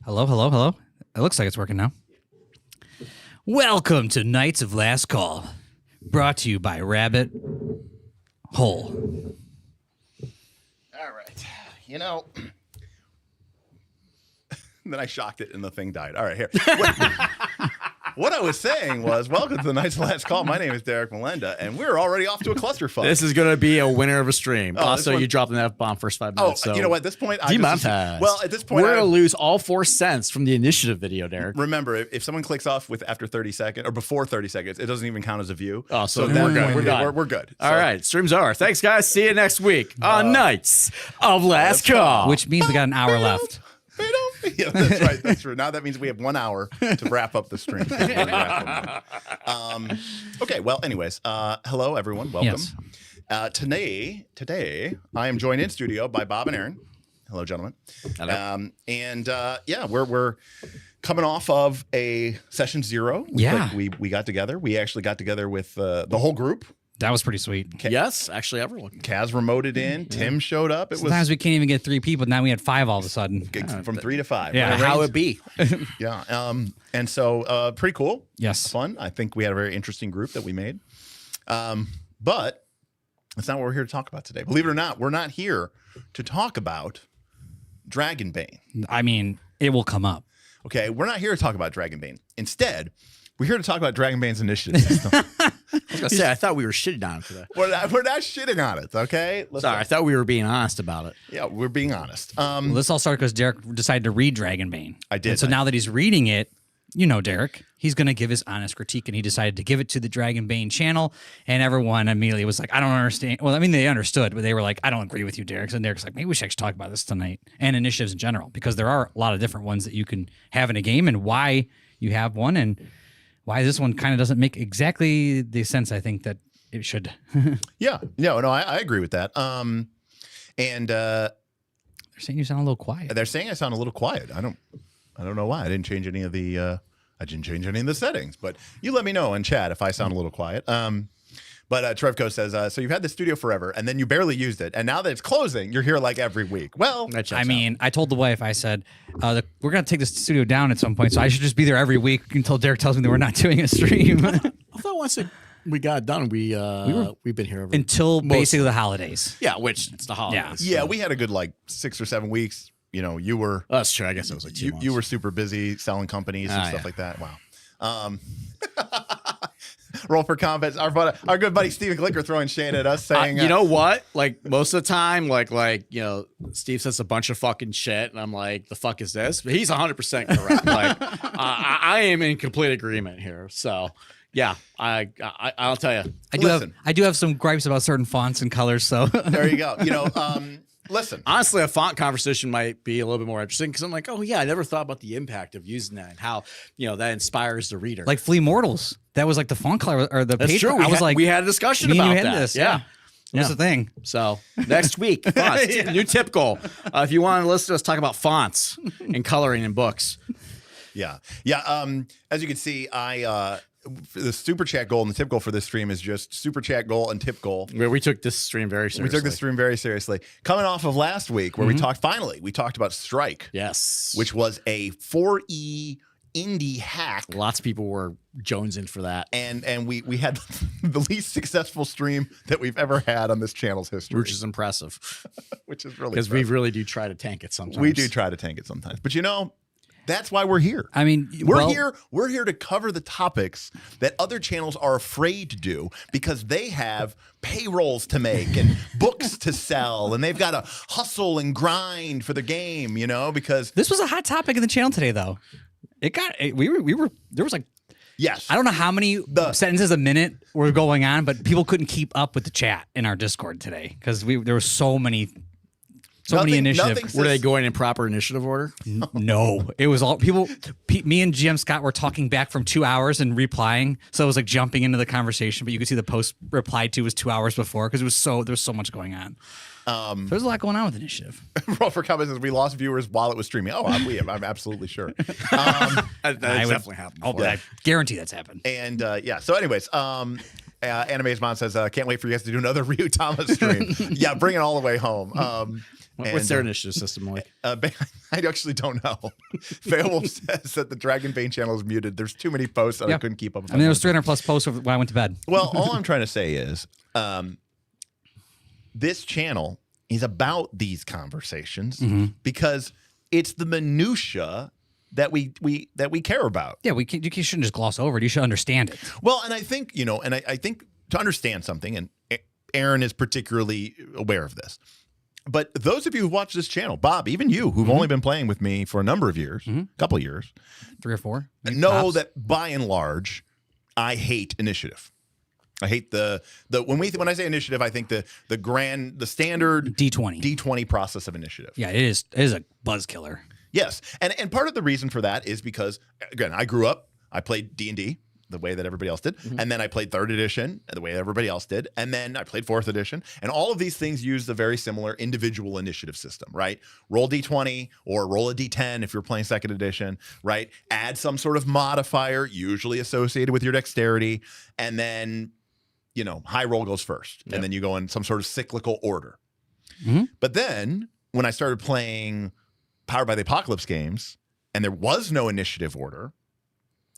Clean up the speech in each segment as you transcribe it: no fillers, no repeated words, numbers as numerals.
Hello, hello, hello. It looks like it's working now. Welcome to Knights of Last Call, brought to you by Rabbit Hole. All right. You know, then I shocked it and the thing died. All right, here. What I was saying was, welcome to the Knights of Last Call. My name is Derek Melenda, and we're already off to a clusterfuck. This is going to be a winner of a stream. Oh, also, you dropped an F-bomb first 5 minutes. Oh, so you know what? At this point, demonetized. Well, at this point, we're going to lose all 4 cents from the initiative video, Derek. Remember, if someone clicks off with after 30 seconds or before 30 seconds, it doesn't even count as a view. Oh, so we're good. We're done. We're good. All right, stream's over. Thanks, guys. See you next week on Knights of Last Call. Which means we got an hour left. Yeah, that's right. That's true. Now that means we have 1 hour to wrap up the stream. Okay. Well, anyways, hello everyone. Welcome. Yes. Today I am joined in studio by Bob and Aaron. Hello, gentlemen. Hello. Yeah, we're coming off of a session 0. We got together. We actually got together with the whole group. That was pretty sweet. Yes, actually, everyone. Kaz remoted in. Tim showed up. Sometimes we can't even get 3 people. Now we had 5 all of a sudden. From 3 to 5. Yeah. Right? How it be? Yeah. And so pretty cool. Yes. Fun. I think we had a very interesting group that we made. But that's not what we're here to talk about today. Believe it or not, we're not here to talk about Dragonbane. I mean, it will come up. Okay, we're not here to talk about Dragonbane. Instead, we're here to talk about Dragonbane's initiative system. I was going to say, I thought we were shitting on it today. We're not shitting on it, okay? Sorry, I thought we were being honest about it. Yeah, we're being honest. Well, this all started because Derek decided to read Dragonbane. I did. And so now that he's reading it, you know, Derek, he's going to give his honest critique, and he decided to give it to the Dragonbane channel, and everyone immediately was like, I don't understand. Well, I mean, they understood, but they were like, I don't agree with you, Derek. And Derek's like, maybe we should actually talk about this tonight, and initiatives in general, because there are a lot of different ones that you can have in a game, and why you have one, and why this one kind of doesn't make exactly the sense I think that it should. Yeah. No, I agree with that. They're saying you sound a little quiet. They're saying I sound a little quiet. I don't know why. I didn't change any of the settings, but you let me know in chat if I sound a little quiet. But Trevco says, so you've had the studio forever, and then you barely used it, and now that it's closing, you're here like every week. Well, I mean, I told the wife, I said, we're going to take this studio down at some point, so I should just be there every week until Derek tells me that we're not doing a stream. I thought once we got done, we've been here until basically the holidays. Yeah, which it's the holidays. Yeah, we had a good like 6 or 7 weeks. You know, you were. That's true. I guess it was like 2 months. You were super busy selling companies and stuff like that. Wow. Roll for comments. Our good buddy Steven Glicker throwing shade at us saying, you know what? Like most of the time, like you know, Steve says a bunch of fucking shit, and I'm like, the fuck is this? But he's 100% correct. Like, I am in complete agreement here. So. Yeah, I'll tell you. I do have some gripes about certain fonts and colors. So there you go. You know, listen. Honestly, a font conversation might be a little bit more interesting because I'm like, oh yeah, I never thought about the impact of using that and how that inspires the reader. Like Flea Mortals, that was like the font color or the page. True. We had a discussion about that. Yeah. That's the thing. So next week, fonts, new tip goal. If you want to listen to us talk about fonts and coloring in books. Yeah. As you can see, the super chat goal and the tip goal for this stream is just super chat goal and tip goal. Where we took this stream very seriously. Coming off of last week where we talked about Strike. Yes. Which was a 4E indie hack. Lots of people were jonesing for that. And we had the least successful stream that we've ever had on this channel's history. Which is impressive. Which is really because we really do try to tank it sometimes. We do try to tank it sometimes. But you know, that's why we're here. I mean, we're here to cover the topics that other channels are afraid to do because they have payrolls to make and books to sell, and they've got to hustle and grind for the game, you know, because this was a hot topic in the channel today, though. There was like, yes, I don't know how many sentences a minute were going on, but people couldn't keep up with the chat in our Discord today because there were so many initiatives. Were they going in proper initiative order? No, it was all people. Me and GM Scott were talking back from 2 hours and replying, so it was like jumping into the conversation. But you could see the post replied to was 2 hours before because there was so much going on. There's a lot going on with initiative. Roll for comments says we lost viewers while it was streaming. Oh, I'm absolutely sure. That's definitely happened. I guarantee that's happened. And yeah. So, anyways, Anime's mom says, "Can't wait for you guys to do another Ryutama stream." Yeah, bring it all the way home. What's their initiative system like? I actually don't know. Beowulf says that the Dragonbane channel is muted. There's too many posts that I couldn't keep up with. I mean, there was 300 plus posts when I went to bed. Well, all I'm trying to say is this channel is about these conversations because it's the minutia that we care about. Yeah, you shouldn't just gloss over it. You should understand it. Well, and I think, I think to understand something, and Aaron is particularly aware of this, but those of you who watch this channel, Bob, even you, who've only been playing with me for a number of years, couple years, 3 or 4, know that by and large, I hate initiative. I hate when I say initiative, I think the standard D20 process of initiative. Yeah, it is a buzz killer. Yes, and part of the reason for that is because, again, I grew up, I played D&D the way that everybody else did, and then I played 3rd edition the way that everybody else did, and then I played 4th edition, and all of these things use the very similar individual initiative system, right? Roll D20 or roll a D10 if you're playing 2nd edition, right? Add some sort of modifier, usually associated with your dexterity, and then, high roll goes first, and then you go in some sort of cyclical order. But then, when I started playing Powered by the Apocalypse games, and there was no initiative order,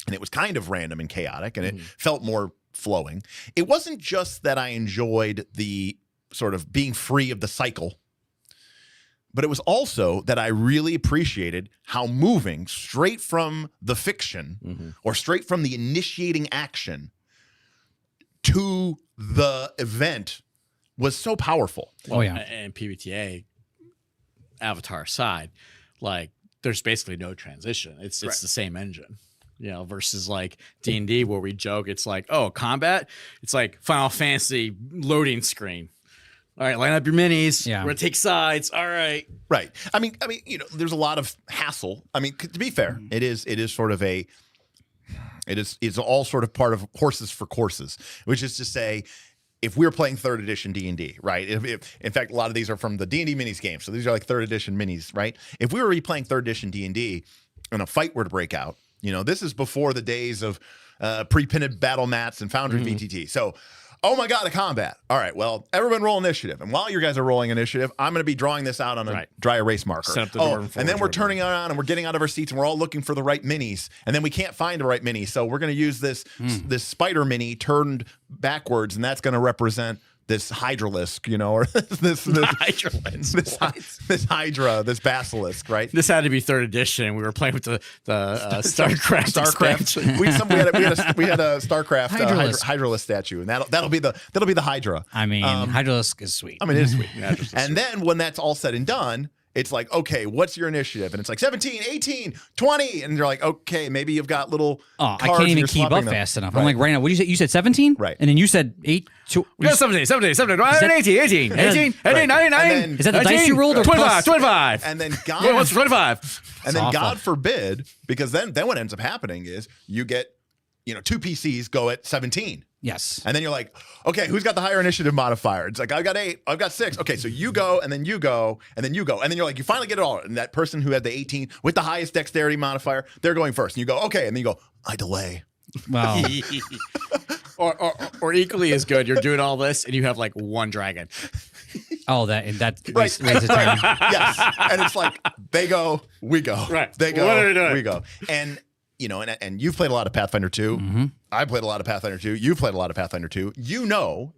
and it was kind of random and chaotic, and it felt more flowing. It wasn't just that I enjoyed the sort of being free of the cycle, but it was also that I really appreciated how moving straight from the fiction or straight from the initiating action to the event was so powerful. Well, and PBTA Avatar side, like there's basically no transition. It's the same engine. Versus like D&D where we joke, it's like, oh, combat, it's like Final Fantasy loading screen. All right, line up your minis. Yeah. We're gonna take sides. All right. Right. I mean, there's a lot of hassle. I mean, to be fair, it is sort of it's all sort of part of horses for courses, which is to say, if we're playing 3rd edition D&D, right? If in fact, a lot of these are from the D&D minis game, so these are like 3rd edition minis, right? If we were replaying 3rd edition D&D and a fight were to break out, this is before the days of pre-pinned battle mats and Foundry VTT. So, oh my God, a combat. All right, well, everyone roll initiative. And while you guys are rolling initiative, I'm going to be drawing this out on a dry erase marker. Set up the door and then we're turning around and we're getting out of our seats and we're all looking for the right minis. And then we can't find the right mini. So we're going to use this spider mini turned backwards, and that's going to represent this hydralisk, or this hydra, this basilisk, right? This had to be 3rd edition. We were playing with the StarCraft. we had a StarCraft hydralisk statue, and that'll be the hydra. I mean, hydralisk is sweet. I mean, it is sweet. And then when that's all said and done, it's like, okay, what's your initiative? And it's like 17, 18, 20. And you're like, okay, maybe you've got little cards. I can't even keep up fast enough. Right. I'm like, right now, what did you say? You said 17? Right. And then you said 8. 17, 18, 19, Is that the dice you rolled? Or 25, 25. And then what's 25? And then God forbid, because then what ends up happening is you get, 2 PCs go at 17. Yes. And then you're like, okay, who's got the higher initiative modifier? It's like, I've got 8, I've got 6. Okay, so you go, and then you go, and then you go. And then you're like, you finally get it all. And that person who had the 18 with the highest dexterity modifier, they're going first. And you go, okay. And then you go, I delay. Wow. or equally as good, you're doing all this, and you have like 1 dragon. Oh, that Right. wastes the time. Yes. And it's like, they go, we go. Right. They go, What are we doing? we go. And, and you've played a lot of Pathfinder 2. I played a lot of Pathfinder 2. You've played a lot of Pathfinder 2.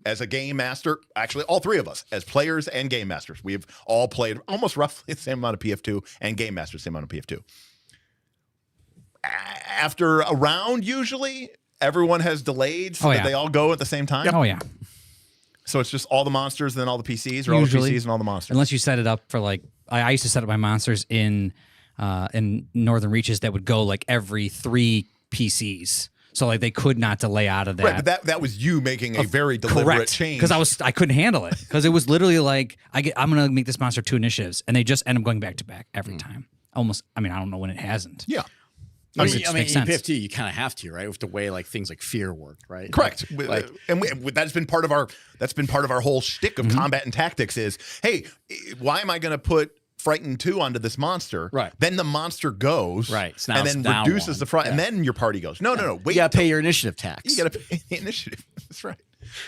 As a game master, actually all 3 of us, as players and game masters, we've all played almost roughly the same amount of PF2 and game masters, same amount of PF2. After a round, usually, everyone has delayed so that they all go at the same time. Oh, yeah. So it's just all the monsters and then all the PCs, or all the PCs and all the monsters. Unless you set it up for like, I used to set up my monsters in Northern Reaches that would go like every 3 PCs. So like they could not delay out of that. Right, but that was you making a very deliberate change. Because I couldn't handle it. Because it was literally like, I'm going to make this monster 2 initiatives. And they just end up going back to back every time. Almost, I don't know when it hasn't. Yeah. I mean, in PFT, you kind of have to, right? With the way like things like fear work, right? Correct. That's been part of our whole shtick of combat and tactics is, hey, why am I going to put Frightened 2 onto this monster? Right. Then the monster goes. Right. So and then reduces the fright. And then your party goes, no, wait. You got to pay your initiative tax. You got to pay the initiative. That's right.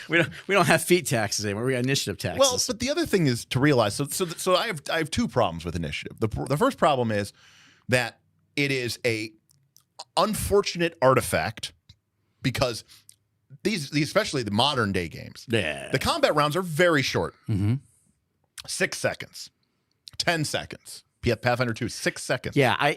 We don't have feet taxes anymore. We got initiative taxes. Well, but the other thing is to realize. So I have two problems with initiative. The first problem is that it is a unfortunate artifact because these especially the modern day games. Yeah. The combat rounds are very short. Mm-hmm. 6 seconds, 10 seconds. Pathfinder 2, 6 seconds. Yeah,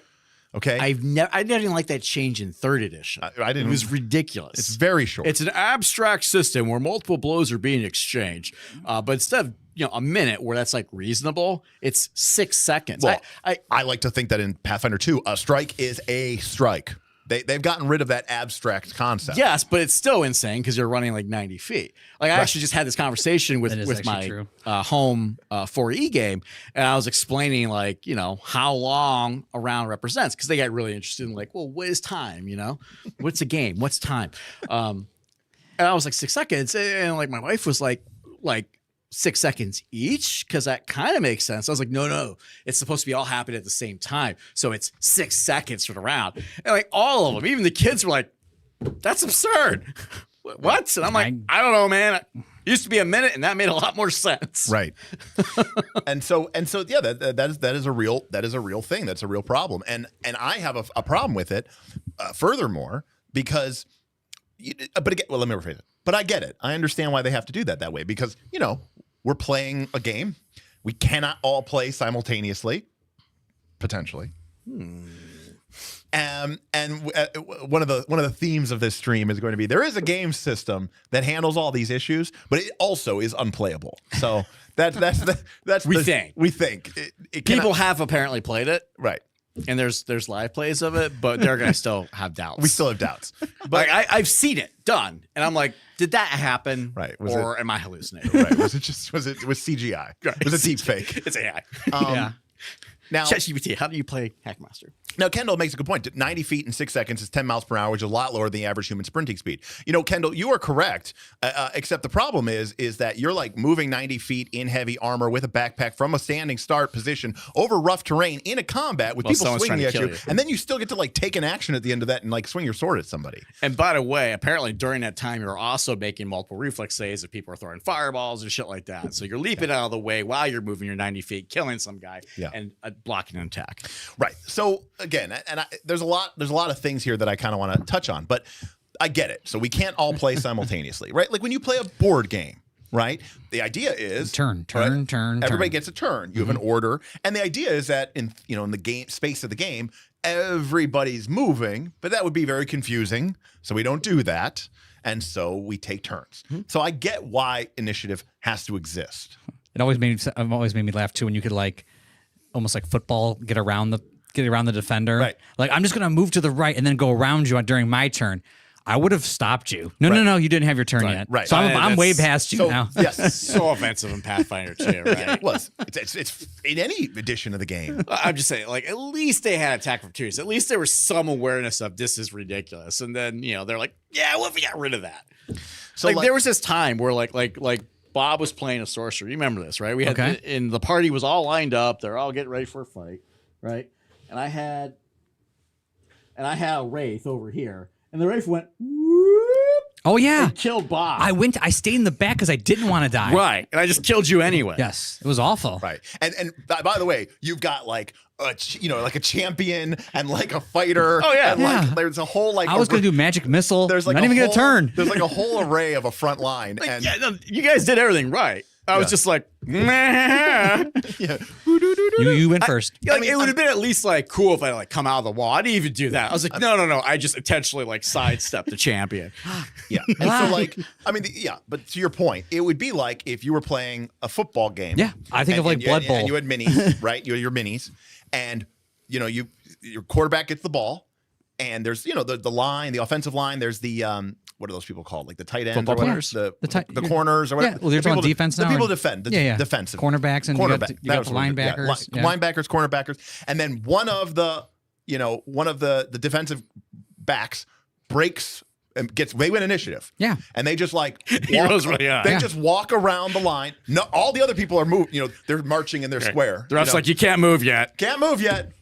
Okay. I didn't like that change in third edition. I didn't. It was ridiculous. It's very short. It's an abstract system where multiple blows are being exchanged, but instead of a minute where that's like reasonable, it's 6 seconds. Well, I like to think that in Pathfinder 2, a strike is a strike. They've gotten rid of that abstract concept. Yes, but it's still insane because you're running like 90 feet. Like I actually just had this conversation with my home 4E game, and I was explaining like how long a round represents because they got really interested in like, well, what is time? What's a game? What's time? And I was like 6 seconds, and like my wife was like 6 seconds each because that kind of makes sense. I was like, no, it's supposed to be all happening at the same time, so it's 6 seconds for the round. And like all of them, even the kids were like, "That's absurd." What? And I'm like, I don't know, man. It used to be a minute, and that made a lot more sense. Right. and so yeah, that is a real thing. That's a real problem. And I have a problem with it. Furthermore, because, but again, well, let me rephrase it. But I get it. I understand why they have to do that way because we're playing a game. We cannot all play simultaneously, potentially. And one of the themes of this stream is going to be there is a game system that handles all these issues, but it also is unplayable. So that's we think People have apparently played it, right? And there's live plays of it, but they're gonna still have doubts. We still have doubts, but I've seen it done, and I'm like, did that happen? Right? Am I hallucinating? Right? Was CGI? Right. Was it deep fake? It's AI. Yeah. Now, ChatGPT, how do you play Hackmaster? Now, Kendall makes a good point. 90 feet in 6 seconds is 10 miles per hour, which is a lot lower than the average human sprinting speed. Kendall, you are correct, except the problem is that you're like moving 90 feet in heavy armor with a backpack from a standing start position over rough terrain in a combat with people swinging at you. And then you still get to like take an action at the end of that and like swing your sword at somebody. And by the way, apparently during that time, you're also making multiple reflex saves if people are throwing fireballs and shit like that. So you're leaping out of the way while you're moving your 90 feet, killing some guy and blocking an attack. Right. So again, there's a lot of things here that I kind of want to touch on, but I get it. So we can't all play simultaneously, right? Like when you play a board game, right? The idea is turn. Everybody gets a turn. You have an order, and the idea is that in the game space of the game, everybody's moving, but that would be very confusing. So we don't do that, and so we take turns. So I get why initiative has to exist. It always made me laugh too when you could like almost like football get around the defender. Right. Like I'm just gonna move to the right and then go around you during my turn. I would have stopped you. No, you didn't have your turn yet. Right. So I'm way past you now. Yes. So offensive in Pathfinder 2, right? Yeah, it was. It's in any edition of the game. I'm just saying, like, at least they had attack of opportunities. At least there was some awareness of this is ridiculous. And then, they're like, yeah, what if we got rid of that? So like there was this time where like Bob was playing a sorcerer. You remember this, right? We had and the party was all lined up. They're all getting ready for a fight, right? And I had a wraith over here, and the wraith went whoop, oh yeah, and killed Bob. I stayed in the back because I didn't want to die. Right, and I just killed you anyway. Yes, it was awful. Right, and by the way, you've got like like a champion and like a fighter. Oh yeah, and like there's a whole like. I was gonna do magic missile. There's like not even gonna turn. There's like a whole array of a front line, like, and you guys did everything right. I was just like, meh. Yeah. You went first. It would have been at least like cool if I like come out of the wall. I didn't even do that. I was like, no. I just intentionally like sidestepped the champion. Yeah. And so like, but to your point, it would be like if you were playing a football game. Yeah. I think of like Blood Bowl. And you had minis, right? You had your minis, and your quarterback gets the ball, and there's the line, the offensive line. There's the what are those people called? Like the tight ends, football players, the corners, or whatever. Yeah, well, you're talking defense now. The people defend, defensive cornerbacks, and you got the linebackers, linebackers, cornerbacks, and then one of the defensive backs breaks and they win initiative. Yeah, and they just like just walk around the line. No, all the other people are moving. They're marching in their square. The ref's like, you can't move yet. Can't move yet.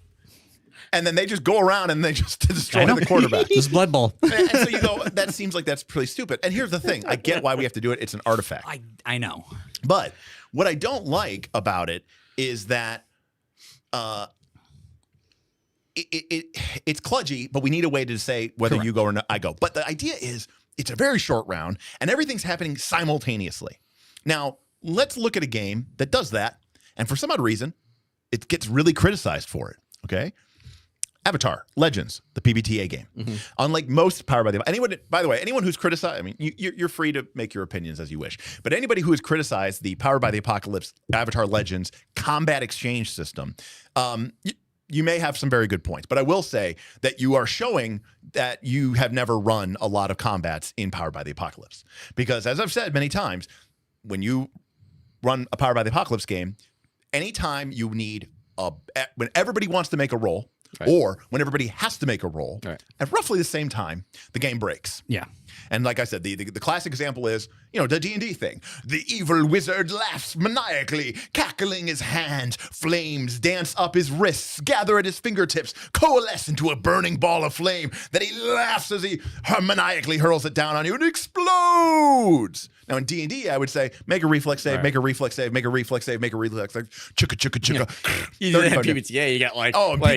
and then they just go around and they just destroy the quarterback. This is Blood Bowl. And so you go, that seems like that's pretty stupid. And here's the thing. I get why we have to do it. It's an artifact. I know. But what I don't like about it is that it's kludgy, but we need a way to say whether you go or not, I go. But the idea is it's a very short round and everything's happening simultaneously. Now, let's look at a game that does that. And for some odd reason, it gets really criticized for it. Okay. Avatar Legends, the PBTA game. Unlike most Powered by the anyone, by the way, anyone who's criticized, I mean, you're free to make your opinions as you wish. But anybody who has criticized the Powered by the Apocalypse Avatar Legends combat exchange system, you may have some very good points. But I will say that you are showing that you have never run a lot of combats in Powered by the Apocalypse. Because as I've said many times, when you run a Powered by the Apocalypse game, anytime you need when everybody wants to make a roll, or when everybody has to make a roll, at roughly the same time, the game breaks. Yeah. And like I said, the classic example is, the D&D thing. The evil wizard laughs maniacally, cackling his hands, flames dance up his wrists, gather at his fingertips, coalesce into a burning ball of flame that he laughs as he maniacally hurls it down on you and explodes. Now in D&D, I would say, make a reflex save, make a reflex save, make a reflex save, make a reflex save, chugga, chugga, chugga. You didn't have PBTA, you got like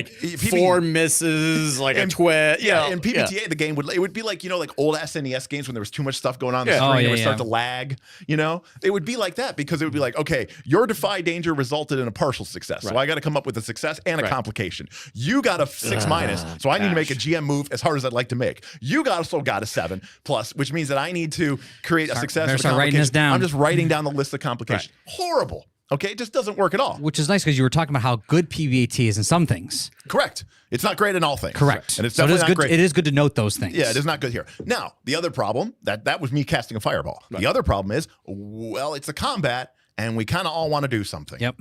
4 misses, like a twit. Yeah, in PBTA, the game would be like, like old SNES games when there was too much stuff going on the screen, it would start to lag, It would be like that because it would be like, okay, your defy danger resulted in a partial success. So I got to come up with a success and a complication. You got a 6-, so I need to make a GM move as hard as I'd like to make. You also got a 7+, which means that I need to create a success. Start writing this down. I'm just writing down the list of complications. Horrible. Okay, it just doesn't work at all. Which is nice because you were talking about how good PBAT is in some things. Correct. It's not great in all things. Correct. And it's so definitely not good. great. It is good to note those things. Yeah, it is not good here. Now, the other problem, that was me casting a fireball. The other problem is, it's a combat, and we kind of all want to do something. Yep.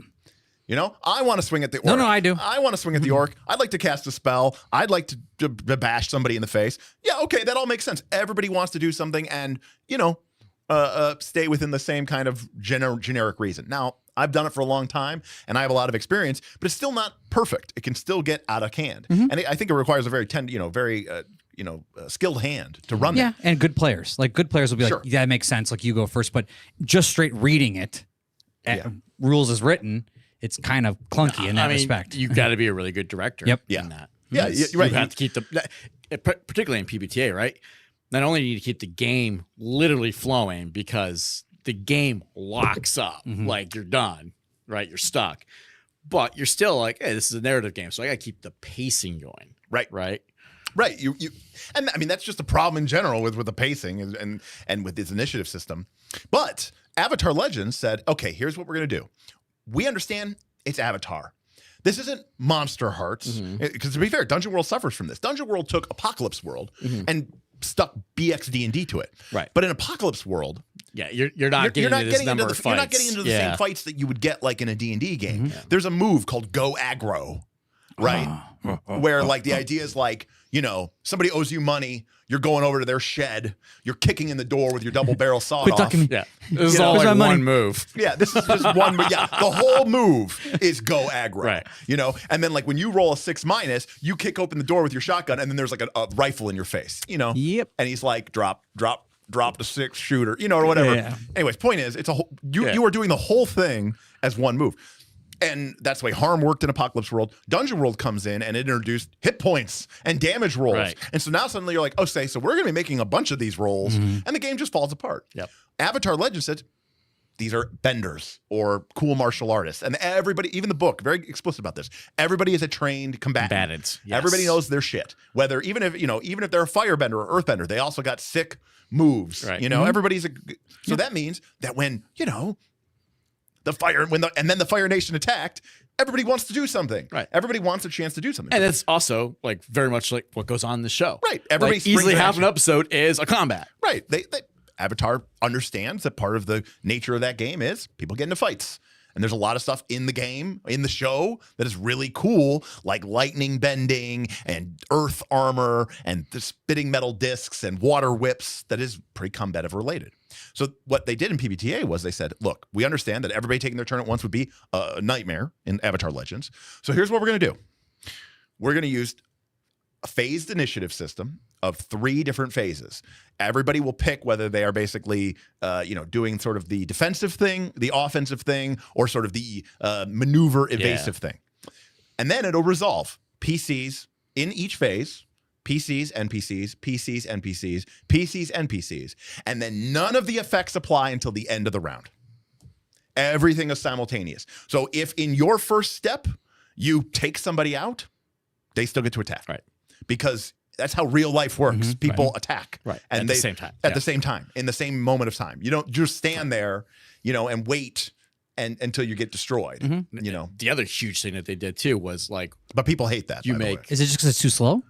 I want to swing at the orc. No, I do. I want to swing at the orc. I'd like to cast a spell. I'd like to bash somebody in the face. Yeah, okay, that all makes sense. Everybody wants to do something, and, stay within the same kind of generic reason. Now, I've done it for a long time, and I have a lot of experience, but it's still not perfect. It can still get out of hand, and I think it requires a very skilled hand to run. Yeah, and good players. Like good players will be like, yeah, that makes sense. Like you go first, but just straight reading it, rules as written, it's kind of clunky in that respect. You got to be a really good director. Yep. In that. Yeah, you're right. You have to keep particularly in PBTA, right? Not only do you need to keep the game literally flowing because the game locks up, like you're done, right? You're stuck, but you're still like, hey, this is a narrative game, so I got to keep the pacing going, right? You, and I mean that's just a problem in general with the pacing and with this initiative system. But Avatar Legends said, okay, here's what we're gonna do. We understand it's Avatar. This isn't Monster Hearts, because to be fair, Dungeon World suffers from this. Dungeon World took Apocalypse World and stuck BXD&D to it. Right. But in Apocalypse World, you're not getting into the same fights that you would get like in a D&D game. There's a move called Go Aggro, right? Where like the idea is like, somebody owes you money, you're going over to their shed, you're kicking in the door with your double barrel sawed off. Yeah. This is all like one move. Yeah, this is just one move. Yeah, the whole move is Go Aggro. Right. And then like when you roll a 6-, you kick open the door with your shotgun and then there's like a rifle in your face, Yep. And he's like, drop the 6 shooter, or whatever. Yeah. Anyways, point is, it's a whole, you are doing the whole thing as one move. And that's the way Harm worked in Apocalypse World. Dungeon World comes in and it introduced hit points and damage rolls. Right. And so now suddenly you're like, so we're going to be making a bunch of these rolls, and the game just falls apart. Yep. Avatar Legends said, these are benders or cool martial artists. And everybody, even the book, very explicit about this. Everybody is a trained combatant. Yes. Everybody knows their shit. Whether, even if they're a firebender or earthbender, they also got sick moves. Right. Everybody's so that means that when, the Fire Nation attacked, everybody wants to do something. Right. Everybody wants a chance to do something. And it's also like very much like what goes on in the show. Right. Everybody easily half an episode is a combat. Right. Avatar understands that part of the nature of that game is people get into fights. And there's a lot of stuff in the game, in the show, that is really cool, like lightning bending and earth armor and the spitting metal discs and water whips that is pretty combative related. So what they did in PBTA was they said, look, we understand that everybody taking their turn at once would be a nightmare in Avatar Legends. So here's what we're going to do. we're going to use a phased initiative system of 3 different phases. Everybody will pick whether they are basically, doing sort of the defensive thing, the offensive thing, or sort of the maneuver evasive thing. And then it'll resolve PCs in each phase, PCs, NPCs, PCs, NPCs, PCs, NPCs. And then none of the effects apply until the end of the round. Everything is simultaneous. So if in your first step you take somebody out, they still get to attack. Right. Because that's how real life works. People attack. Right. And at the same time. At the same time. In the same moment of time. You don't just stand there, and wait until you get destroyed. The other huge thing that they did too was like, but people hate that. Is it just because it's too slow?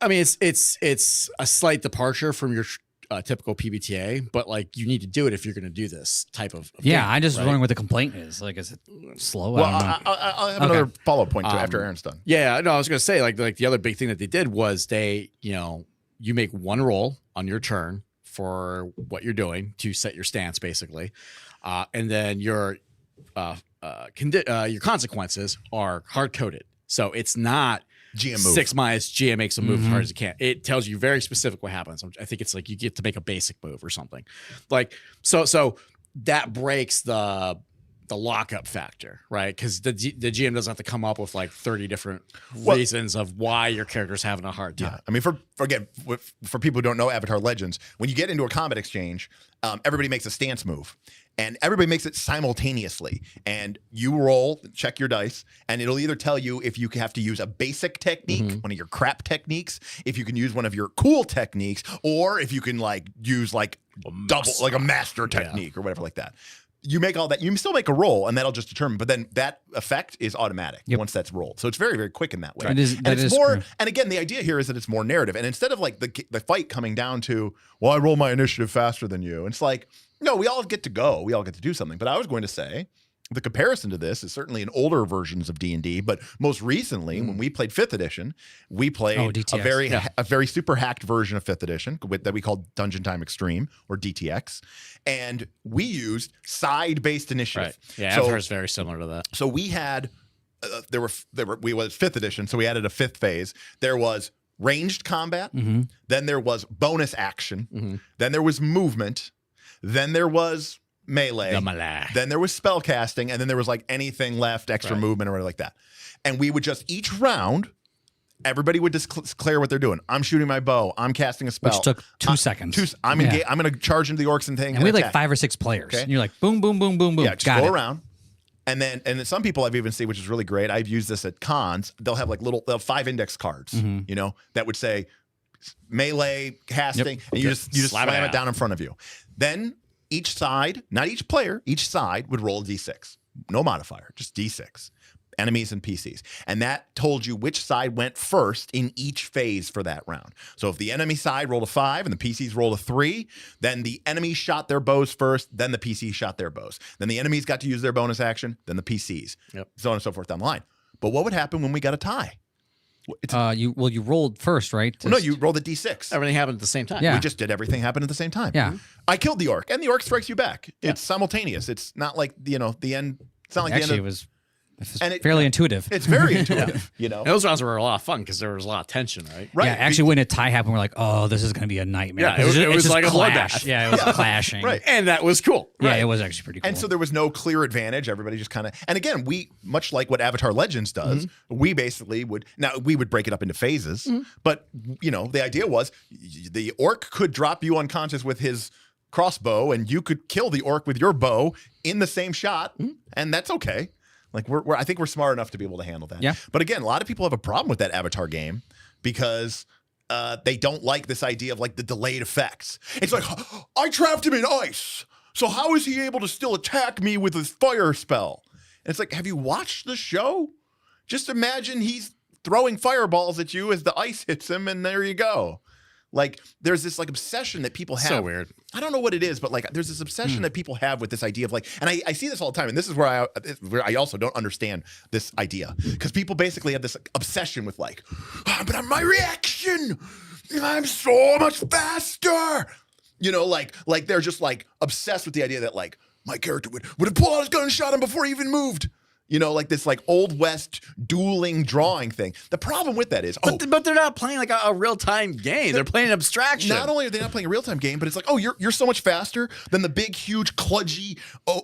I mean, it's a slight departure from your typical PBTA, but like you need to do it if you're going to do this type of Yeah, thing, I just right? wondering what the complaint is. Like, is it slow? Well, I don't know. I'll have another follow-up point too after Aaron's done. Yeah, no, I was going to say like the other big thing that they did was they, you make one roll on your turn for what you're doing to set your stance basically, and then your consequences are hard coded. So it's not GM move. 6 minus GM makes a move as hard as it can. It tells you very specific what happens. I think it's like you get to make a basic move or something. Like so that breaks the lockup factor, right? Because the GM doesn't have to come up with like 30 different reasons of why your character's having a hard time. Yeah. I mean, for people who don't know Avatar Legends, when you get into a combat exchange, everybody makes a stance move. And everybody makes it simultaneously. And you roll, check your dice, and it'll either tell you if you have to use a basic technique, one of your crap techniques, if you can use one of your cool techniques, or if you can use a master technique or whatever like that. You make all that. You still make a roll, and that'll just determine. But then that effect is automatic once that's rolled. So it's very, very quick in that way. It's more. True. And again, the idea here is that it's more narrative. And instead of like the fight coming down to, well, I roll my initiative faster than you. It's like, no, we all get to go. We all get to do something. But I was going to say, the comparison to this is certainly in older versions of D&D, but most recently, when we played 5th edition, we played a very super hacked version of 5th edition that we called Dungeon Time Extreme, or DTX, and we used side-based initiative. Right. Yeah, Avatar is very similar to that. So we had we was 5th edition, so we added a 5th phase. There was ranged combat, then there was bonus action, then there was movement, then there was melee, then there was spell casting, and then there was like anything left, extra movement or whatever like that. And we would just, each round, everybody would just declare what they're doing. I'm shooting my bow. I'm casting a spell. Which took 2 seconds. I'm going to charge into the orcs and things. And we had like 5 or 6 players. Okay? And you're like, boom, boom, boom, boom, boom. Yeah, just go around. And then some people I've even seen, which is really great, I've used this at cons, they'll have like they'll have 5 index cards, that would say melee, casting, and you just slam it down in front of you. Then each side, not each player, each side would roll a d6. No modifier, just d6. Enemies and PCs. And that told you which side went first in each phase for that round. So if the enemy side rolled a 5 and the PCs rolled a 3, then the enemies shot their bows first, then the PCs shot their bows. Then the enemies got to use their bonus action, then the PCs. So on and so forth down the line. But what would happen when we got a tie? You rolled first, right? No, you rolled a d6. Everything happened at the same time. Yeah. We just did everything happen at the same time. Yeah. I killed the orc, and the orc strikes you back. It's simultaneous. It's not like, the end. It's not like Actually, the end. it was fairly intuitive. It's very intuitive, And those rounds were a lot of fun because there was a lot of tension, right? Right. Yeah, actually, when a tie happened, we're like, oh, this is going to be a nightmare. Yeah, it was like a clash. bloodbath. Yeah, it was clashing. Right. And that was cool. Yeah, Right. it was actually pretty cool. And so there was no clear advantage. Everybody just kind of, and again, we, much like what Avatar Legends does, we basically would break it up into phases, but, the idea was the orc could drop you unconscious with his crossbow, and you could kill the orc with your bow in the same shot, and that's okay. Like I think we're smart enough to be able to handle that. Yeah. But again, a lot of people have a problem with that Avatar game because they don't like this idea of like the delayed effects. It's like, I trapped him in ice, so how is he able to still attack me with his fire spell? And it's like, have you watched the show? Just imagine he's throwing fireballs at you as the ice hits him, and there you go. Like, there's this like obsession that people have. So weird. I don't know what it is, but like, there's this obsession that people have with this idea of like, and I see this all the time, and this is where I also don't understand this idea, because people basically have this obsession with like, but my reaction, I'm so much faster. Like they're just like obsessed with the idea that like my character would have pulled out his gun and shot him before he even moved. You know, like this like Old West dueling drawing thing. The problem with that is, but they're not playing like a real-time game. They're playing an abstraction. not only are they not playing a real-time game, but it's like, oh, you're so much faster than the big, huge, kludgy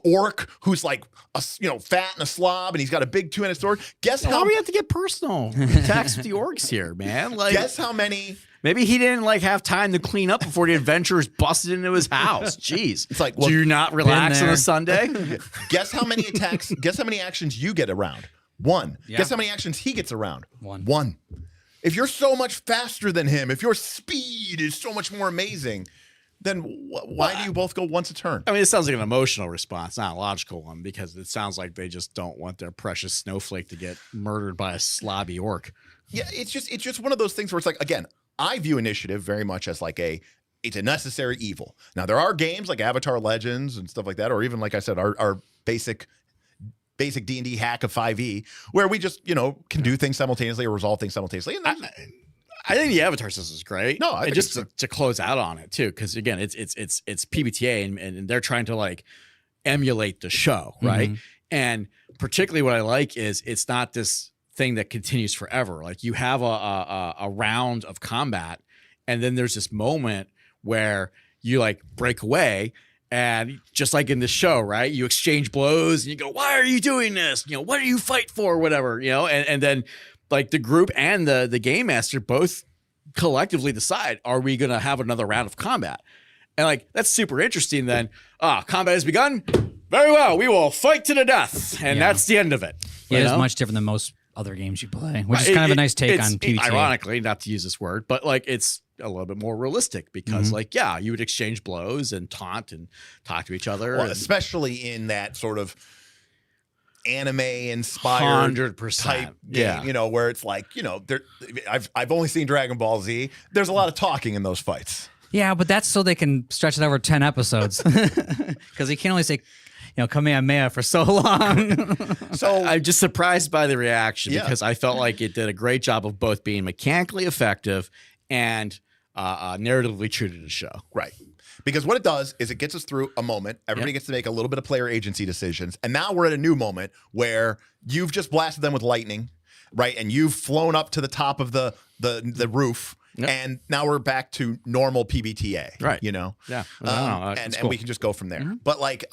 orc who's like, fat and a slob, and he's got a big two-handed sword. Guess How how? do we have to get personal? Attacks with the orcs here, man. Like, Guess how many? maybe he didn't like have time to clean up before the adventurers busted into his house. Jeez. It's like, well, do you not relax on there. a Sunday? Guess how many attacks? Guess how many actions you get around? One. Yeah. Guess how many actions he gets around? One. If you're so much faster than him, if your speed is so much more amazing, then why do you both go once a turn? I mean, it sounds like an emotional response, not a logical one, because it sounds like they just don't want their precious snowflake to get murdered by a slobby orc. Yeah, it's just one of those things where it's like, again, I view initiative very much as like it's a necessary evil. Now there are games like Avatar Legends and stuff like that, or even like I said, our basic D&D hack of 5e, where we just can do things simultaneously or resolve things simultaneously. And I think the Avatar system is great. No, I and think just it's to close out on it too, because again, it's PBTA and they're trying to like emulate the show, right? And particularly what I like is it's not this thing that continues forever. Like you have a round of combat, and then there's this moment where you like break away. And just like in the show, right? You exchange blows and you go, why are you doing this? What do you fight for? Whatever, and then like the group and the game master both collectively decide, are we going to have another round of combat? And like, that's super interesting. Then, combat has begun. Very well. We will fight to the death. And that's the end of it. Yeah, You it's know? much different than most other games you play, which is kind of a nice take on PBTA. Ironically, not to use this word, but like it's a little bit more realistic because like, yeah, you would exchange blows and taunt and talk to each other. well, and especially in that sort of anime inspired 100%. type Yeah. game, where it's like, I've only seen Dragon Ball Z. There's a lot of talking in those fights. Yeah, but that's so they can stretch it over 10 episodes because he can only say, Kamehameha for so long. So I'm just surprised by the reaction Yeah. because I felt like it did a great job of both being mechanically effective and narratively true to the show. right. Because what it does is it gets us through a moment. Everybody gets to make a little bit of player agency decisions. And now we're at a new moment where you've just blasted them with lightning, right? And you've flown up to the top of the roof. Yep. And now we're back to normal PBTA, Right. Yeah. That's And cool. we can just go from there. But like,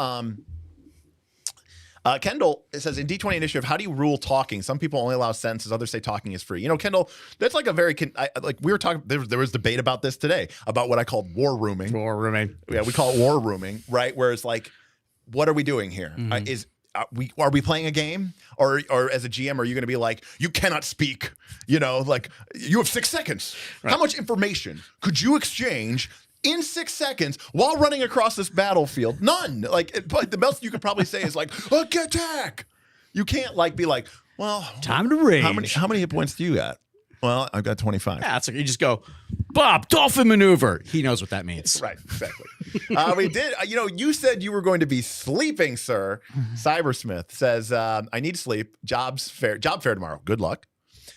Kendall, it says in D20 initiative, how do you rule talking? Some people only allow sentences, others say talking is free. Kendall, that's like a very like we were talking. There was debate about this today about what I called war rooming. Or remain. Yeah, we call it war rooming, right? Where it's like, what are we doing here? Are we playing a game, or as a GM, are you going to be like, you cannot speak? Like you have 6 seconds. Right. How much information could you exchange in 6 seconds while running across this battlefield? None. Like the most you could probably say is like, attack. You can't like be like, well, Time to rage. how many hit points do you got? Well, I've got 25. Yeah, it's like you just go, Bob, dolphin maneuver. He knows what that means. Right, exactly. We did. You said you were going to be sleeping, sir. Cybersmith says, "I need to sleep. Job fair tomorrow. Good luck."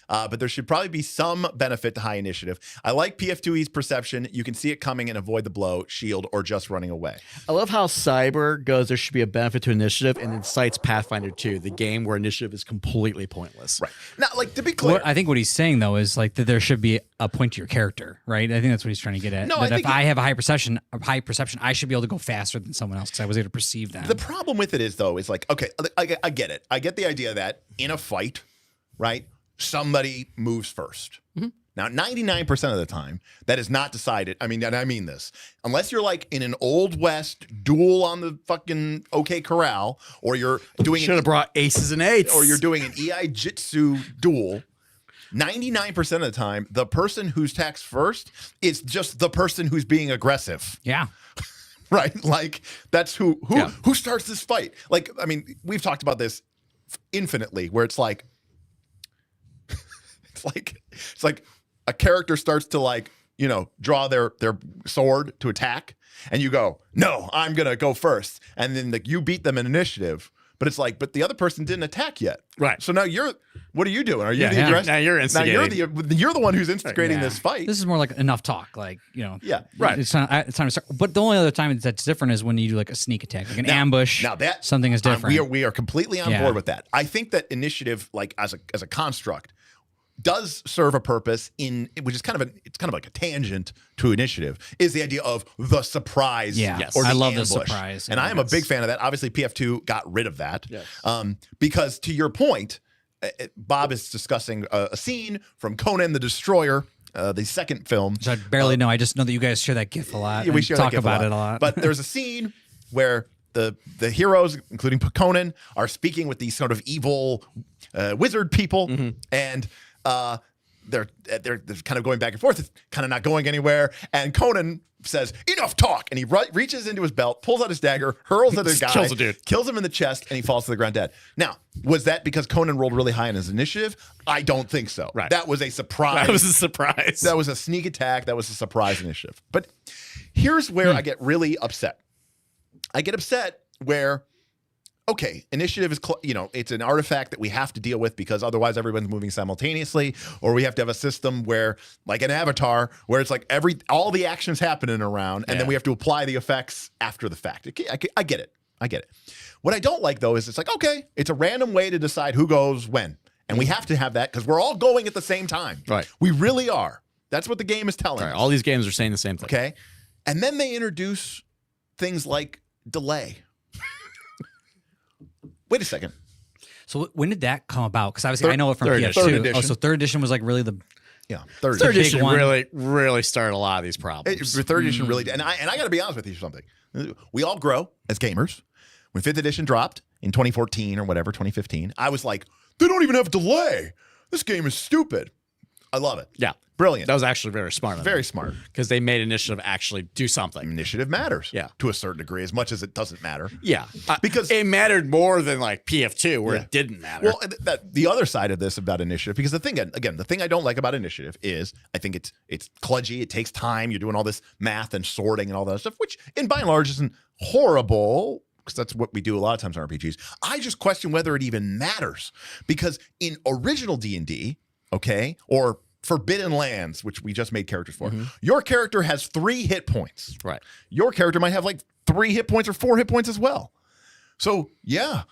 But there should probably be some benefit to high initiative. I like PF2E's perception. You can see it coming and avoid the blow, shield, or just running away. I love how Cyber goes, there should be a benefit to initiative, and then cites Pathfinder 2, the game where initiative is completely pointless. Right. Now, like, to be clear. I think what he's saying though is like that there should be a point to your character, right? I think that's what he's trying to get at. No, that I if think I have a high perception, I should be able to go faster than someone else because I was able to perceive them. The problem with it is, though, is like, okay, I get it. I get the idea that in a fight, right, somebody moves first. Now, 99% of the time, that is not decided. I mean this. Unless you're like in an Old West duel on the fucking OK Corral, or you're doing Should have brought aces and eights. or you're doing an EI Jitsu duel, 99% of the time, the person who's attacks first is just the person who's being aggressive. yeah. Right? Like that's who starts this fight. Like, I mean, we've talked about this infinitely, where it's like it's like a character starts to like, draw their sword to attack, and you go, no, I'm gonna go first. And then like you beat them in initiative, But it's like, but the other person didn't attack yet. Right. So now what are you doing? Are you Yeah, the yeah. aggressor? Now you're instigating. You're the one who's instigating Yeah. this fight. This is more like enough talk, like Yeah. Right. It's time to start. But the only other time that's different is when you do like a sneak attack, like an ambush. Now that something is different. We are completely on board with that. I think that initiative, like as a construct, does serve a purpose which is kind of like a tangent to initiative, is the idea of the surprise. Yeah. Yes. Or the I love the ambush. surprise. And I am a big fan of that. Obviously, PF2 got rid of that. Yes. Because to your point, Bob is discussing a scene from Conan the Destroyer, the second film. Which I barely know. I just know that you guys share that GIF a lot. Yeah, we and share talk that GIF about it a lot. But there's a scene where the heroes, including Conan, are speaking with these sort of evil wizard people, and they're kind of going back and forth. It's kind of not going anywhere. And Conan says, "Enough talk!" And he reaches into his belt, pulls out his dagger, hurls at the guy, Kills a dude. kills him in the chest, and he falls to the ground dead. Now, was that because Conan rolled really high in his initiative? I don't think so. Right. That was a surprise. That was a surprise. That was a sneak attack. That was a surprise initiative. But here's where I get really upset. I get upset where, okay, initiative is, it's an artifact that we have to deal with because otherwise everyone's moving simultaneously, or we have to have a system where, like an Avatar, where it's like all the action's happening around, and then we have to apply the effects after the fact. I get it. I get it. What I don't like, though, is it's like, okay, it's a random way to decide who goes when. And we have to have that because we're all going at the same time. Right. We really are. That's what the game is telling Right. us. All these games are saying the same thing. Okay. And then they introduce things like delay. Wait a second. So when did that come about? Because obviously I know it from third PS2. edition. Oh, so third edition was like really the Yeah. Third big edition one. really started a lot of these problems. Third edition really did. And I got to be honest with you something. We all grow as gamers. When 5th edition dropped in 2014 or whatever, 2015, I was like, they don't even have delay. This game is stupid. I love it. Yeah. Brilliant. That was actually very smart. Very smart. Because they made initiative actually do something. Initiative matters. Yeah. To a certain degree, as much as it doesn't matter. Yeah. Because it mattered more than like PF2 where Yeah. it didn't matter. Well, the other side of this about initiative, because the thing I don't like about initiative is I think it's kludgy. It takes time. You're doing all this math and sorting and all that stuff, which in by and large isn't horrible, because that's what we do a lot of times in RPGs. I just question whether it even matters, because in original D&D, okay, or Forbidden Lands, which we just made characters for, your character has 3 hit points. Right. Your character might have like 3 hit points or 4 hit points as well. So yeah,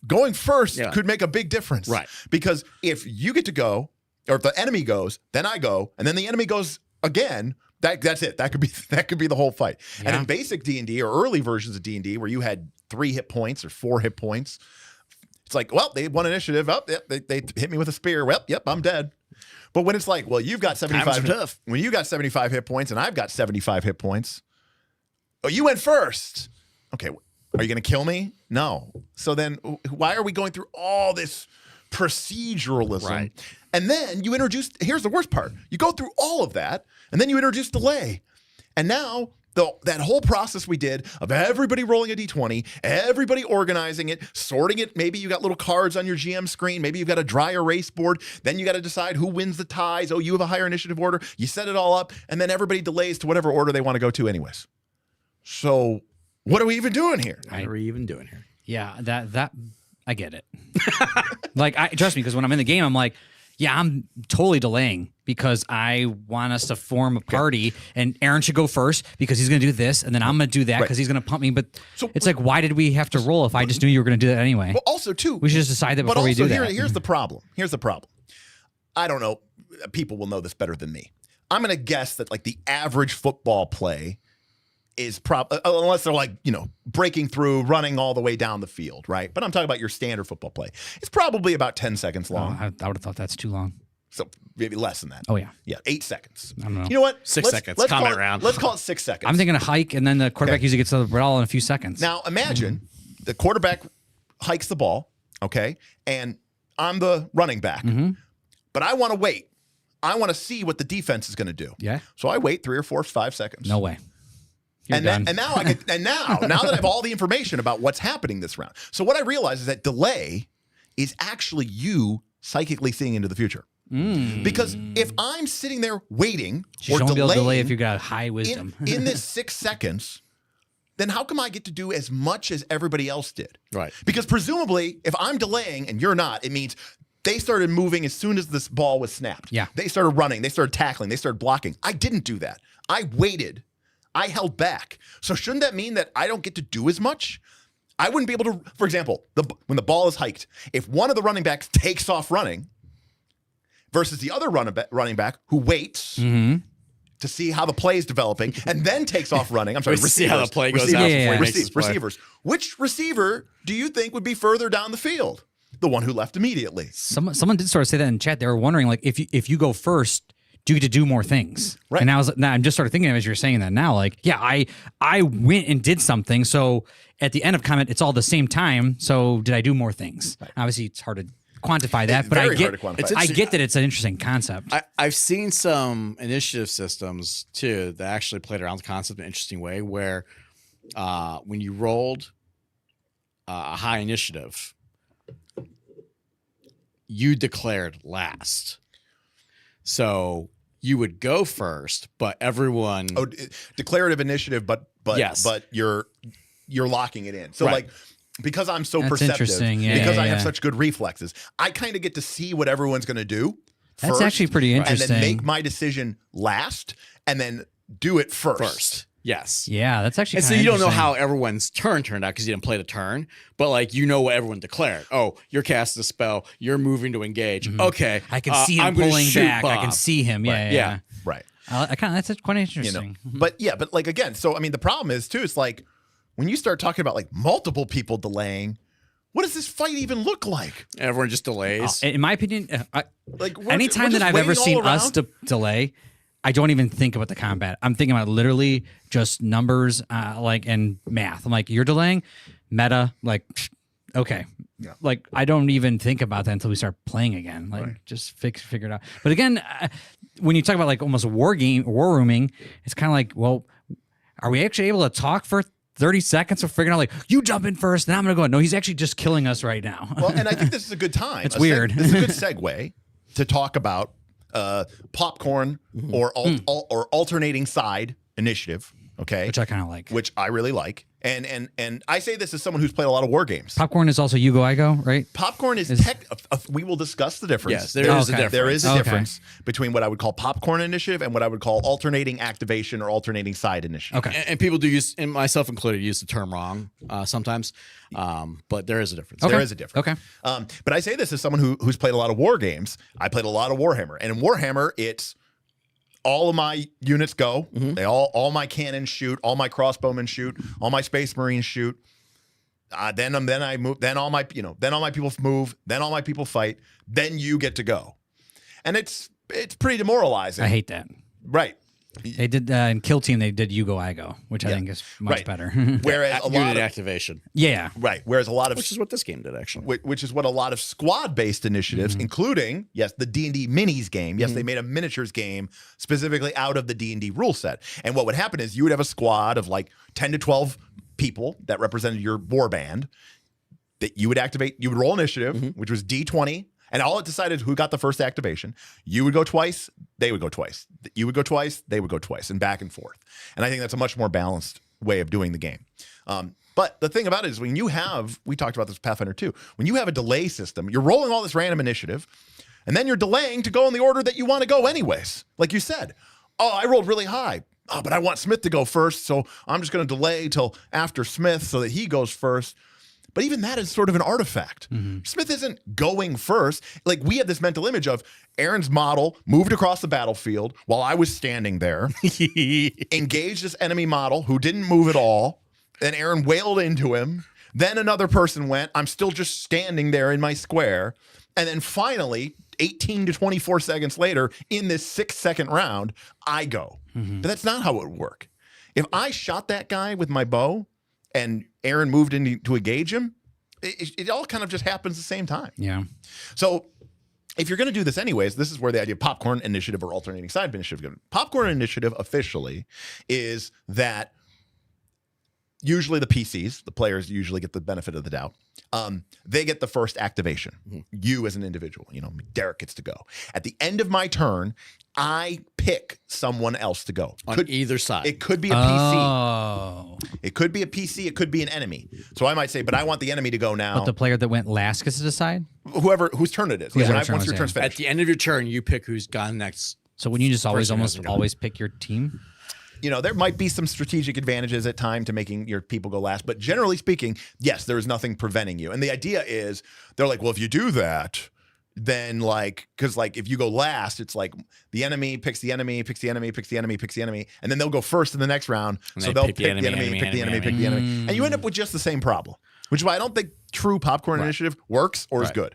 going first could make a big difference. Right. Because if you get to go, or if the enemy goes, then I go, and then the enemy goes again, that's it. That could be the whole fight. Yeah. And in basic D&D or early versions of D&D where you had 3 hit points or 4 hit points, it's like, well, they won initiative. Oh, yep, they hit me with a spear. Well, yep, I'm dead. But when it's like, well, you've got 75. tough. When you got 75 hit points and I've got 75 hit points, oh, you went first. Okay, are you going to kill me? No. So then why are we going through all this proceduralism? Right. And then you introduce, here's the worst part. You go through all of that, and then you introduce delay. And now that whole process we did of everybody rolling a D20, everybody organizing it, sorting it. Maybe you got little cards on your GM screen. Maybe you've got a dry erase board. Then you got to decide who wins the ties. Oh, you have a higher initiative order. You set it all up, and then everybody delays to whatever order they want to go to anyways. So what are we even doing here? What are we even doing here? Yeah, that I get it. Like, trust me, because when I'm in the game, I'm like, yeah, I'm totally delaying because I want us to form a party, and Aaron should go first because he's going to do this, and then I'm going to do that because he's going to pump me. But it's like, why did we have to roll if I just knew you were going to do that anyway? Well, also too, we should just decide that before we do that. Here's the problem. Here's the problem. I don't know. People will know this better than me. I'm going to guess that like the average football play is unless they're like, breaking through, running all the way down the field, right? But I'm talking about your standard football play. It's probably about 10 seconds long. I would have thought that's too long. So maybe less than that. Oh, yeah. Yeah, 8 seconds. I don't know. You know what? 6 seconds. Comment round. Let's call it 6 seconds. I'm thinking a hike, and then the quarterback usually gets the ball in a few seconds. Now, imagine the quarterback hikes the ball, okay? And I'm the running back. But I want to wait. I want to see what the defense is going to do. Yeah. So I wait 3 or 4 or 5 seconds. No way. Now that I have all the information about what's happening this round. So what I realize is that delay is actually you psychically seeing into the future. Because if I'm sitting there waiting You or don't be able to delay delaying if you got high wisdom. in this 6 seconds, then how come I get to do as much as everybody else did? Right. Because presumably, if I'm delaying and you're not, it means they started moving as soon as this ball was snapped. Yeah. They started running. They started tackling. They started blocking. I didn't do that. I waited. I held back. So shouldn't that mean that I don't get to do as much? I wouldn't be able to, for example, when the ball is hiked, if one of the running backs takes off running versus the other running back who waits to see how the play is developing and then takes off running. I'm sorry, To see how the play goes receivers, out before he makes his play. receivers. Which receiver do you think would be further down the field? The one who left immediately. Someone did sort of say that in chat. They were wondering, like, if you go first, do you get to do more things? Right. And now I'm just sort of thinking of as you're saying that now, like, yeah, I went and did something. So at the end of comment, it's all the same time. So did I do more things? Right. Obviously, it's hard to quantify that, but very hard to quantify. I get that it's an interesting concept. I've seen some initiative systems too that actually played around the concept in an interesting way, where when you rolled a high initiative, you declared last. So you would go first, but everyone Declarative initiative, but Yes. but you're locking it in. So Right. like because I'm so That's perceptive, interesting. Yeah, because yeah, I have yeah. such good reflexes, I kind of get to see what everyone's going to do. That's first, actually pretty and interesting. then make my decision last, and then do it first. Yes. Yeah, that's actually And so kinda you don't know interesting. how everyone's turn turned out because you didn't play the turn, but like you know what everyone declared. Oh, you're casting a spell. You're moving to engage. Okay, I can see him I'm gonna pulling shoot back. I can Bob. see him. Yeah, Yeah. yeah. Right. I kind of that's quite You know. interesting. But like again, so I mean the problem is too, it's like when you start talking about like multiple people delaying, what does this fight even look like? Everyone just delays. In my opinion, Like anytime we're that I've just ever waiting seen all us around? delay, I don't even think about the combat. I'm thinking about literally just numbers, like and math. I'm like, you're delaying, meta, like, okay, Yeah. like I don't even think about that until we start playing again. Like, just figure it out. But again, when you talk about like almost war rooming, it's kind of like, well, are we actually able to talk for 30 seconds of figuring out like you jump in first, then I'm gonna go. No, he's actually just killing us right now. Well, and I think this is a good time. It's weird. This is a good segue to talk about popcorn or alternating side initiative. Okay, Which I kind of like. which I really like. And I say this as someone who's played a lot of war games. Popcorn is also you go, I go, right? Popcorn is we will discuss the difference. Yes, there is a Okay. difference. There is a Okay. difference between what I would call popcorn initiative and what I would call alternating activation or alternating side initiative. Okay. And people do use, and myself included, use the term wrong sometimes. But there is a difference. There is a difference. Okay. But I say this as someone who's played a lot of war games. I played a lot of Warhammer, and in Warhammer, it's all of my units go. They all my cannons shoot, all my crossbowmen shoot, all my space marines shoot. Then I move. Then all my people move. Then all my people fight. Then you get to go, and it's pretty demoralizing. I hate that. Right. They did in Kill Team. They did You Go I Go, which I think is much Right. better. Whereas a lot Unit of activation, Yeah, Whereas a lot of which is what this game did actually. which is what a lot of squad-based initiatives, including the D&D minis game. Yes, they made a miniatures game specifically out of the D&D rule set. And what would happen is you would have a squad of like 10 to 12 people that represented your war band that you would activate. You would roll initiative, which was D20. And all it decided who got the first activation. You would go twice, they would go twice. You would go twice, they would go twice, and back and forth. And I think that's a much more balanced way of doing the game. But the thing about it is we talked about this with Pathfinder 2, when you have a delay system, you're rolling all this random initiative, and then you're delaying to go in the order that you want to go anyways. Like you said, oh, I rolled really high. Oh, but I want Smith to go first, so I'm just going to delay till after Smith so that he goes first. But even that is sort of an artifact. Smith isn't going first. Like we have this mental image of Aaron's model moved across the battlefield while I was standing there, engaged this enemy model who didn't move at all. Then Aaron wailed into him. Then another person went. I'm still just standing there in my square. And then finally, 18 to 24 seconds later, in this 6-second round, I go. But that's not how it would work. If I shot that guy with my bow, and Aaron moved in to engage him, it all kind of just happens at the same time. yeah. So if you're going to do this anyways, this is where the idea of popcorn initiative or alternating side initiative goes. Popcorn initiative officially is that usually the PCs, the players usually get the benefit of the doubt. They get the first activation. You as an individual, Derek gets to go. At the end of my turn, I pick someone else to go. On either side. It could be a PC. It could be a PC. It could be an enemy. So I might say, but I want the enemy to go now. But the player that went last gets to decide? Whose turn it is. Whoever turn Once it your is, turn's yeah. finished. At the end of your turn, you pick who's gone next. So when you just always Person almost hasn't gone. always pick your team? You know, there might be some strategic advantages at time to making your people go last, but generally speaking, yes, there is nothing preventing you. And the idea is, they're like, well, if you do that, then like, because like if you go last, it's like the enemy picks the enemy, picks the enemy, picks the enemy, picks the enemy, and then they'll go first in the next round. And So they they'll pick pick the the enemy, enemy, pick the enemy, enemy, pick the enemy, and you end up with just the same problem. Which is why I don't think true popcorn initiative works or is good.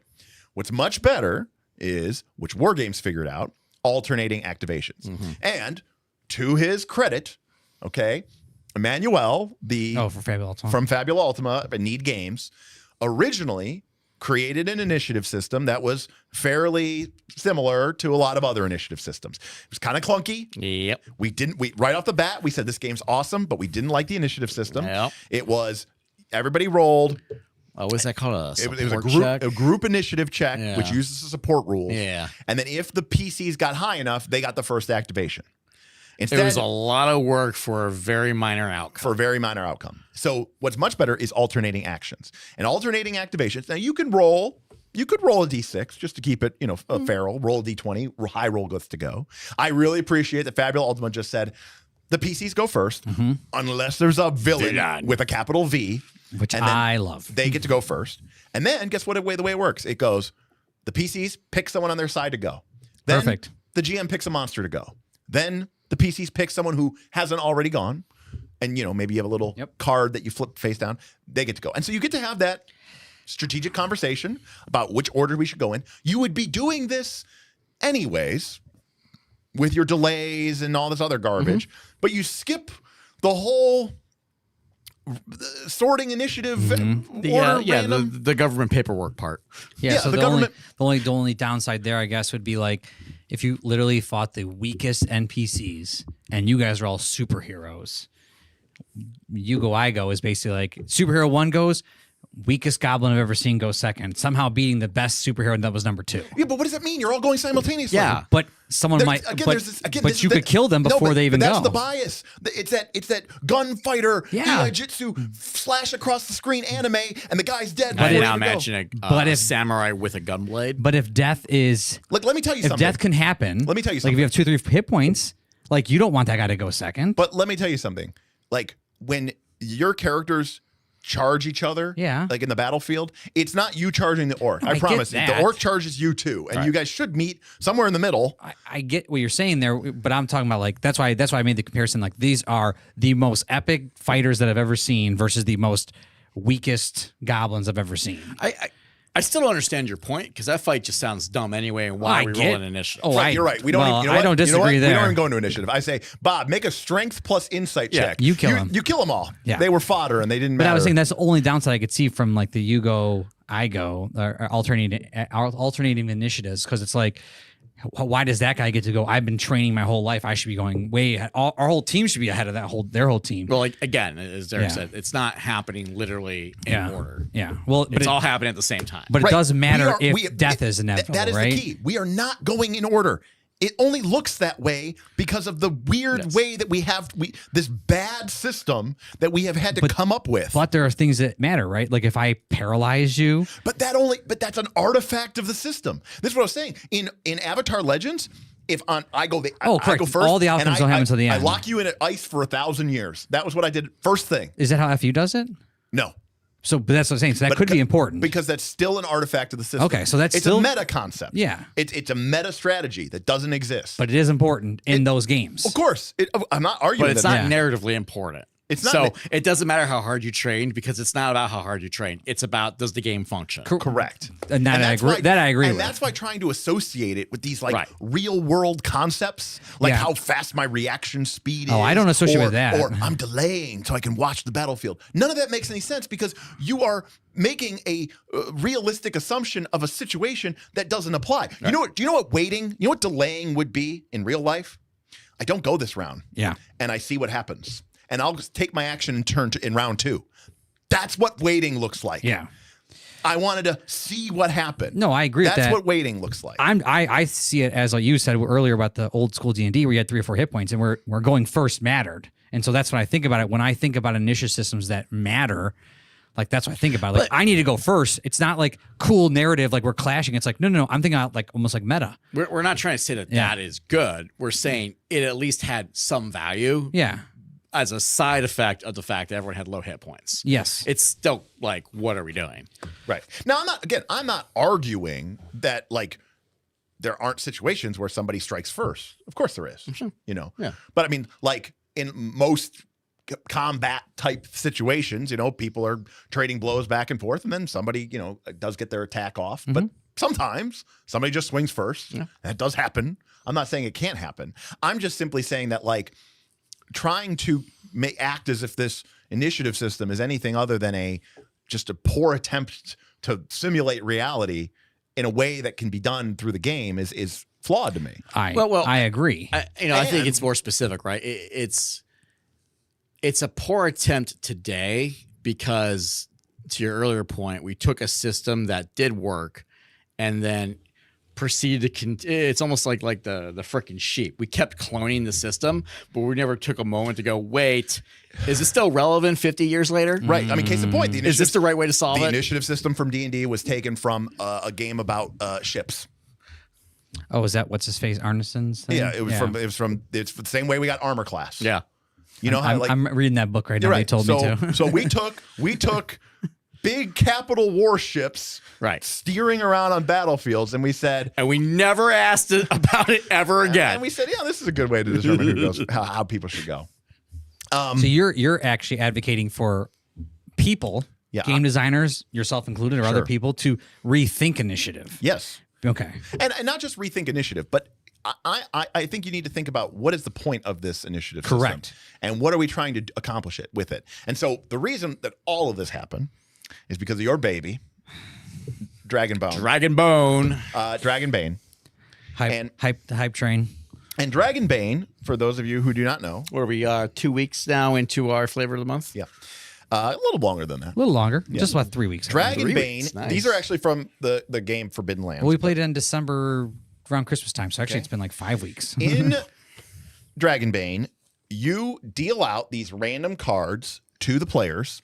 What's much better is, which War Games figured out, alternating activations. And to his credit, okay, Emmanuel, For Fabula Ultima. from Fabula Ultima, Need Games, originally created an initiative system that was fairly similar to a lot of other initiative systems. It was kind of clunky. Yep. We right off the bat, we said this game's awesome, but we didn't like the initiative system. Yep. It was everybody rolled. What's that called? It was a Support check? group initiative check, Yeah. which uses the support rules. Yeah. And then if the PCs got high enough, they got the first activation. Instead, It was a lot of work for a very minor outcome. for a very minor outcome. So what's much better is alternating actions and alternating activations. Now you could roll a D6 just to keep it, a feral. Roll a D20. High roll gets to go. I really appreciate that Fabula Ultima just said the PCs go first, unless there's a villain with a capital V, Which and then I love. They get to go first, and then guess what? The way it works, it goes. The PCs pick someone on their side to go. Then Perfect. The GM picks a monster to go. Then the PCs pick someone who hasn't already gone. And, maybe you have a little card that you flip face down. They get to go. And so you get to have that strategic conversation about which order we should go in. You would be doing this anyways with your delays and all this other garbage. But you skip the whole sorting initiative order random. the government paperwork part. Yeah, so the the government- only downside there, I guess, would be like if you literally fought the weakest NPCs and you guys are all superheroes. You go, I go is basically like superhero 1 goes, weakest goblin I've ever seen goes second, somehow beating the best superhero that was number 2. Yeah, but what does that mean? You're all going simultaneously. Yeah. But someone might, but you could kill them before they even that's go. the bias. It's that gunfighter, Yeah. jitsu slash across the screen anime, and the guy's dead. I before now he even go. imagine But a if- samurai with a gunblade. But if death is, Look, let me tell you if something. death can happen, Let me tell you like if you have 2 or 3 hit points, like you don't want that guy to go second. But let me tell you something. Like when your characters charge each other, like in the battlefield, it's not you charging the orc. I get promise you. The that. orc charges you too, and you guys should meet somewhere in the middle. I get what you're saying there, but I'm talking about like that's why I made the comparison. Like these are the most epic fighters that I've ever seen versus the most weakest goblins I've ever seen. I still don't understand your point because that fight just sounds dumb anyway. And why I are we get- rolling initiative? Oh, Right, you're right. We don't. well, you know what? I don't You know what? disagree We there. don't even go into initiative. I say, Bob, make a strength plus insight Yeah, check. you kill him. You kill them all. Yeah. They were fodder and they didn't But matter. I was saying that's the only downside I could see from like the you go, I go, or alternating initiatives because it's like, why does that guy get to go? I've been training my whole life. I should be going way ahead. Our whole team should be ahead of their whole team. Well, like again, as Derek Yeah. said, it's not happening literally in order. Yeah. Well, but It's it, all happening at the same time. but it Right. does matter We are- if death is inevitable, That is right? the key. We are not going in order. It only looks that way because of the weird way that we have this bad system that we have had to come up with. But there are things that matter, right? Like if I paralyze you, But that's an artifact of the system. This is what I was saying. In Avatar Legends, I go correct. first, All the outcomes and don't happen until the I end. lock you in ice for 1,000 years. That was what I did first thing. is that how FU does it? No. So, but that's what I'm saying. So that could be important. because that's still an artifact of the system. Okay, so that's it's still- a meta concept. Yeah. it's a meta strategy that doesn't exist. But it is important in those games. of course, I'm not arguing. But it's that not narratively important. It's not So na- it doesn't matter how hard you train because it's not about how hard you train. It's about does the game function? correct. And that I that's agree- why- that I agree And with. that's why trying to associate it with these like Right. real world concepts, like Yeah. how fast my reaction speed is. Oh, I don't associate or, with that. Or I'm delaying so I can watch the battlefield. None of that makes any sense because you are making a realistic assumption of a situation that doesn't apply. You know what? Do you know what waiting? You know what delaying would be in real life? I don't go this round. Yeah. And I see what happens. And I'll just take my action and turn in round 2. That's what waiting looks like. Yeah. I wanted to see what happened. No, I agree with that. That's what waiting looks like. I see it as like you said earlier about the old school D&D where you had 3 or 4 hit points and we're going first mattered. And so that's what I think about it. When I think about initiative systems that matter, like that's what I think about. Like I need to go first. It's not like cool narrative like we're clashing. It's like no. I'm thinking about like almost like meta. We're not trying to say that that is good. We're saying it at least had some value. Yeah. As a side effect of the fact that everyone had low hit points. Yes. It's still like, what are we doing? Right. Now, I'm not arguing that like there aren't situations where somebody strikes first. Of course there is. Sure. You know. Yeah. But I mean, like in most combat type situations, you know, people are trading blows back and forth, and then somebody, you know, does get their attack off. But sometimes somebody just swings first. Yeah. That does happen. I'm not saying it can't happen. I'm just simply saying that like trying to act as if this initiative system is anything other than just a poor attempt to simulate reality in a way that can be done through the game is flawed to me. I agree. I think it's more specific, right? It's a poor attempt today because, to your earlier point, we took a system that did work and then proceeded to it's almost like the freaking sheep. We kept cloning the system, but we never took a moment to go, wait, is it still relevant 50 years later? Right. I mean, case in point, is this the right way to solve it? The initiative system from D&D was taken from a game about ships. Oh, is that what's his face Arneson's thing? Yeah, it's the same way we got armor class. Yeah. You know how I'm reading that book right now. Right. They told me to. So we took big capital warships, right, steering around on battlefields, and we said, and we never asked about it ever again. And we said, yeah, this is a good way to determine who goes, how people should go. So you're actually advocating for people, game designers, yourself included, or other people, to rethink initiative. Yes. Okay. And not just rethink initiative, but I think you need to think about what is the point of this initiative Correct. system, and what are we trying to accomplish with it. And so the reason that all of this happened is because of your baby, Dragonbane. Hype train. And Dragonbane, for those of you who do not know. Were we 2 weeks now into our flavor of the month? Yeah. A little longer than that. A little longer. Yeah. Just about 3 weeks. Dragonbane, nice. These are actually from the game Forbidden Lands. Well, we played it in December around Christmas time, so actually it's been like 5 weeks. In Dragonbane, you deal out these random cards to the players.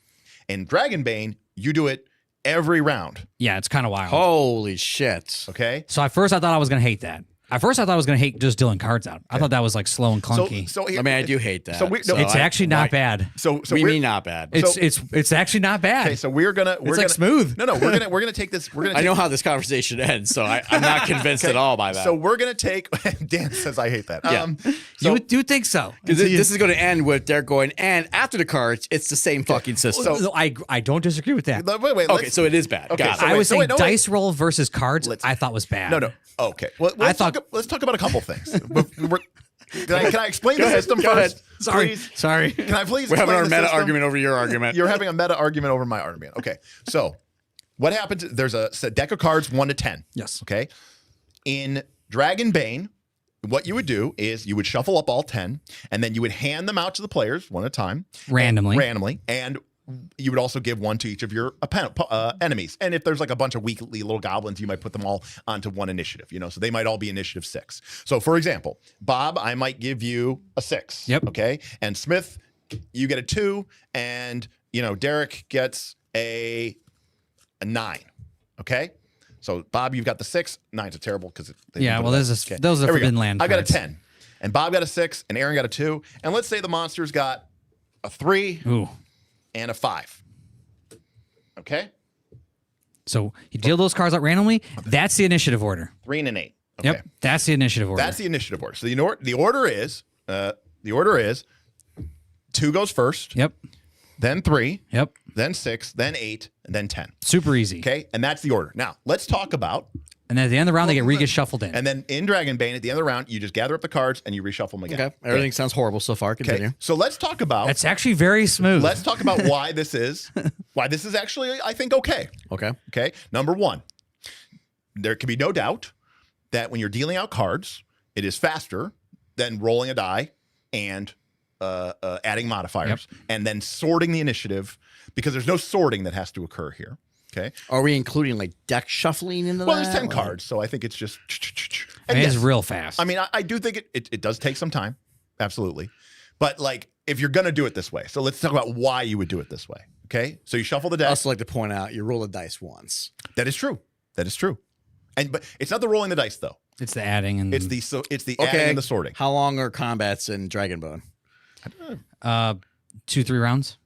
In Dragonbane, you do it every round. Yeah, it's kind of wild. Holy shit. Okay. So at first I thought I was going to hate that. At first I thought I was going to hate just dealing cards out. I thought that was like slow and clunky. So I mean, I do hate that. It's actually not bad. So we mean not bad. It's actually not bad. Okay, so we're gonna smooth. No, we're gonna take this. I know how this conversation ends, so I'm not convinced at all by that. So we're gonna take. Dan says I hate that. Yeah. You do think so? Because this is going to end with Derek going, and after the cards, it's the same fucking system. So I don't disagree with that. Wait. Okay, so it is bad. Okay, Got it. so I was saying dice roll versus cards. I thought was bad. No. Okay. Well, let's talk about a couple things. Can I explain the system first? Sorry. Can I please? We're having our explain the meta system? argument over your argument. You're having a meta argument over my argument. Okay. So what happens? There's a deck of cards 1 to 10. Yes. Okay. In Dragonbane, what you would do is you would shuffle up all 10, and then you would hand them out to the players one at a time, randomly, and you would also give one to each of your enemies. And if there's like a bunch of weakly little goblins, you might put them all onto one initiative, you know, so they might all be initiative 6. So for example, Bob, I might give you a 6. Yep. Okay. And Smith, you get a 2, and, you know, Derek gets a 9. Okay. So Bob, you've got the 6. 9's a terrible because those are Forbidden Land. I got a 10, and Bob got a 6, and Aaron got a 2. And let's say the monsters got a 3. Ooh. And a 5. Okay? So you deal those cards out randomly. That's the initiative order. 3 and an 8. Okay. Yep. That's the initiative order. That's the initiative order. So the order is 2 goes first. Yep. Then 3. Yep. Then 6. Then 8. And then 10. Super easy. Okay? And that's the order. Now, let's talk about... And then at the end of the round, they get shuffled in. And then in Dragonbane, at the end of the round, you just gather up the cards and you reshuffle them again. Okay. Everything sounds horrible so far. Continue. Okay. So let's talk about... That's actually very smooth. Let's talk about why this is actually, I think, okay. Okay. Number 1, there can be no doubt that when you're dealing out cards, it is faster than rolling a die and adding modifiers and then sorting the initiative, because there's no sorting that has to occur here. Okay. Are we including like deck shuffling into that? Well, there's 10 Like- cards, so I think it's just. And And it's yes, real fast. I mean, I do think it does take some time, absolutely. But like, if you're gonna do it this way, so let's talk about why you would do it this way. Okay, so you shuffle the I deck. also like to point out you roll the dice once. That is true. That is true. But it's not the rolling the dice though. it's the adding and It's the adding and the sorting. How long are combats in Dragonbane? 2-3 rounds.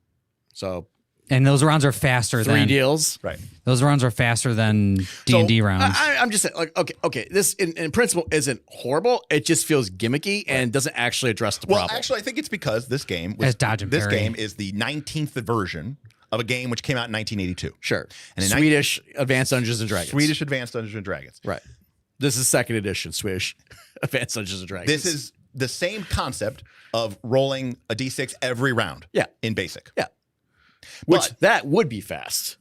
So And those rounds are faster 3 than deals. Right. those rounds are faster than D&D rounds. I'm just saying, like, okay. This in principle isn't horrible. It just feels gimmicky and doesn't actually address the Well, problem. actually, I think it's because this game Has dodge and this parry. game is the 19th version of a game which came out in 1982. Sure. And in Swedish Advanced Dungeons and Dragons. Swedish Advanced Dungeons and Dragons. Right. This is second edition Swedish Advanced Dungeons and Dragons. This is the same concept of rolling a d6 every round. Yeah. In basic. Yeah. Which But- that would be fast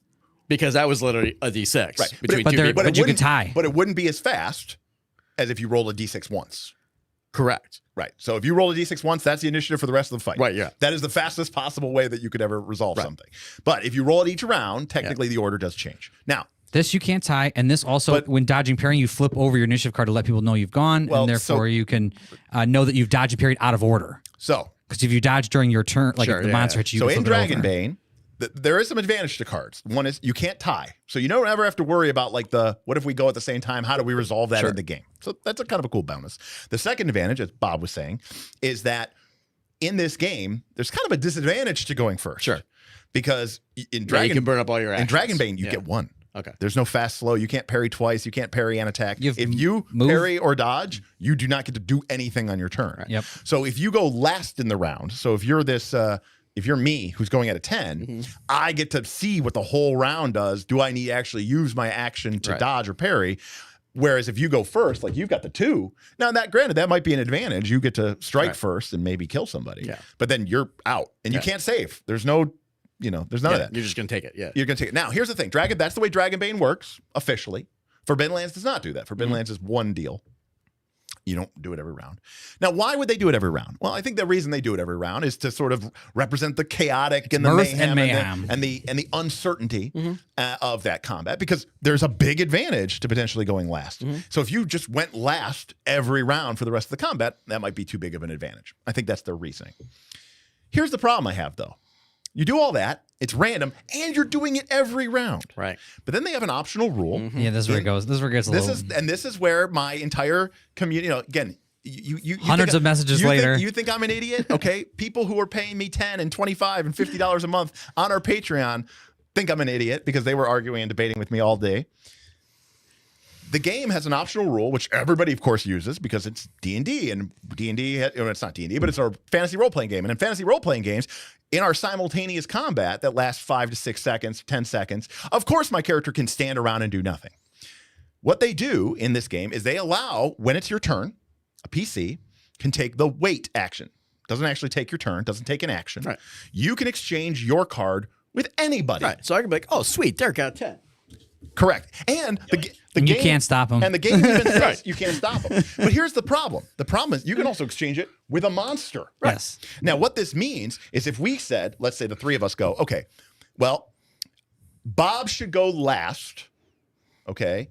because that was literally a d6 Right. between But two they're- people. but you could wouldn't- tie. But it wouldn't be as fast as if you roll a d6 once. Correct. Right. So if you roll a d6 once, that's the initiative for the rest of the fight. Right, yeah. That is the fastest possible way that you could ever resolve Right. something. But if you roll it each round, technically the order does change. Now, This you can't tie, and this also, But- when dodging parrying, you flip over your initiative card to let people know you've gone, Well, and therefore so- you can know that you've dodged and parried out of order. so Because if you dodge during your turn, like Sure, if the yeah. monster hits you, So you in flip it over. Dragonbane, there is some advantage to cards. One is you can't tie. So you don't ever have to worry about like what if we go at the same time? How do we resolve that Sure. in the game? So that's a kind of a cool bonus. The second advantage, as Bob was saying, is that in this game, there's kind of a disadvantage to going first. Sure. Because in Yeah, Dragon you can burn up all your in actions. Dragonbane, you Yeah. get one. Okay. There's no fast slow. You can't parry twice. You can't parry and attack. You have If you move. parry or dodge, you do not get to do anything on your turn. Yep. So if you go last in the round, so if you're if you're me who's going at a 10, Mm-hmm. I get to see what the whole round does. Do I need to actually use my action to Right. dodge or parry? Whereas if you go first, like you've got the 2, now granted, that might be an advantage. You get to strike Right. first and maybe kill somebody. Yeah. But then you're out and you Yeah. can't save. There's no, there's none of that. You're just gonna take it. Yeah. You're going to take it. Now, here's the thing. That's the way Dragonbane works officially. Forbidden Lands does not do that. Forbidden Lands is one deal. You don't do it every round. Now, why would they do it every round? Well, I think the reason they do it every round is to sort of represent the chaotic and the mirth mayhem, and mayhem. and the uncertainty of that combat, because there's a big advantage to potentially going last. So if you just went last every round for the rest of the combat, that might be too big of an advantage. I think that's their reasoning. Here's the problem I have, though. You do all that, it's random, and you're doing it every round. Right. But then they have an optional rule. Yeah, this is where it goes. This is where it gets a little. This is where my entire community, again, you Hundreds think of messages you think- later. you think I'm an idiot? Okay, people who are paying me $10 and $25 and $50 a month on our Patreon think I'm an idiot because they were arguing and debating with me all day. The game has an optional rule, which everybody, of course, uses because it's D&D, and D&D, it's not D&D, but it's our fantasy role-playing game. And in fantasy role-playing games, in our simultaneous combat that lasts 5 to 6 seconds, 10 seconds, of course my character can stand around and do nothing. What they do in this game is they allow, when it's your turn, a PC can take the wait action. Doesn't actually take your turn, doesn't take an action. Right. You can exchange your card with anybody. Right. So I can be like, oh, sweet, Derek got a 10. Correct. And the And you game, can't stop 'em. And the game even says you can't stop them. But here's the problem. The problem is you can also exchange it with a monster. Yes. Now, what this means is if we said, let's say the three of us go, okay, well, Bob should go last. Okay.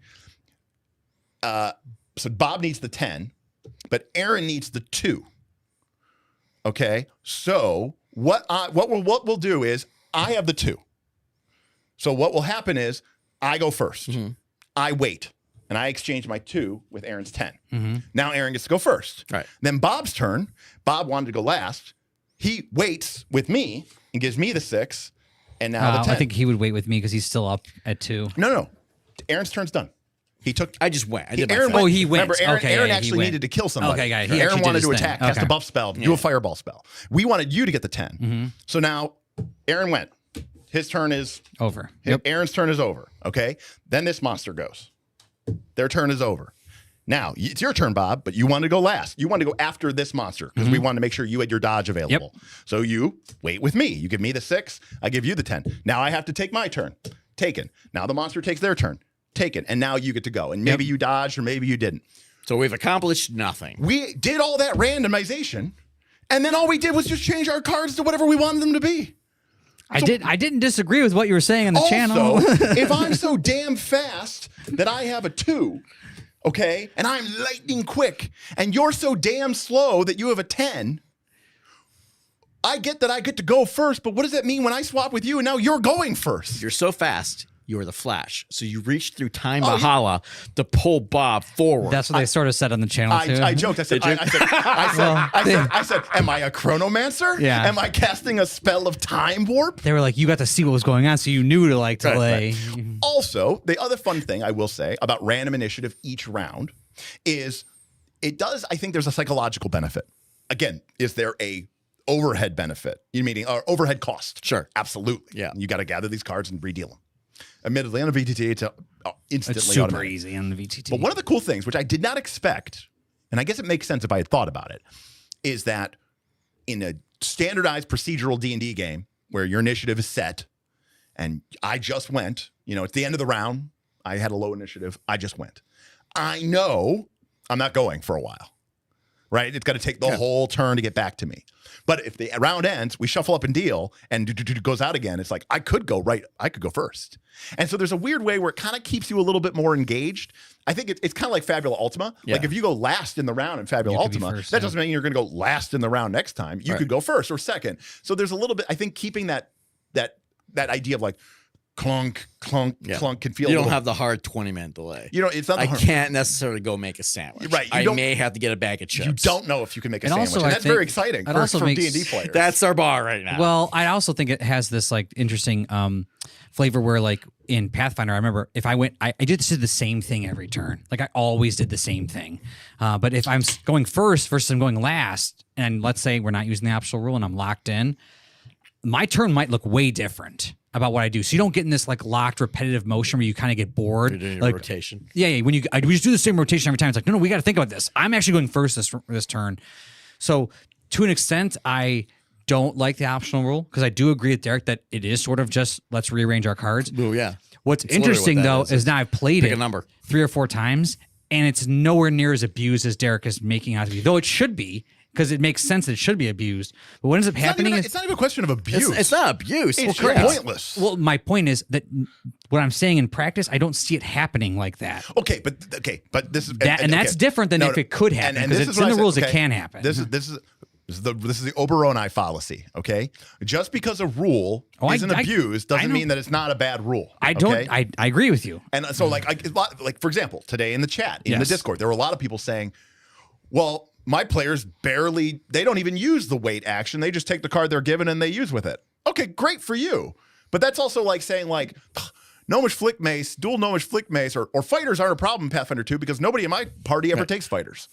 So Bob needs the 10, but Aaron needs the 2. Okay. So what we'll do is I have the 2. So what will happen is I go first. I wait, and I exchange my 2 with Aaron's 10. Now Aaron gets to go first. Right. Then Bob's turn. Bob wanted to go last. He waits with me and gives me the 6, and now the 10. I think he would wait with me because he's still up at 2. No. Aaron's turn's done. He took. I just went. I did my Aaron thing. went. Oh, he went. Remember, Aaron, Okay, Aaron yeah, he actually went. needed to kill somebody. Okay, yeah, he Aaron actually wanted did to his attack, thing. cast a Okay. buff spell, do a fireball spell. We wanted you to get the 10. So now Aaron went. His turn is Over. Yep. Aaron's turn is over. Okay. Then this monster goes. Their turn is over. Now it's your turn, Bob, but you wanted to go last. You wanted to go after this monster because we wanted to make sure you had your dodge available. So you wait with me. You give me the 6. I give you the 10. Now I have to take my turn. Taken. Now the monster takes their turn. Taken. And now you get to go. And maybe you dodged or maybe you didn't. So we've accomplished nothing. We did all that randomization, and then all we did was just change our cards to whatever we wanted them to be. I didn't disagree with what you were saying on the channel. Also, if I'm so damn fast that I have a 2, okay, and I'm lightning quick, and you're so damn slow that you have a 10, I get that I get to go first, but what does that mean when I swap with you and now you're going first? You're so fast. You're the Flash. So you reach through time Valhalla to pull Bob forward. That's what they sort of said on the channel too. I joked. I said, I said, am I a chronomancer? Yeah. Am I casting a spell of time warp? They were like, you got to see what was going on, so you knew to like delay. Right. Also, the other fun thing I will say about random initiative each round is it does, I think there's a psychological benefit. Again, is there a overhead benefit? You meaning overhead cost? Sure. Absolutely. Yeah. You got to gather these cards and redeal them. Admittedly, on a VTT, it's instantly It's super automatic. easy on the VTT. But one of the cool things, which I did not expect, and I guess it makes sense if I had thought about it, is that in a standardized procedural D&D game where your initiative is set, and I just went, it's the end of the round, I had a low initiative, I just went. I know I'm not going for a while, right? It's got to take the whole turn to get back to me. But if the round ends, we shuffle up and deal, and goes out again. It's like I could go first. And so there's a weird way where it kind of keeps you a little bit more engaged. I think it's kind of like Fabula Ultima. Yeah. Like if you go last in the round in Fabula Ultima, first, that doesn't mean you're going to go last in the round next time. You could go first or second. So there's a little bit. I think keeping that idea of like clunk, clunk, clunk can feel. You a don't little, have the hard 20-minute delay. it's not. I can't necessarily go make a sandwich. Right. I may have to get a bag of chips. You don't know if you can make a And sandwich. also, And I that's think very exciting it also for makes- D&D players. That's our bar right now. Well, I also think it has this like interesting flavor where like in Pathfinder, I remember if I went, I just did the same thing every turn. Like I always did the same thing. But if I'm going first versus I'm going last, and let's say we're not using the optional rule and I'm locked in, my turn might look way different about what I do. So you don't get in this like locked repetitive motion where you kind of get bored. You're doing uh, your like, rotation. Yeah. We just do the same rotation every time. It's like, no, we got to think about this. I'm actually going first this turn. So to an extent, I don't like the optional rule because I do agree with Derek that it is sort of just let's rearrange our cards. Oh, yeah. What's It's literally interesting what that though is. is now I've played Pick it a number. 3 or 4 times and it's nowhere near as abused as Derek is making out to be. Though it should be because it makes sense that it should be abused. But what ends up happening is it's not even a question of abuse. It's not abuse. It's Well, correct. pointless. well, my point is that what I'm saying in practice, I don't see it happening like that. Okay, but this is And that's different than if it could happen, because this it's is what in I the said, rules it okay, can happen. This is the Oberoni fallacy. Okay, just because a rule isn't abused doesn't mean that it's not a bad rule. I don't. okay? I agree with you. And so like for example, today in the chat in the Yes. Discord, there were a lot of people saying, "Well, my players they don't even use the wait action. They just take the card they're given and they use with it." Okay, great for you. But that's also like saying like Gnomish Flick Mace, dual Gnomish Flick Mace, or fighters aren't a problem in Pathfinder 2 because nobody in my party ever takes fighters.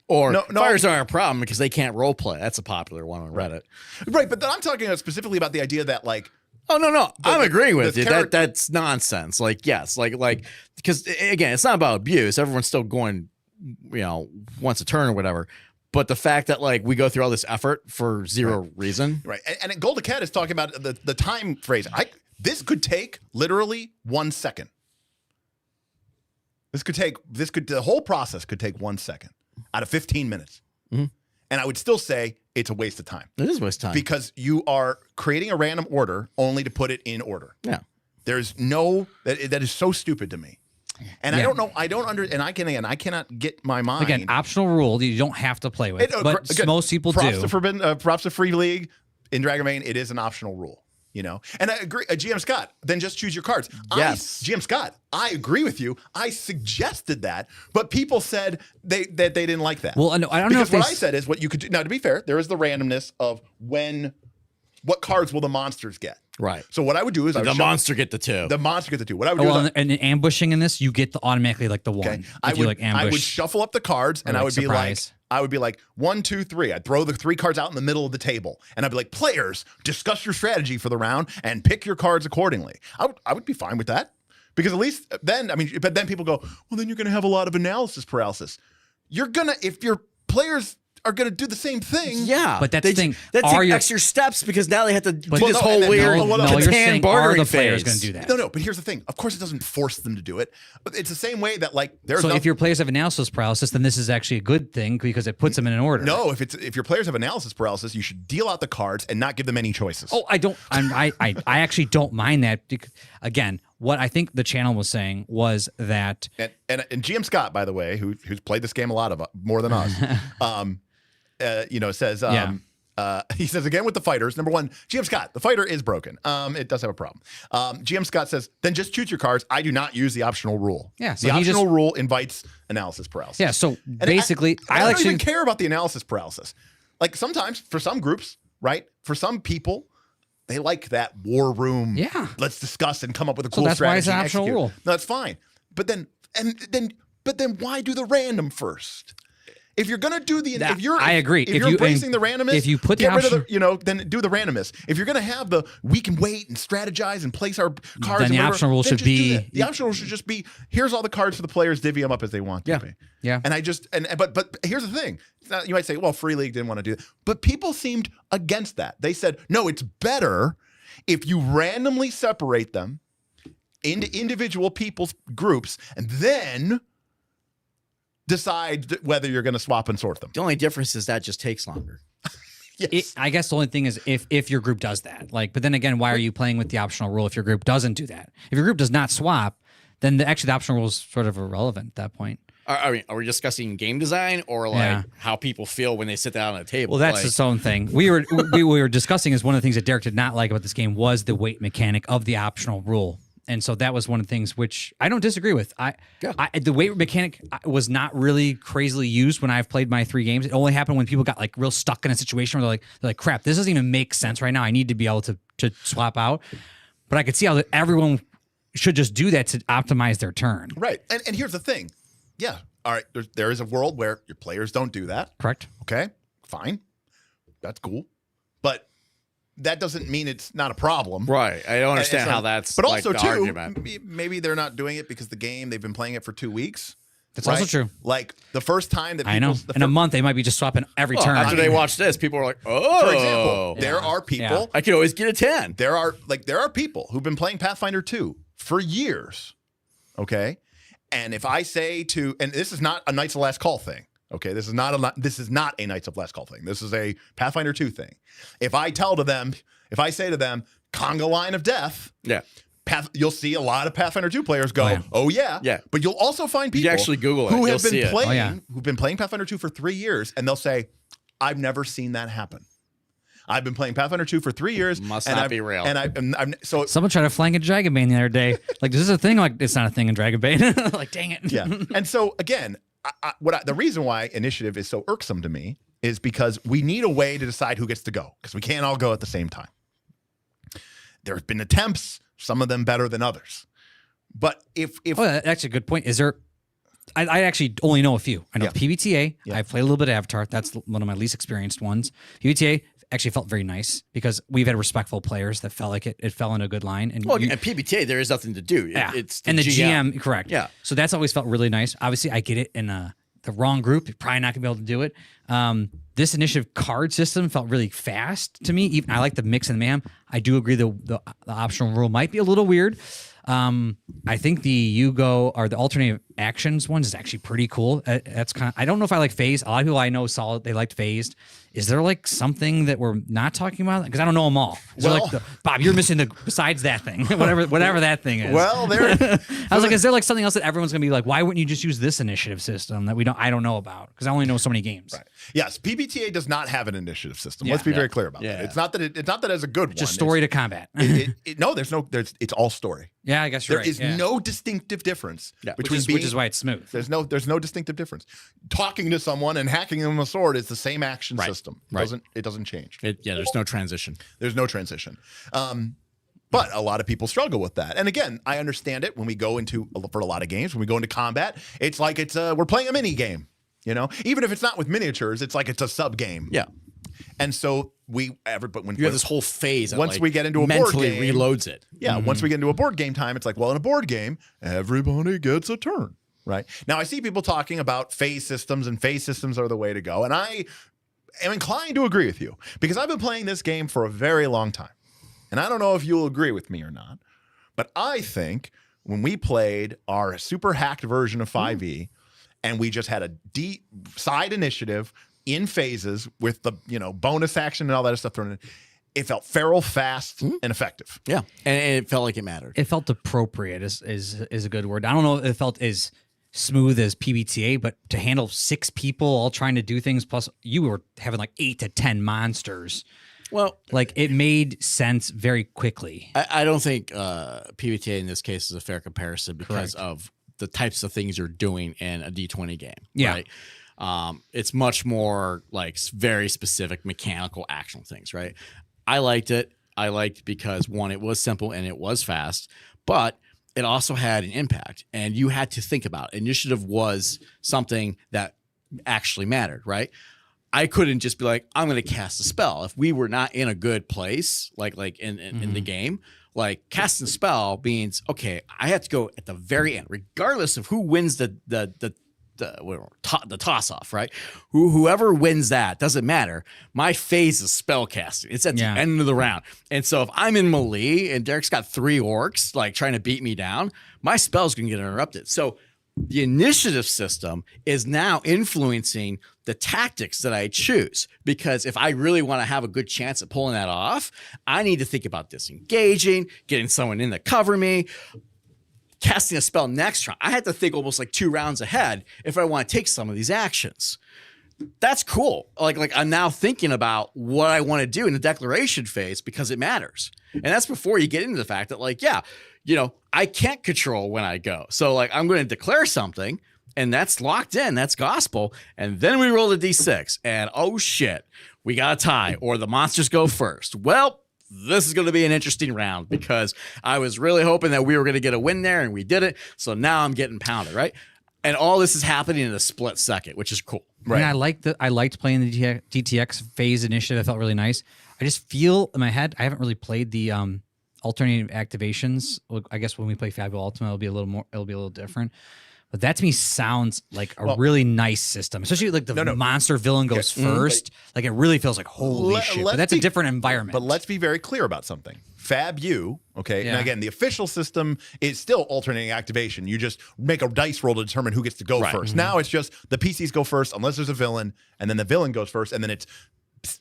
Or No, fires aren't a problem because they can't role play. That's a popular one on Reddit. Right, but then I'm talking specifically about the idea that like Oh no, I'm agreeing with the you. That's nonsense. Like yes, like because again, it's not about abuse. Everyone's still going, once a turn or whatever. But the fact that like we go through all this effort for zero reason, right, and Golden Cat is talking about the time phrase. This could take literally 1 second. The whole process could take 1 second out of 15 minutes. Mm-hmm. And I would still say it's a waste of time. it is a waste of time. Because you are creating a random order only to put it in order. Yeah. There's that is so stupid to me. And Yeah. I don't know, I cannot get my mind. Again, optional rule you don't have to play with, but again, most people props do. Props to Free League in Dragonbane. It is an optional rule, And I agree, GM Scott. Then just choose your cards. Yes. GM Scott. I agree with you. I suggested that, but people said that they didn't like that. Well, I don't know because if they what I said is what you could do. Now, to be fair, there is the randomness of what cards will the monsters get. Right. So what I would do is The monster get the 2. the monster get the 2. What I would do Well, is and ambushing in this, you get okay, automatically like the 1. If I you would like ambush. I would shuffle up the cards and like I would surprise. be like 1, 2, 3. I'd throw the 3 cards out in the middle of the table and I'd be like, players, discuss your strategy for the round and pick your cards accordingly. I would be fine with that because at least then, but then people go, well, then you're going to have a lot of analysis paralysis. If your players are going to do the same thing. Yeah, But that's the thing. They Are take your- extra steps because now they have to do But- this no, whole and then- weird no, you're Catan saying, are bartering the players phase. going to do that? No, but here's the thing. Of course, it doesn't force them to do it. But it's the same way that like there's So if your players have analysis paralysis, then this is actually a good thing because it puts them in an order. no, if your players have analysis paralysis, you should deal out the cards and not give them any choices. Oh, I don't. I actually don't mind that. Again, what I think the channel was saying was that And GM Scott, by the way, who's played this game a lot of more than us, says he says again with the fighters. Number one, GM Scott, the fighter is broken. It does have a problem. GM Scott says then just choose your cards. I do not use the optional rule. Yeah, so the he optional just- rule invites analysis paralysis. yeah. So And basically, I I don't even actually care about the analysis paralysis. Like sometimes for some groups, right? For some people, they like that war room. Yeah. Let's discuss and come up with a So cool that's why strategy. it's an and optional execute. rule. No, that's fine. But then why do the random first? If you're gonna do the, if you're, I agree. If If you're you- embracing the randomness, if you put the get rid of option- then do the randomness. If you're gonna have the, we can wait and strategize and place our cards. Then and the whatever, optional rule then should just do be- that. The optional rule should just be, here's all the cards for the players, divvy them up as they want to be. Yeah. And I just but here's the thing. It's not, you might say, well, Free League didn't want to do that, but people seemed against that. They said, no, it's better if you randomly separate them into individual people's groups and then decide whether you're going to swap and sort them. The only difference is that just takes longer. Yes. I guess the only thing is if your group does that, like, but then again, why are you playing with the optional rule if your group doesn't do that? If your group does not swap, then the optional rule is sort of irrelevant at that point. Are we discussing game design or like Yeah. how people feel when they sit down at a table? Well, that's like, its own thing. We were discussing is one of the things that Derek did not like about this game was the weight mechanic of the optional rule. And so that was one of the things which I don't disagree with. The weight mechanic was not really crazily used when I've played my 3 games. It only happened when people got like real stuck in a situation where they're like, crap, this doesn't even make sense right now. I need to be able to swap out. But I could see how everyone should just do that to optimize their turn. Right. And here's the thing. Yeah. All right. There is a world where your players don't do that. Correct? Okay. Fine. That's cool. But that doesn't mean it's not a problem. right. I don't understand And so- how that's But like also, the too, argument. maybe they're not doing it because the game, they've been playing it for 2 weeks. That's also right? true. Like the first time that I know. In a month, they might be just swapping every Well, turn. after they watch this, people are like, "Oh, for example, there are people. Yeah. I could always get a 10." There are people who've been playing Pathfinder 2 for years. Okay. And if I say and this is not a Knights of Last Call thing. Okay. This is not a Knights of Last Call thing. This is a Pathfinder 2 thing. If I say to them, Conga Line of Death, Yeah. you'll see a lot of Pathfinder 2 players go, "Oh yeah." Yeah. But you'll also find people actually Google it, who you'll have see been it. playing Oh, yeah. who've been playing Pathfinder 2 for 3 years, and they'll say, "I've never seen that happen. I've been playing Pathfinder 2 for 3 years. Must and not I've- be real." And I'm so Someone tried to flank a Dragonbane the other day. Like, this is a thing? Like, it's not a thing in Dragonbane. Like, dang it. yeah. And so again, the reason why initiative is so irksome to me is because we need a way to decide who gets to go because we can't all go at the same time. There have been attempts, some of them better than others. But if Oh, that's a good point. Is there? I actually only know a few. I know Yeah. PBTA. Yeah. I've played a little bit of Avatar. That's one of my least experienced ones. PBTA actually felt very nice because we've had respectful players that felt like it fell in a good line. And Well, you- at PBTA, there is nothing to do. yeah. It's and the GM, correct. Yeah. So that's always felt really nice. Obviously, I get it in the wrong group. You're probably not gonna be able to do it. This initiative card system felt really fast to me. Even I like the mix and mayhem. I do agree the optional rule might be a little weird. I think the Yugo or the alternative actions ones is actually pretty cool. That's kind of, I don't know if I like phased. A lot of people I know saw it, they liked phased. Is there like something that we're not talking about? Because I don't know them all. Is there like Bob, you're missing besides that thing, whatever that thing is. well, there I was like, is there like something else that everyone's gonna be like? Why wouldn't you just use this initiative system that I don't know about? Because I only know so many games. Right. Yes, PBTA does not have an initiative system. Yeah. Let's be very clear about Yeah. that. It's not that it has a good one. Just story to combat. No, it's all story. Yeah, I guess you're There right. is yeah. no distinctive difference between which is why it's smooth. There's no distinctive difference. Talking to someone and hacking them with a sword is the same action system. It doesn't change. there's no transition. There's no transition. But a lot of people struggle with that. And again, I understand it when we go for a lot of games, when we go into combat, it's like we're playing a mini game, you know? Even if it's not with miniatures, it's like it's a sub game. Yeah. And so when You have this whole phase that, once like, we get into a board mentally game, reloads it. yeah, once we get into a board game time, it's like, well, in a board game, everybody gets a turn, right? Now, I see people talking about phase systems, and phase systems are the way to go. And I am inclined to agree with you because I've been playing this game for a very long time. And I don't know if you'll agree with me or not, but I think when we played our super hacked version of 5e and we just had a deep side initiative in phases with the, bonus action and all that stuff thrown in, it felt feral, fast, and effective. Yeah. And it felt like it mattered. It felt appropriate is a good word. I don't know if it felt as smooth as PBTA, but to handle 6 people all trying to do things, plus you were having like 8 to 10 monsters. Well, like it made sense very quickly. I don't think PBTA in this case is a fair comparison because of the types of things you're doing in a D20 game. Yeah. Right? It's much more like very specific mechanical action things, right? I liked it. I liked because one, it was simple and it was fast, but it also had an impact and you had to think about it. Initiative was something that actually mattered, right? I couldn't just be like, I'm going to cast a spell. If we were not in a good place, like in the game, like casting a spell means, okay, I have to go at the very end, regardless of who wins the toss off, right? Whoever wins that doesn't matter. My phase is spell casting. It's at the end of the round. And so if I'm in melee and Derek's got 3 orcs like trying to beat me down, my spell's going to get interrupted. So the initiative system is now influencing the tactics that I choose, because if I really want to have a good chance at pulling that off, I need to think about disengaging, getting someone in to cover me, casting a spell next round. I had to think almost like 2 rounds ahead if I want to take some of these actions. That's cool. Like I'm now thinking about what I want to do in the declaration phase because it matters. And that's before you get into the fact that I can't control when I go. So like I'm going to declare something and that's locked in. That's gospel. And then we roll a D6 and oh shit, we got a tie or the monsters go first. Well, this is going to be an interesting round because I was really hoping that we were going to get a win there and we did it. So now I'm getting pounded, right? And all this is happening in a split second, which is cool. Right. And I liked playing the DTX phase initiative. It felt really nice. I just feel in my head, I haven't really played the alternating activations. I guess when we play Fabio Ultima, it'll be a little different. But that to me sounds like a really nice system, especially like the monster villain goes first. Like it really feels like holy shit. But that's a different environment. But let's be very clear about something. Fab U, okay? Yeah. And again, the official system is still alternating activation. You just make a dice roll to determine who gets to go first. Now it's just the PCs go first unless there's a villain, and then the villain goes first, and then it's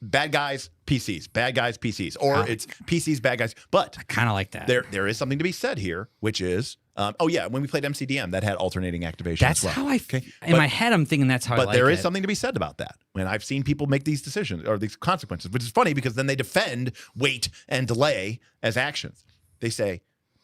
bad guys, PCs, bad guys, PCs, or it's PCs, bad guys. But I kind of like that. There is something to be said here, which is, when we played MCDM, that had alternating activation That's as well. how I, in my head, I'm thinking that's how I like it. But there is something to be said about that. When I've seen people make these decisions or these consequences, which is funny because then they defend wait and delay as actions. They say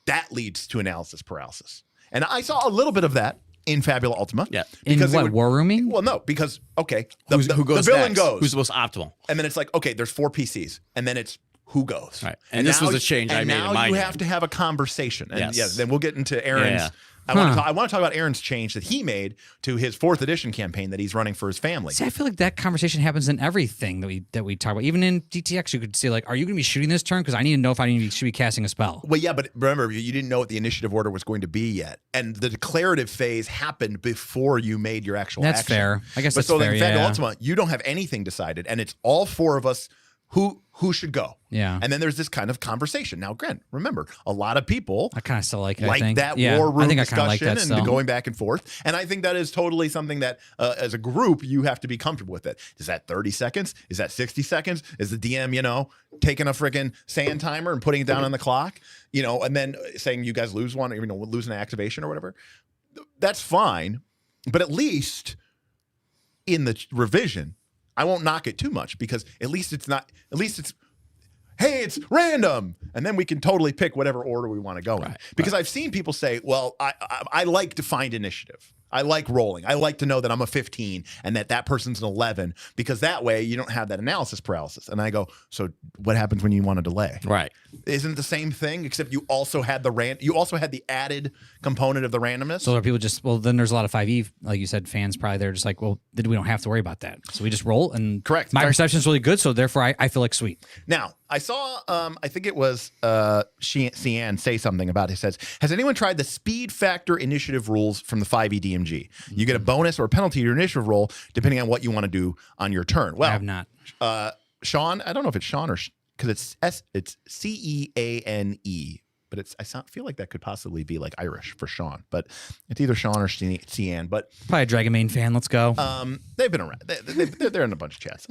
that leads to analysis paralysis. And I saw a little bit of that in Fabula Ultima. Yeah. Because in what, war rooming? Well, no, because, okay, who goes the villain next? goes. Who's the most optimal? And then it's like, okay, there's 4 PCs. And then it's who goes. Right. And this was a change I made in my now you game. have to have a conversation. And Yes. then we'll get into Aaron's. Yeah. I want to talk about Aaron's change that he made to his 4th edition campaign that he's running for his family. See, I feel like that conversation happens in everything that we talk about. Even in DTX, you could say like, "Are you going to be shooting this turn? Because I need to know if I should be casting a spell." Well, yeah, but remember, you didn't know what the initiative order was going to be yet, and the declarative phase happened before you made your actual. That's action. fair. I guess but that's so fair. in Fabula Ultima, you don't have anything decided, and it's all 4 of us who should go. Yeah. And then there's this kind of conversation. Now, Grant, remember, a lot of people I kind of still like it. like I think. that Yeah, war room I think I discussion like that and still. going back and forth. And I think that is totally something that, as a group, you have to be comfortable with it. Is that 30 seconds? Is that 60 seconds? Is the DM, taking a freaking sand timer and putting it down on the clock, and then saying you guys lose one, lose an activation or whatever? That's fine. But at least in the revision, I won't knock it too much because at least it's, hey, it's random. And then we can totally pick whatever order we want to go in. Because I've seen people say, well, I like defined initiative. I like rolling. I like to know that I'm a 15 and that person's an 11 because that way you don't have that analysis paralysis. And I go, so what happens when you want to delay? Right. Isn't it the same thing except you also had the added component of the randomness? So are people then there's a lot of 5e, like you said, fans probably they're just like, well, then we don't have to worry about that. So we just roll and Correct. My perception is really good. So therefore I feel like sweet. Now, I saw, I think it was Cian say something about it. It says, has anyone tried the speed factor initiative rules from the 5e DMG? You get a bonus or penalty to your initiative roll depending on what you want to do on your turn. Well, I have not. Sean, I don't know if it's Sean or because it's Ceane, but I feel like that could possibly be like Irish for Sean, but it's either Sean or Cian. But Probably a Dragonbane fan. Let's go. they've been around. They're in a bunch of chats.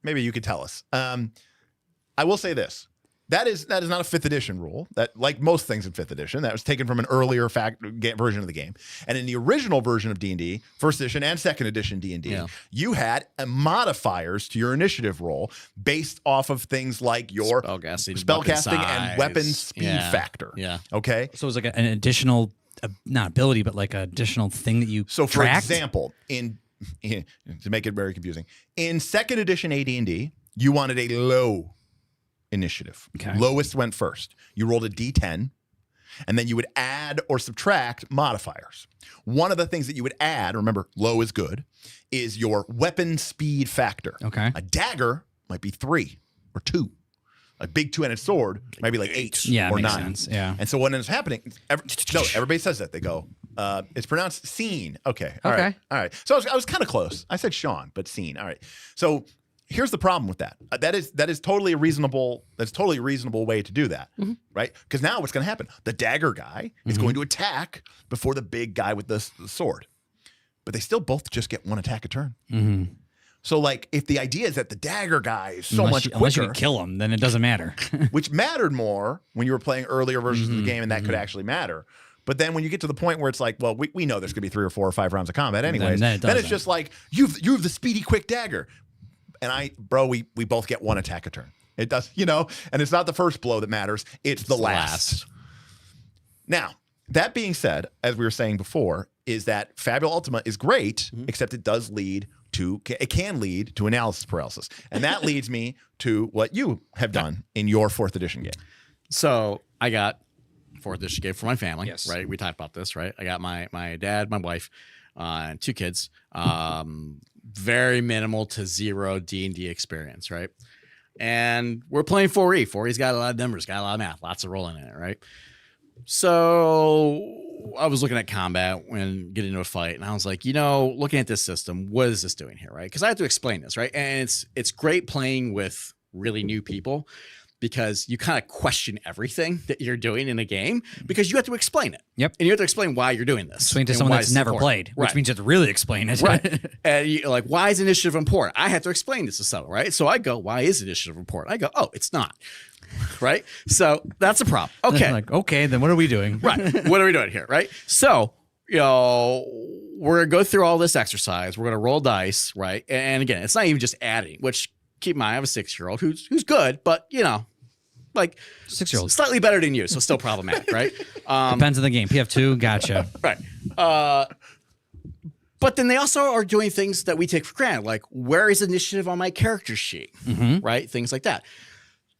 Maybe you could tell us. I will say this. That is not a 5th edition rule. That, like most things in 5th edition, that was taken from an earlier version of the game. And in the original version of D&D, 1st edition and 2nd edition D&D, you had modifiers to your initiative roll based off of things like your spellcasting and weapon speed factor. Yeah. Okay. So it was like an additional, not ability, but like an additional thing that you So, for tracked? example, to make it very confusing, in 2nd edition AD&D, you wanted a low initiative. Okay. Lowest went first. You rolled a d10, and then you would add or subtract modifiers. One of the things that you would add, remember, low is good, is your weapon speed factor. Okay. A dagger might be 3 or 2. A big two-handed sword might be like 8 Yeah, or makes 9. sense. Yeah. And so what ends up happening, everybody says that. They go, it's pronounced scene. Okay. All right. So I was kind of close. I said Sean, but scene. All right. So here's the problem with that. That is totally a reasonable. That's totally a reasonable way to do that, right? Because now what's going to happen? The dagger guy is going to attack before the big guy with the sword, but they still both just get 1 attack a turn. So, like, if the idea is that the dagger guy is so much quicker, unless you can kill him, then it doesn't matter. which mattered more when you were playing earlier versions of the game, and that could actually matter. But then when you get to the point where it's like, well, we know there's going to be 3 or 4 or 5 rounds of combat anyways, Then then it's just like, you've the speedy, quick dagger. And we both get 1 attack a turn. It does, and it's not the first blow that matters. It's the last. Now, that being said, as we were saying before, is that Fabula Ultima is great, except it can lead to analysis paralysis. And that leads me to what you have done in your 4th edition game. So I got 4th edition game for my family. Yes. Right. We talked about this, right? I got my dad, my wife, and 2 kids. Very minimal to 0 D&D experience, right? And we're playing 4E. 4E's got a lot of numbers, got a lot of math, lots of rolling in it, right? So I was looking at combat when getting into a fight, and I was like, looking at this system, what is this doing here, right? Because I have to explain this, right? And it's great playing with really new people because you kind of question everything that you're doing in a game because you have to explain it. Yep. And you have to explain why you're doing this. Explain to and someone why that's it's never important. played, which Right. means you have to really explain it. Right. And you're like, why is initiative important? I have to explain this to someone, right? So I go, why is initiative important? I go, oh, it's not. Right. So that's a problem. Okay. Like, okay, then what are we doing? Right. What are we doing here? Right. So, we're going to go through all this exercise. We're going to roll dice. Right. And again, it's not even just adding, which keep in mind, I have a 6-year-old who's good, but like 6-year-old. slightly better than you. So still problematic. Right. Depends on the game. PF2, gotcha. Right. But then they also are doing things that we take for granted, like where is initiative on my character sheet, right? Things like that.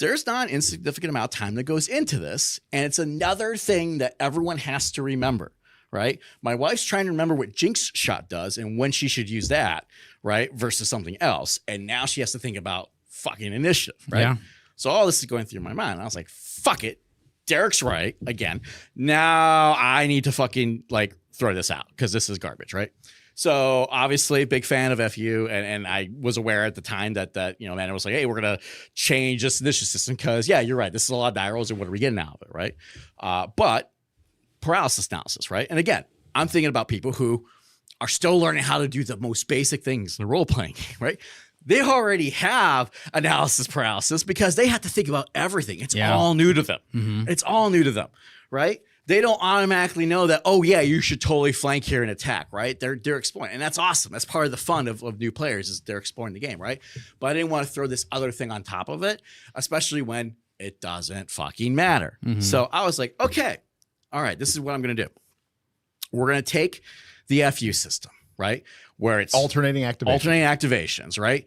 There's not an insignificant amount of time that goes into this, and it's another thing that everyone has to remember, right? My wife's trying to remember what Jinx shot does and when she should use that, right, versus something else, and now she has to think about fucking initiative, right? Yeah. So all this is going through my mind, and I was like, fuck it. Derek's right again. Now I need to fucking throw this out because this is garbage, right? So obviously, big fan of FU, and I was aware at the time that Amanda was like, hey, we're gonna change this initiative system because you're right. This is a lot of die rolls, and what are we getting out of it, right? But paralysis analysis, right? And again, I'm thinking about people who are still learning how to do the most basic things in a role playing game, right? They already have analysis paralysis because they have to think about everything. It's all new to them. It's all new to them, right? They don't automatically know that, oh, yeah, you should totally flank here and attack, right? They're exploring. And that's awesome. That's part of the fun of new players is they're exploring the game, right? But I didn't want to throw this other thing on top of it, especially when it doesn't fucking matter. So I was like, okay, all right, this is what I'm going to do. We're going to take the FU system, right? Where it's alternating activations, right?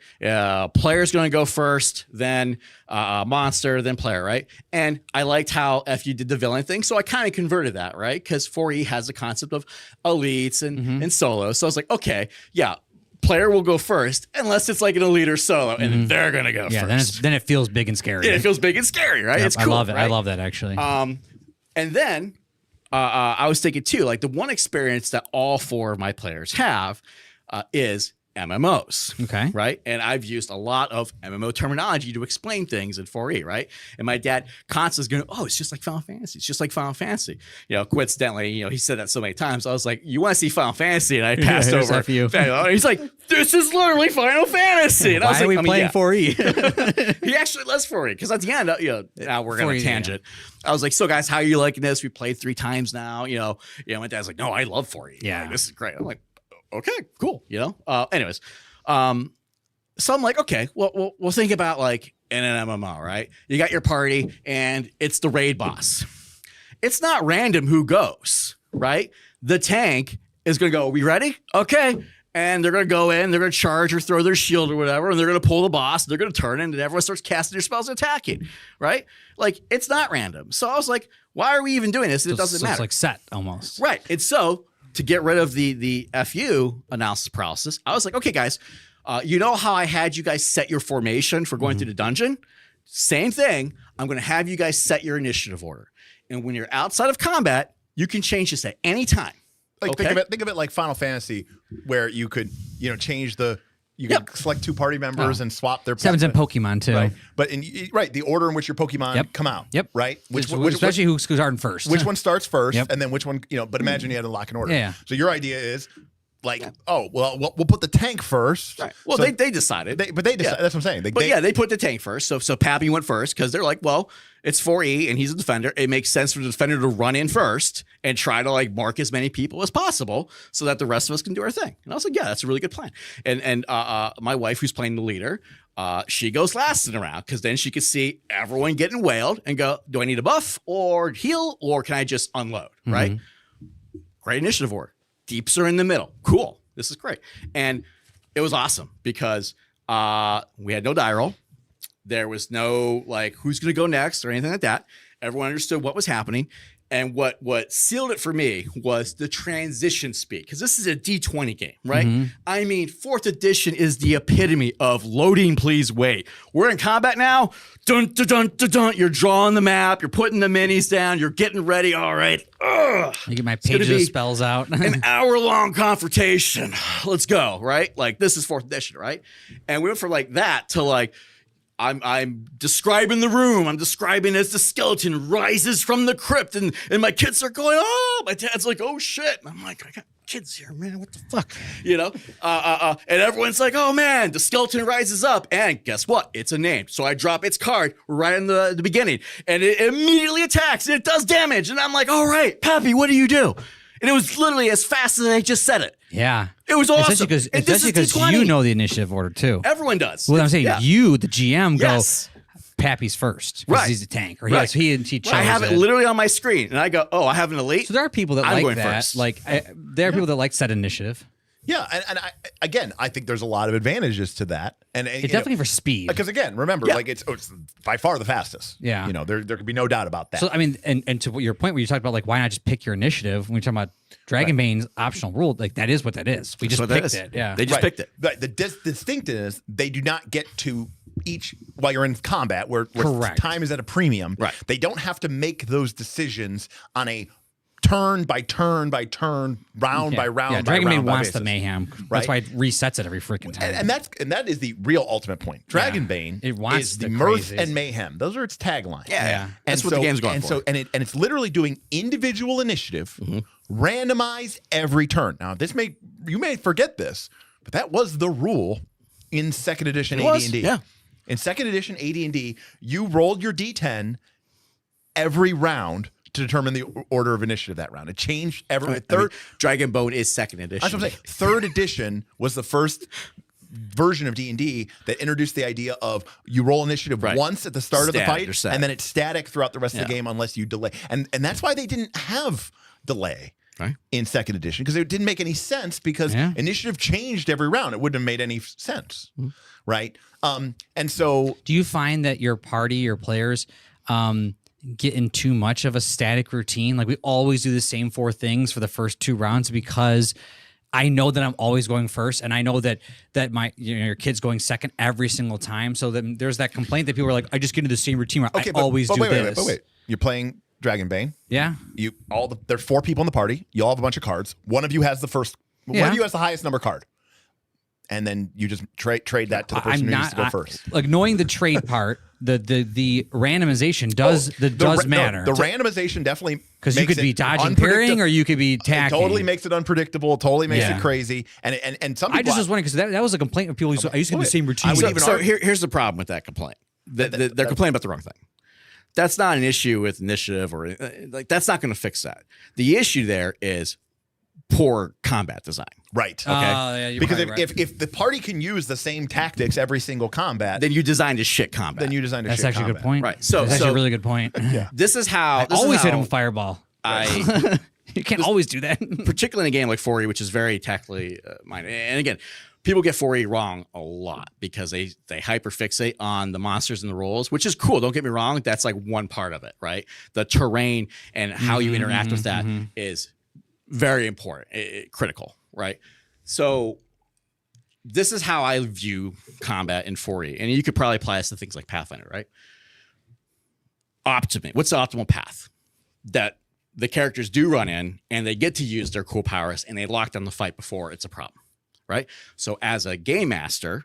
Player's going to go first, then monster, then player, right? And I liked how FU did the villain thing, so I kind of converted that, right? Because 4E has the concept of elites and solos. So I was like, okay, yeah, player will go first unless it's like an elite or solo, and they're gonna go first. Then it feels big and scary. Yeah, it feels big and scary, right? Yep, It's cool. I love it. Right? I love that actually. And then I was thinking too, like the one experience that all 4 of my players have is MMOs. Okay. Right. And I've used a lot of MMO terminology to explain things in 4E. Right. And my dad constantly going, oh, it's just like Final Fantasy. It's just like Final Fantasy. You know, coincidentally, you know, he said that so many times. I was like, you want to see Final Fantasy? And I passed over. He's like, this is literally Final Fantasy. And I was Why like, are we playing 4E? He actually loves 4E because at the end, you know, now we're going to tangent. I was like, so guys, how are you liking this? We played 3 times now. You know, my dad's like, no, I love 4E. Yeah. Like, this is great. I'm like, okay, cool. You know, anyways, so I'm like, okay, well, we'll think about like in an MMO, right? You got your party and it's the raid boss. It's not random who goes, right? The tank is going to go, are we ready? Okay. And they're going to go in, they're going to charge or throw their shield or whatever, and they're going to pull the boss, they're going to turn in, and everyone starts casting their spells and attacking, right? Like, it's not random. So I was like, why are we even doing this? It doesn't matter. It's like set almost. Right. It's so to get rid of the FU analysis paralysis, I was like, okay, guys, you know how I had you guys set your formation for going through the dungeon? Same thing. I'm going to have you guys set your initiative order. And when you're outside of combat, you can change this at any time. Like Okay. think of it like Final Fantasy, where you could change you can select 2 party members and swap their Seven's in Pokemon too. right. But the order in which your Pokemon come out. Yep. Right. Especially who started first. Which one starts first, Yep. and then which one But imagine you had to lock an order. Yeah. So your idea is like, oh well, we'll put the tank first. Right. Well, So they decided. they decided. Yeah. That's what I'm saying. They put the tank first. So Pappy went first because they're like, well, it's 4E and he's a defender. It makes sense for the defender to run in first and try to like mark as many people as possible so that the rest of us can do our thing. And I was like, yeah, that's a really good plan. And my wife, who's playing the leader, she goes last in the round because then she could see everyone getting wailed and go, do I need a buff or heal or can I just unload? Right. Great initiative order. Deeps are in the middle. Cool. This is great. And it was awesome because we had no die roll. There was no like who's going to go next or anything like that. Everyone understood what was happening. And what sealed it for me was the transition speed, because this is a D20 game, right? I mean, 4th edition is the epitome of loading, please wait. We're in combat now. Dun, dun, dun, dun, dun. You're drawing the map. You're putting the minis down. You're getting ready. All right. Ugh. I get my pages of spells out. An hour-long confrontation. Let's go, right? Like, this is 4th edition, right? And we went from like that to like, I'm describing the room. I'm describing as the skeleton rises from the crypt, and my kids are going, oh, my dad's like, oh shit. And I'm like, I got kids here, man. What the fuck? You know? And everyone's like, oh man, the skeleton rises up. And guess what? It's a name. So I drop its card right in the beginning, and it immediately attacks and it does damage. And I'm like, all right, Pappy, what do you do? And it was literally as fast as I just said it. Yeah. It was awesome. Especially because you know the initiative order too. Everyone does. Well, I'm saying you, the GM, Yes. go Pappy's first because Right. he's a tank, or Right. he chose I have it literally on my screen, and I go, oh, I have an elite. So there are people that I'm like going that. first. Like there are people that like set initiative. Yeah, and I think there's a lot of advantages to that, and It's definitely for speed. because again, remember, Yeah. like it's by far the fastest. Yeah. there could be no doubt about that. So I mean, and to your point where you talked about like why not just pick your initiative when we're talking about Dragonbane's optional rule, like that is what that is. We just what that picked is. it. Yeah. They just picked it. But the distinct is they do not get to each while you're in combat, where Correct. time is at a premium. Right. They don't have to make those decisions on a turn by turn by turn, round by round. Yeah, by Dragonbane round wants basis. the mayhem. Right. That's why it resets it every freaking time. And that is the real ultimate point. Dragonbane It wants is the the mirth crazies. and mayhem. Those are its taglines. Yeah. That's what the game's going for. And it's literally doing individual initiative, randomize every turn. Now, you may forget this, but that was the rule in 2nd edition It was, AD&D. yeah. In 2nd edition AD&D, you rolled your D10 every round to determine the order of initiative that round. It changed every third. Dragonbane is 2nd edition. That's what I'm saying. 3rd edition was the first version of D&D that introduced the idea of you roll initiative once at the start of the Static or fight, set. and then it's static throughout the rest of the game unless you delay. And that's why they didn't have delay in 2nd edition, because it didn't make any sense, because initiative changed every round. It wouldn't have made any sense, right? And so do you find that your party, your players, get in too much of a static routine? Like we always do the same 4 things for the first 2 rounds, because I know that I'm always going first, and I know that my your kid's going second every single time. So then there's that complaint that people are like, I just get into the same routine where I always do this. Wait. You're playing Dragonbane. Yeah. There's 4 people in the party. You all have a bunch of cards. One of you has the first. One of you has the highest number card. And then you just trade that to the person who needs to go first. Like knowing the trade part, the randomization does matter. The randomization definitely, because you could be dodging parrying or you could be tacking. It totally makes it unpredictable. Totally makes it crazy. And some people, I just was wondering because that was a complaint of people. I used to get the same routine. So here's the problem with that complaint. They're complaining about the wrong thing. That's not an issue with initiative or like that's not going to fix that. The issue there is poor combat design. Right. Okay. Yeah, because if the party can use the same tactics every single combat, then you designed a shit combat. That's actually a good point. Right. So that's actually a really good point. Yeah. This is how I always hit him with fireball. You can't always do that. Particularly in a game like 4E, which is very tactically minded. And again, people get 4E wrong a lot because they hyperfixate on the monsters and the rolls, which is cool. Don't get me wrong. That's like one part of it, right? The terrain and how you interact with that is very important, critical, right? So this is how I view combat in 4E. And you could probably apply this to things like Pathfinder, right? Optimum. What's the optimal path? That the characters do run in and they get to use their cool powers and they lock down the fight before it's a problem, right? So as a game master,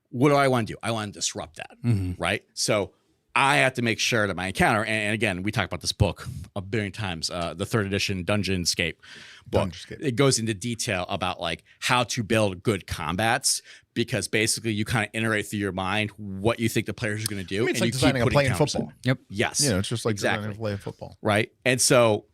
what do I want to do? I want to disrupt that, right? So I have to make sure that my encounter, and again, we talk about this book a billion times, the 3rd edition Dungeonscape book. It goes into detail about like how to build good combats because basically you kind of iterate through your mind what you think the players are going to do. I mean, it's and like designing a play in football. Yep. Yes. It's just like designing a play in football. Right. And so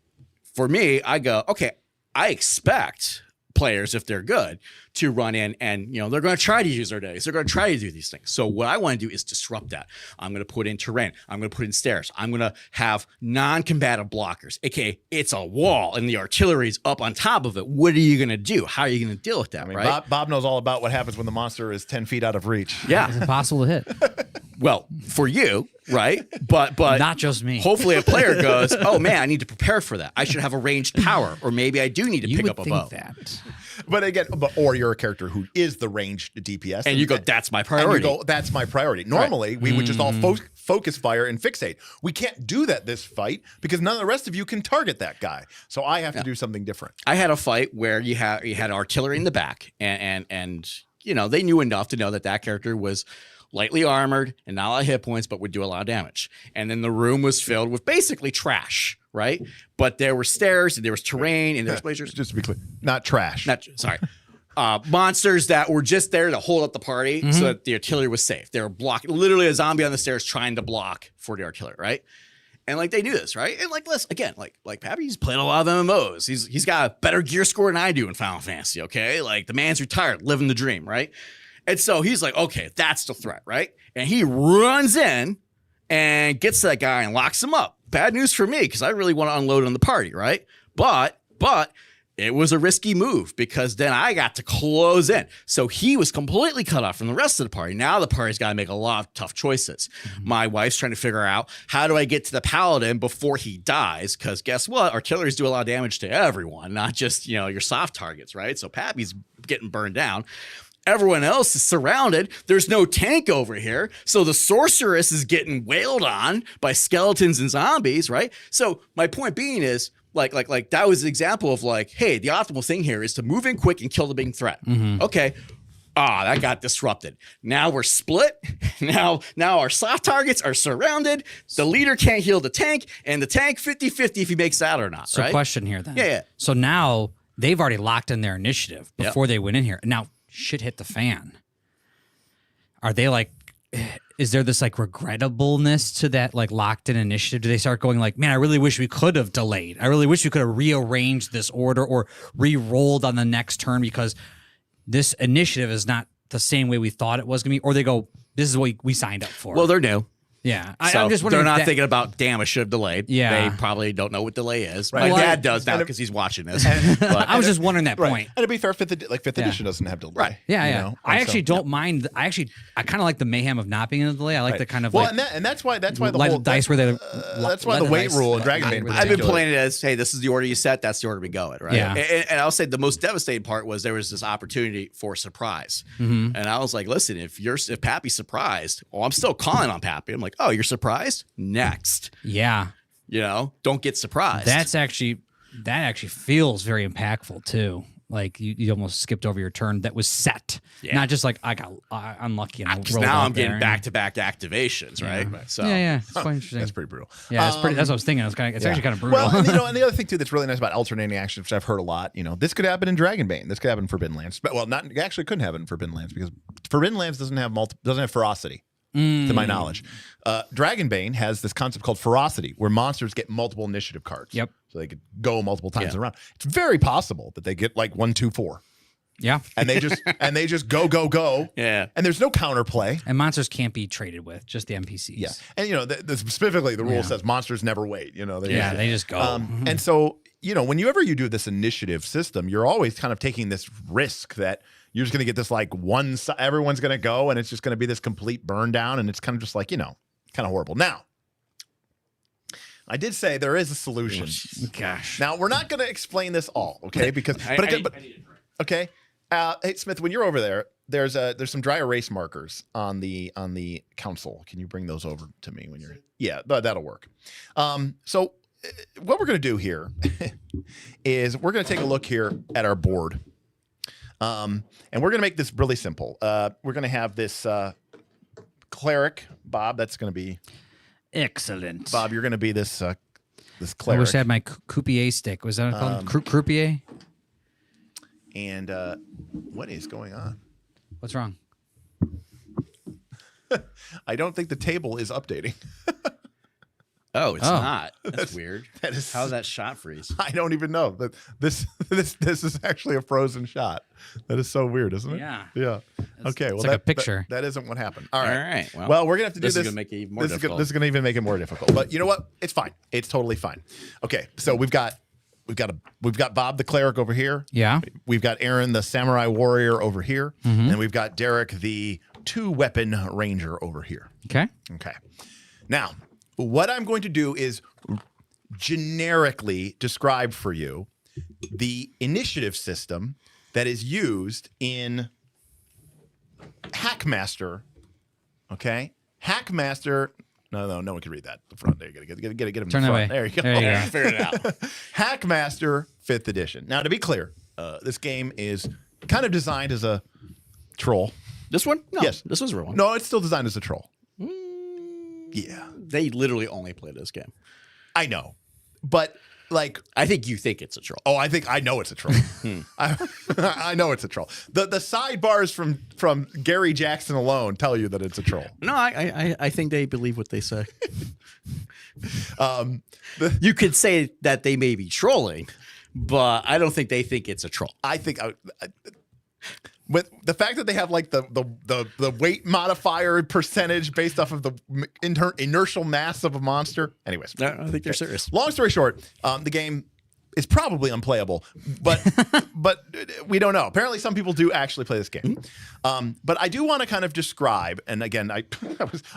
for me, I go, okay, I expect players, if they're good, to run in and, they're going to try to use their days. They're going to try to do these things. So what I want to do is disrupt that. I'm going to put in terrain. I'm going to put in stairs. I'm going to have non-combative blockers, aka it's a wall and the artillery's up on top of it. What are you going to do? How are you going to deal with that, right? Bob knows all about what happens when the monster is 10 feet out of reach. Yeah. It's impossible to hit. Well, for you, right? But not just me. Hopefully a player goes, oh man, I need to prepare for that. I should have a ranged power, or maybe I do need to pick up a bow. But again, or you're a character who is the ranged DPS, and you go, that's my priority. And you go, that's my priority. Normally, we would just all focus fire and fixate. We can't do that this fight because none of the rest of you can target that guy. So I have to do something different. I had a fight where you had artillery in the back, and they knew enough to know that character was lightly armored and not a lot of hit points, but would do a lot of damage. And then the room was filled with basically trash, right? But there were stairs and there was terrain and there was blazers. Just to be clear, not trash. Sorry. Monsters that were just there to hold up the party so that the artillery was safe. They were blocking, literally a zombie on the stairs trying to block for the artillery, right? And like they knew this, right? And like, listen, again, like Pappy's played a lot of MMOs. He's got a better gear score than I do in Final Fantasy, okay? Like the man's retired, living the dream, right? And so he's like, okay, that's the threat, right? And he runs in and gets that guy and locks him up. Bad news for me because I really want to unload on the party, right? But it was a risky move because then I got to close in. So he was completely cut off from the rest of the party. Now the party's got to make a lot of tough choices. My wife's trying to figure out how do I get to the paladin before he dies? Because guess what? Artilleries do a lot of damage to everyone, not just, your soft targets, right? So Pappy's getting burned down. Everyone else is surrounded. There's no tank over here. So the sorceress is getting wailed on by skeletons and zombies, right? So my point being is like that was an example of like, hey, the optimal thing here is to move in quick and kill the big threat. Okay. That got disrupted. Now we're split. Now our soft targets are surrounded. The leader can't heal the tank, and the tank 50-50 if he makes that or not. So right? question here then. Yeah. So now they've already locked in their initiative before they went in here. Now shit hit the fan. Are they like, is there this like regrettableness to that like locked in initiative? Do they start going like, man, I really wish we could have delayed. I really wish we could have rearranged this order or re-rolled on the next turn because this initiative is not the same way we thought it was going to be. Or they go, this is what we signed up for. Well, they're new. Yeah, So I'm just they're wondering. not if that, thinking about, damn, I should have delayed. Yeah. They probably don't know what delay is. Right. My Well, dad does now and- because he's watching this. But I was just wondering that point. And to be fair, fifth edition doesn't have delay. Right. Yeah, you yeah. know? I And actually so, don't mind. I kind of like the mayhem of not being in the delay. I like the kind of well, like and that's why the light whole dice where they. that's why the weight rule in Dragonbane. I've been playing it as, hey, this is the order you set. That's the order we go in, right? Yeah. And I'll say the most devastating part was there was this opportunity for surprise. And I was like, listen, if Pappy's surprised, I'm still calling on Pappy. I'm like, oh, you're surprised? Next. Yeah, Don't get surprised. that actually feels very impactful too. Like you almost skipped over your turn that was set, not just like I got unlucky and I because rolled now out I'm getting there. back-to-back activations, right? So Yeah, it's quite interesting. That's pretty brutal. Yeah, it's pretty. That's what I was thinking. It's actually kind of brutal. Well, and, and the other thing too that's really nice about alternating actions, which I've heard a lot, this could happen in Dragonbane. This could happen in Forbidden Lands. But it actually couldn't happen in Forbidden Lands because Forbidden Lands doesn't have ferocity, to my knowledge. Dragonbane has this concept called ferocity, where monsters get multiple initiative cards. Yep. So they could go multiple times around. It's very possible that they get like 1, 2, 4. Yeah, And they just go. Yeah. And there's no counterplay. and monsters can't be traded with, just the NPCs. Yeah. And specifically the rule says monsters never wait. They just go. And so, whenever you do this initiative system, you're always kind of taking this risk that you're just going to get this like everyone's going to go and it's just going to be this complete burn down. And it's kind of just like, kind of horrible. Now, I did say there is a solution. Gosh. Now, we're not going to explain this all, okay? Because, okay. Hey, Smith, when you're over there, there's some dry erase markers on the console. Can you bring those over to me when you're? Yeah, that'll work. So what we're going to do here is we're going to take a look here at our board. And we're going to make this really simple. We're going to have this cleric, Bob. That's going to be Excellent. Bob. You're going to be this I cleric. wish I had my croupier stick. Was that what it's called? Croupier? And what is going on? What's wrong? I don't think the table is updating. Oh, it's not. That's weird. That is How's that shot freeze? I don't even know. This is actually a frozen shot. That is so weird, isn't it? Yeah. Yeah. Okay. it's Well, like a picture. That isn't what happened. All right. All right. Well, we're gonna have to do this this. is gonna make it even more this difficult. This is gonna even make it more difficult. But you know what? It's fine. It's totally fine. Okay. So we've got Bob the cleric over here. Yeah. We've got Aaron the samurai warrior over here, and we've got Derek the 2-weapon ranger over here. Okay. Okay. Now, what I'm going to do is generically describe for you the initiative system that is used in Hackmaster. Okay? Hackmaster. No one can read that. The front there. You gotta get him. Turn in that front. way. There you go. There you go. Figured it out. Hackmaster 5th edition. Now, to be clear, this game is kind of designed as a troll. This one? No. Yes. This was a real one. No, it's still designed as a troll. Yeah, They literally only played this game. I know, but like, I think you think it's a troll. oh, I know it's a troll. I know it's a troll. The sidebars from Gary Jackson alone tell you that it's a troll. No, I think they believe what they say. You could say that they may be trolling, but I don't think they think it's a troll. I think with the fact that they have like the weight modifier percentage based off of the inertial mass of a monster. Anyways, I think they're serious. long story short, the game is probably unplayable, but we don't know. Apparently, some people do actually play this game. But I do want to kind of describe, and again, I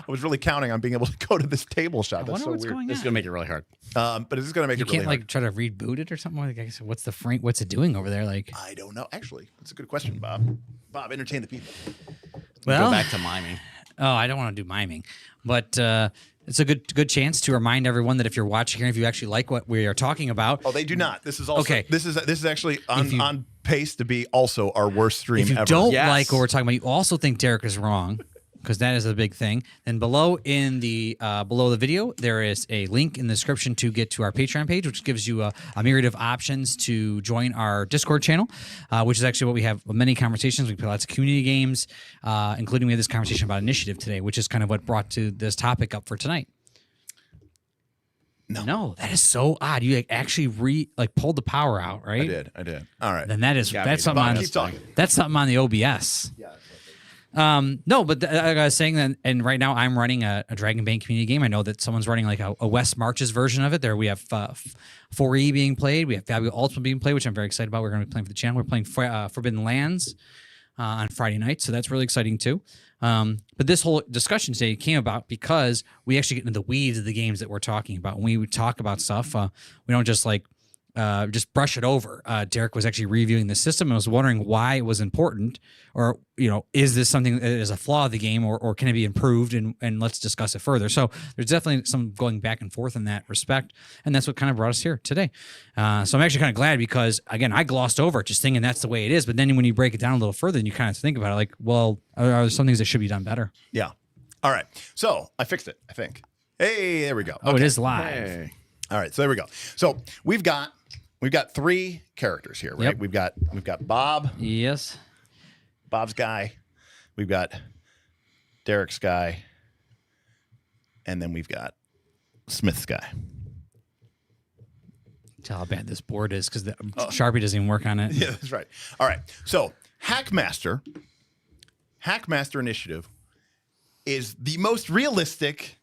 was really counting on being able to go to this table shot. That's wonder so what's weird. going This is gonna make it really hard. But it's going to make You it really can't hard. like try to reboot it or something like that. What's it doing over there? Like, I don't know. Actually, that's a good question, Bob. Bob, entertain the people. Go back to miming. oh, I don't want to do miming, but it's a good chance to remind everyone that if you're watching here, if you actually like what we are talking about, Oh, they do not. This is also Okay. This is actually on pace to be also our worst stream if you ever. don't Yes. like what we're talking about, you also think Derek is wrong, because that is a big thing. Then below below the video, there is a link in the description to get to our Patreon page, which gives you a myriad of options to join our Discord channel, which is actually what we have many conversations. We play lots of community games, including we had this conversation about initiative today, which is kind of what brought to this topic up for tonight. No, that is so odd. You actually pulled the power out, right? I did. All right. Then that's something Bob, on keep talking. that's something on the OBS. No, but like I was saying that, and right now I'm running a Dragonbane community game. I know that someone's running like a West Marches version of it. There we have 4E being played. We have Fabio Ultimate being played, which I'm very excited about. We're going to be playing for the channel. We're playing Forbidden Lands on Friday night, so that's really exciting too. But this whole discussion today came about because we actually get into the weeds of the games that we're talking about. When we talk about stuff, we don't just like just brush it over. Derek was actually reviewing the system and was wondering why it was important, or is this something that is a flaw of the game, or can it be improved? And let's discuss it further. So there's definitely some going back and forth in that respect, and that's what kind of brought us here today. So I'm actually kind of glad because again, I glossed over it just thinking that's the way it is, but then when you break it down a little further, and you kind of think about it, like, well, are there some things that should be done better? Yeah. All right. So I fixed it, I think. Hey, there we go. Oh, Okay. it is live. Hey. All right. So there we go. So we've got 3 characters here, right? Yep. We've got Bob, Yes. Bob's guy. We've got Derek's guy. And then we've got Smith's guy. Tell how bad this board is because the Sharpie doesn't even work on it. Yeah, that's right. All right. So Hackmaster Initiative is the most realistic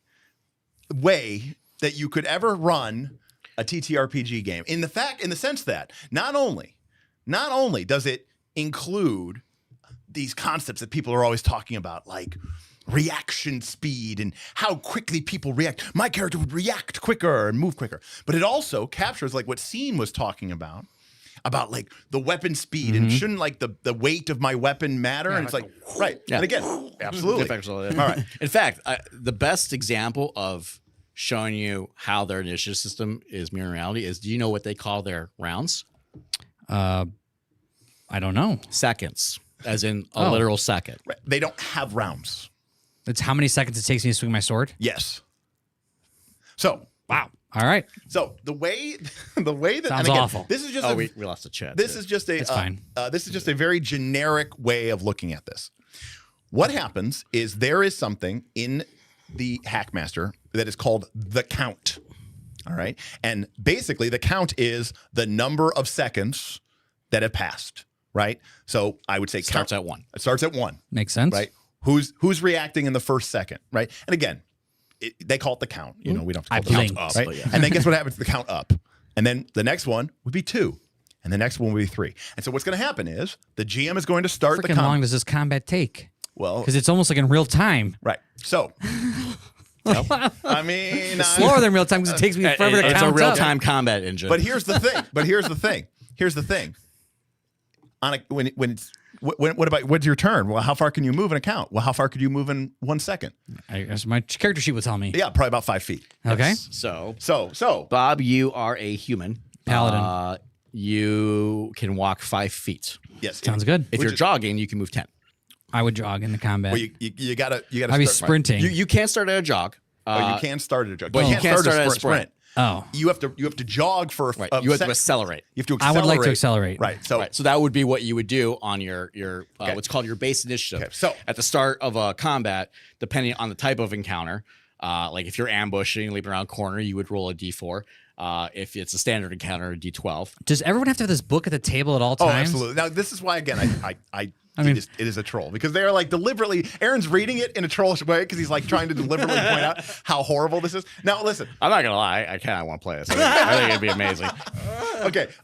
way that you could ever run a TTRPG game. In the sense that not only does it include these concepts that people are always talking about, like reaction speed and how quickly people react. My character would react quicker and move quicker. But it also captures like what Scene was talking about like the weapon speed and shouldn't like the weight of my weapon matter? And it's like, right. Yeah. And again, absolutely. All right. In fact, the best example of showing you how their initiative system is mirroring reality is, do you know what they call their rounds? I don't know. Seconds, as in a literal second. Right. They don't have rounds. It's how many seconds it takes me to swing my sword? Yes. So, Wow. All right. so the way that Sounds and again, awful. This is just Oh, we lost the chat. this too. is just a It's fine. This is just a very generic way of looking at this. What happens is there is something in the Hackmaster that is called the count. All right. And basically the count is the number of seconds that have passed. Right. So I would say starts count. at 1. It starts at 1. Makes sense. Right. Who's reacting in the first second. Right. And again, they call it the count. We don't have to call it the blinked. count up. But Right. yeah. And then guess what happens to the count up? And then the next one would be 2. And the next one would be 3. And so what's going to happen is the GM is going to start the Freaking count. long does this combat take? Well, Because it's almost like in real time. right. So, I mean, It's slower than real time because it takes me forever to It's count a up. real-time combat engine. but here's the thing. Here's the thing. On a, when it's what about what's your turn? Well, how far can you move in a count? Well, how far could you move in 1 second? I guess my character sheet will tell me. Yeah, probably about 5 feet. Okay. So, Bob, you are a human. Paladin. You can walk 5 feet. Yes, Sounds good. If you're jogging, you can move 10. I would jog in the combat. Well, you gotta I'd be start. sprinting. You can't start at a jog. You can start at a jog, but you can't start at a sprint. Oh. You have to jog for Right. a You have sec- to accelerate. You have to I accelerate. would like to accelerate. Right. So Right. So that would be what you would do on your Okay. what's called your base initiative. Okay, so- at the start of a combat, depending on the type of encounter, like if you're ambushing, leaping around corner, you would roll a d4. If it's a standard encounter, a d12. Does everyone have to have this book at the table at all Oh, times? absolutely. Now, this is why, again, I mean- it is a troll because they're like deliberately. Aaron's reading it in a trollish way because he's like trying to deliberately point out how horrible this is. Now, listen. I'm not gonna lie, I kind of want to play this. I think it'd be amazing.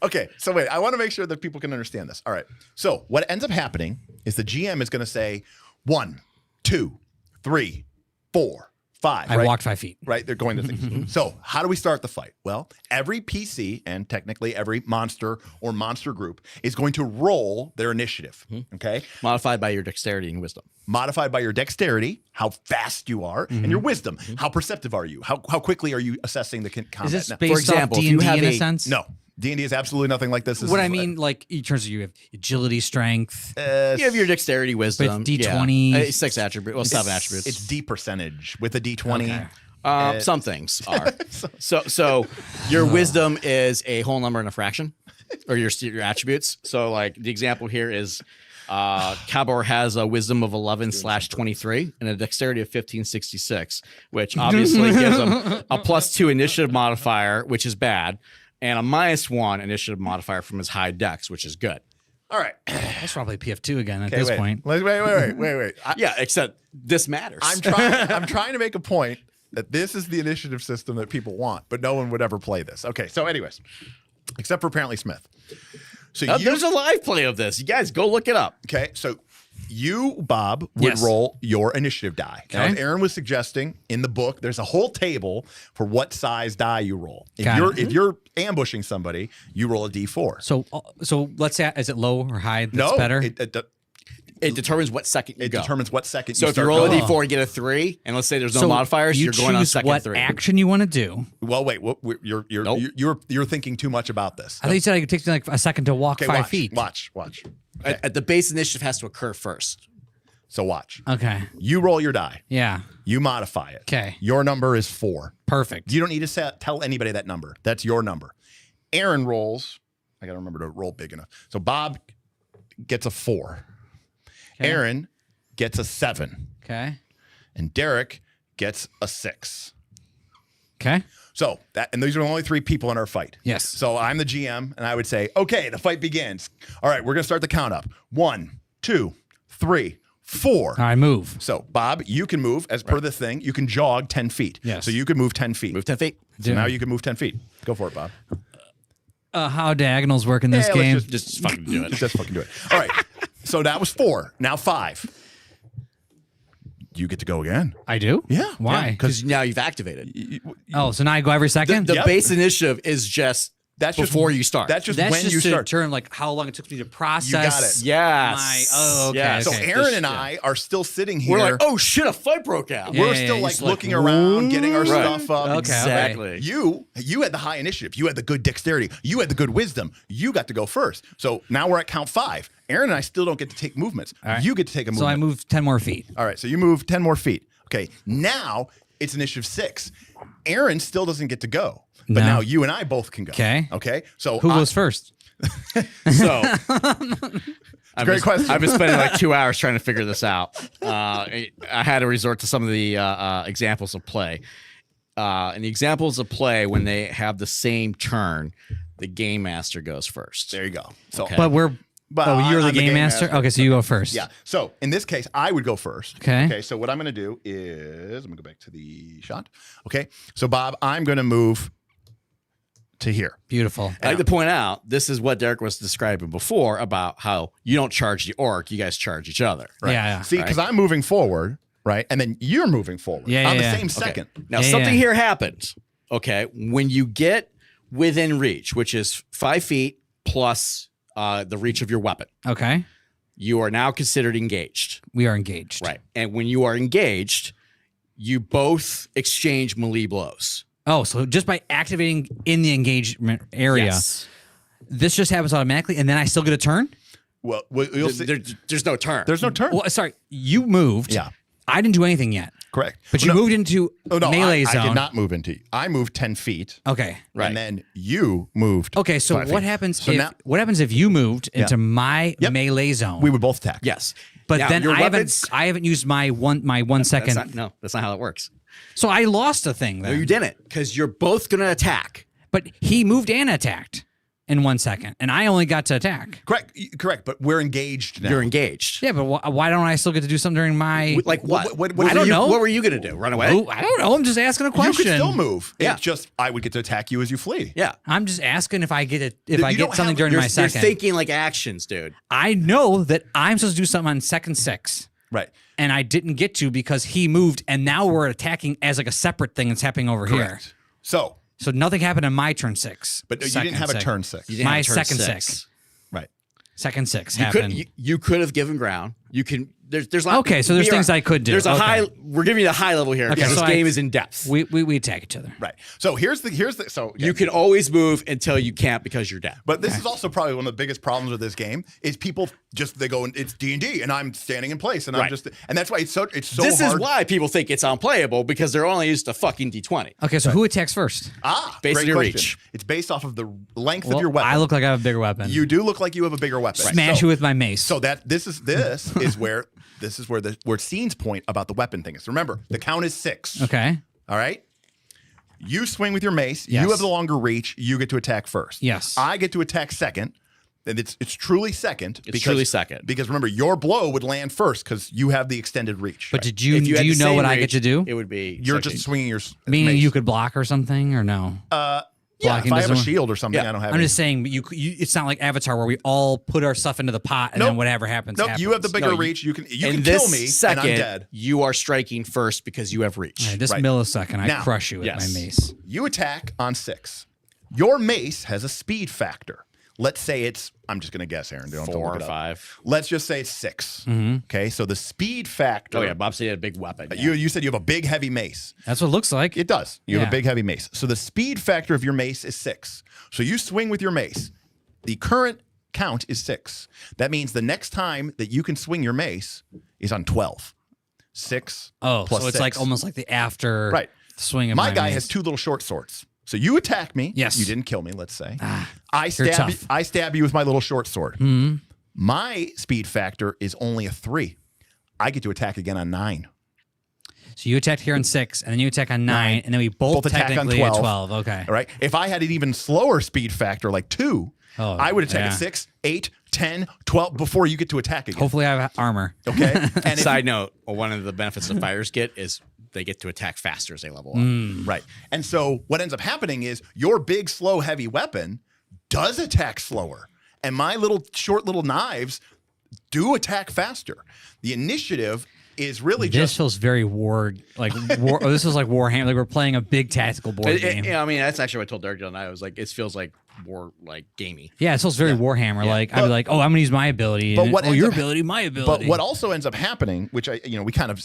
Okay. So wait, I want to make sure that people can understand this. All right. So what ends up happening is the GM is going to say 1, 2, 3, 4, 5. I right? walked 5 feet. Right? They're going to things. So how do we start the fight? Well, every PC and technically every monster or monster group is going to roll their initiative. Okay. Modified by your dexterity and wisdom. Modified by your dexterity, how fast you are, and your wisdom, how perceptive are you? How quickly are you assessing the combat? Is this Now, based example, off if you D&D have in a a- sense? no. D&D is absolutely nothing like this. This What is I mean, like, in terms of you have agility, strength. You have your dexterity, wisdom. D20. Yeah. 6 attributes. Well, 7 attributes. It's D percentage with a D20. Okay. Some things are. So your wisdom is a whole number and a fraction, or your attributes. So like the example here is Cabor has a wisdom of 11/23 and a dexterity of 1566, which obviously gives him a +2 initiative modifier, which is bad, and a -1 initiative modifier from his high dex, which is good. All right. That's probably PF2 again at Okay, this point. Wait. Yeah, except this matters. I'm trying to make a point that this is the initiative system that people want, but no one would ever play this. Okay, so anyways, except for apparently Smith. So there's a live play of this. You guys go look it up. Okay, so you, Bob, would roll your initiative die. Now, as Aaron was suggesting in the book, there's a whole table for what size die you roll. If you're ambushing somebody, you roll a d4. So let's say, is it low or high? That's better. It determines what second you go. It determines what second so you if you start roll a going. d4 and get a 3, and let's say there's no modifiers, you're going on second what 3. action you want to do. Well, wait. You're thinking too much about this. I thought you said it could take like a second to walk 5 feet. Watch. Okay. At the base initiative has to occur first. So watch. Okay. You roll your die. Yeah. You modify it. Okay. Your number is 4. Perfect. You don't need to tell anybody that number. That's your number. Aaron rolls. I got to remember to roll big enough. So Bob gets a 4. Okay. Aaron gets a 7. Okay. And Derek gets a 6. Okay. So and these are the only 3 people in our fight. Yes. So I'm the GM, and I would say, okay, the fight begins. All right, we're gonna start the count up. 1, 2, 3, 4. All right, move. So Bob, you can move as per this thing. You can jog 10 feet. Yes. So you can move 10 feet. Move 10 feet. So now you can move 10 feet. Go for it, Bob. How diagonals work in this game? Let's Just fucking do it. Just fucking do it. All right. So that was 4. Now 5. You get to go again. I do? Yeah. Why? Because now you've activated. Oh, so now I go every second? The base initiative is just before you start. That's just That's when just you to start. determine like how long it took me to process. You got it. Yes. Okay. Yes. So okay. Aaron and I are still sitting here. We're like, oh shit, a fight broke out. Yeah, We're still you're like just looking like, around, getting our Right. stuff up. Okay. Exactly. You had the high initiative. You had the good dexterity. You had the good wisdom. You got to go first. So now we're at count 5. Aaron and I still don't get to take movements. Right. You get to take a movement. So I move 10 more feet. All right. So you move 10 more feet. Okay. Now it's initiative 6. Aaron still doesn't get to go. But No. now you and I both can go. Okay. Okay. So Who goes first? So Great question. I've been spending like 2 hours trying to figure this out. I had to resort to some of the examples of play. And the examples of play, when they have the same turn, the game master goes first. There you go. So, Okay. But you're the I'm game master? Okay, so you go first. Yeah. So in this case, I would go first. Okay. Okay. So what I'm going to do is I'm going to go back to the shot. Okay. So Bob, I'm going to move to here. Beautiful. I like to point out, this is what Derek was describing before about how you don't charge the orc, you guys charge each other. Right. Yeah. See, because I'm moving forward, right, and then you're moving forward on the same second. Now, Yeah, something yeah. here happens. Okay. When you get within reach, which is 5 feet plus the reach of your weapon, Okay. you are now considered engaged. We are engaged. Right. And when you are engaged, you both exchange melee blows. Oh, so just by activating in the engagement area, Yes. this just happens automatically, and then I still get a turn? Well, you'll see. There's no turn. There's no turn. Well, sorry, you moved. Yeah. I didn't do anything yet. Correct. But you moved into melee zone. I did not move into. I moved 10 feet. Okay. Right. And then you moved. Okay, so 5 what feet. happens So if now what happens if you moved into my Yep. melee zone? we would both attack? Yes. but Now, then your I weapons- haven't used my one second. That's not how it works. So I lost a thing No, then. you didn't, because you're both going to attack. But he moved and attacked in 1 second, and I only got to attack. Correct. But we're engaged now. You're engaged. Yeah, but why don't I still get to do something during my? Like what? What I don't know. What were you going to do? Run away? Oh, I don't know. I'm just asking a You question. could still move. Yeah. It's just I would get to attack you as you flee. Yeah. I'm just asking if I get it. If You I don't get something have- during You're, my you're second. thinking like actions, dude. I know that I'm supposed to do something on second 6. Right. And I didn't get to because he moved, and now we're attacking as like a separate thing that's happening over here. Correct. So, So nothing happened in my turn 6. but you Second didn't have a six. turn 6. You didn't My have turn second 6. 6. Right. Second 6 You happened. could have given ground. You can. There's Okay, so there's things I could do. There's a Okay. high. We're giving you the high level here. Okay, because so this game is in depth. we attack each other. Right. So here's the so You can always move until you can't because you're dead. But this is also probably one of the biggest problems with this game is people they go and it's D&D and I'm standing in place and I'm Right. just and that's why it's so This hard. is why people think it's unplayable, because they're only used to fucking D20. Okay, so who attacks first? Based great on your question. reach. It's based off of the length Well, of your weapon. I look like I have a bigger weapon. You do look like you have a bigger weapon. Smash So- you with my mace. So that this is where where Scene's point about the weapon thing is. Remember, the count is 6. Okay. All right. You swing with your mace. Yes. You have the longer reach. You get to attack first. Yes. I get to attack second. it's truly second. It's truly second. Because remember, your blow would land first because you have the extended reach. But right? do you know what I get to do? It would be You're just swinging your Meaning mace. you could block or something, or no? Yeah, if Blocking I have a doesn't- shield or something, Yeah. I don't have I'm any. just saying, you it's not like Avatar where we all put our stuff into the pot and Nope. then whatever happens. Nope, happens. you have the bigger No, reach. You can in kill this me, second, and I'm dead. you are striking first because you have reach. All right, this Right. millisecond, I Now, crush you with yes. my mace. You attack on 6. Your mace has a speed factor. Let's say it's, I'm just going to guess, Aaron. Don't have to 4 look or it up. 5. Let's just say it's 6. Mm-hmm. Okay, so the speed factor. Oh yeah, Bob said he had a big weapon. Yeah. You said you have a big heavy mace. That's what it looks like. It does. You have Yeah. a big heavy mace. So the speed factor of your mace is 6. So you swing with your mace. The current count is 6. That means the next time that you can swing your mace is on 12. 6. Oh, plus so it's 6. like almost like the after Right. swing of My my guy mace. has 2 little short swords. So you attack me. Yes. You didn't kill me, let's say. you're tough. I stab you with my little short sword. Mm-hmm. My speed factor is only a 3. I get to attack again on 9. So you attacked here on 6, and then you attack on 9, and then we both attack on technically 12. at 12. Okay. All right. If I had an even slower speed factor, like 2, Oh, I would attack yeah. at 6, 8, 10, 12 before you get to attack again. Hopefully I have armor. Okay. And if Side note: one of the benefits the fighters get is they get to attack faster as they level up. right. And so what ends up happening is your big, slow, heavy weapon does attack slower. And my short little knives do attack faster. The initiative is really This just feels very war. This is like Warhammer. Like we're playing a big tactical board game. Yeah, I mean that's actually what I told Derek the other night. I was like, it feels like more like gamey. Yeah, it feels very Warhammer. Like I'd be like, oh, I'm gonna use my ability. But and what oh, ends your up- ability, my But ability. what also ends up happening, which we kind of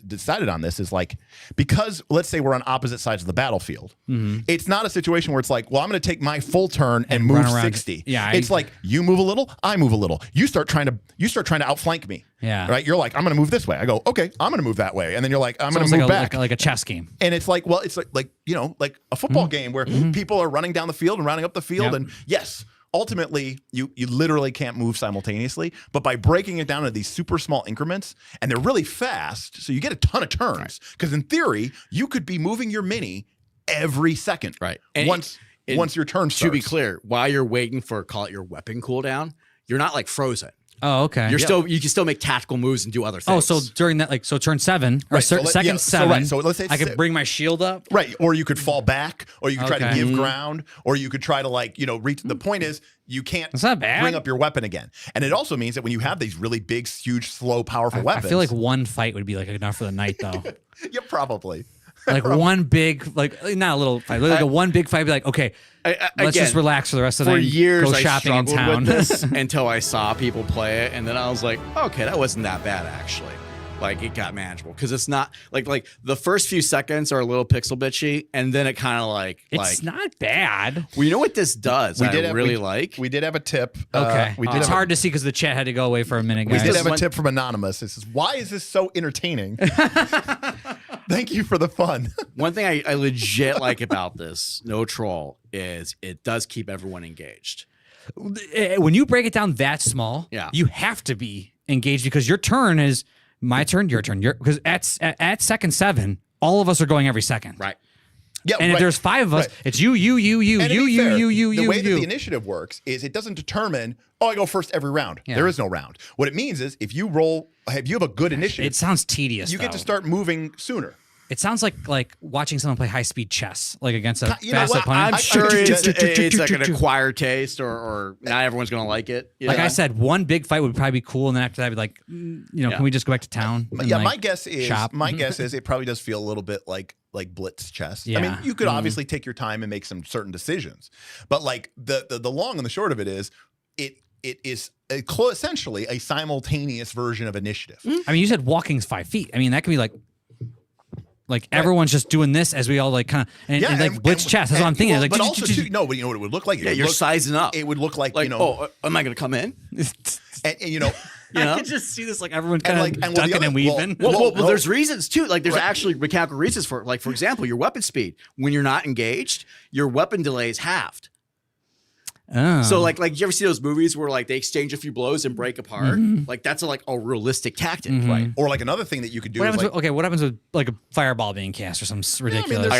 decided on this, is like, because let's say we're on opposite sides of the battlefield, it's not a situation where it's like, well, I'm going to take my full turn and move run around. 60. Yeah, it's like you move a little, I move a little. You start trying to outflank me. Yeah. Right. You're like, I'm going to move this way. I go, okay, I'm going to move that way, and then you're like, I'm going It's to almost move like back. like a chess game. And it's like, well, it's like like a football game where people are running down the field and rounding up the field. Yep. And yes, ultimately, you literally can't move simultaneously. But by breaking it down into these super small increments, and they're really fast, so you get a ton of turns. Because in theory, you could be moving your mini every second. Right. Once your turn starts. To be clear, while you're waiting for call it your weapon cooldown, you're not like frozen. Oh, okay. You can still make tactical moves and do other Oh, things. so during that, so turn 7 or Right, so second so 7. so let's say I it's could bring my shield up. Right. Or you could fall back, or you could try to Okay. give ground, or you could try to reach. The point is, you can't That's not bad. bring up your weapon again. And it also means that when you have these really big, huge, slow, powerful I weapons. feel like one fight would be like enough for the night, though. Yeah, probably. Like one big, like not a little fight, like a one big fight. Be like, okay, let's again, just relax for the rest of the for night. years go I shopping in struggled town. with this until I saw people play it, and then I was like, okay, that wasn't that bad actually. Like it got manageable because it's not like the first few seconds are a little pixel bitchy, and then it kind of It's not bad. well, you know what this does? We I did have- really we- like. We did have a tip. Okay, We did it's have hard to see because the chat had to go away for a minute, We guys. did have a One- tip from Anonymous. It says, "Why is this so entertaining?" Thank you for the fun. One thing I legit like about this, no troll, is it does keep everyone engaged. When you break it down that small, Yeah. you have to be engaged because your turn is my turn, your turn. Because at second 7, all of us are going every second. Right. Yeah, And if right. there's 5 of us, Right. it's you, And to be fair, the way that the you. initiative works is it doesn't determine, oh, I go first every round. Yeah. There is no round. What it means is if you have a good initiative, It sounds tedious. you get to though. start moving sooner. It sounds like watching someone play high speed chess, like against a You know fast what? opponent. I'm sure I- it's like an acquired taste, or not everyone's gonna like it. you Like know? I said, one big fight would probably be cool, and then after that, I'd be like, Yeah. can we just go back to town? and, Yeah, like, my guess is shop? it probably does feel a little bit like blitz chess. I mean, Yeah. you could obviously take your time and make some certain decisions, but like the long and the short of it is, it is essentially a simultaneous version of initiative. I mean, you said walking's 5 feet. I mean, that could be like everyone's just doing this as we all like kind of and like blitz chess. That's what I'm thinking. Well, Like, but also too, no, but you know what it would look like? It yeah, would you're look- sizing up. It would look like, like, you know, oh, am I gonna come in? and you know, I could just see this like everyone kind like- of and well, the ducking other- and weaving. Well, there's reasons too. Like there's actually mechanical reasons for it. Like for example, your weapon speed. When you're not engaged, your weapon delay is halved. Oh. So like you ever see those movies where like they exchange a few blows and break apart? Like that's a realistic tactic, right? or like another thing that you could do what is happens? like, What happens with like a fireball being cast or some ridiculous? there's I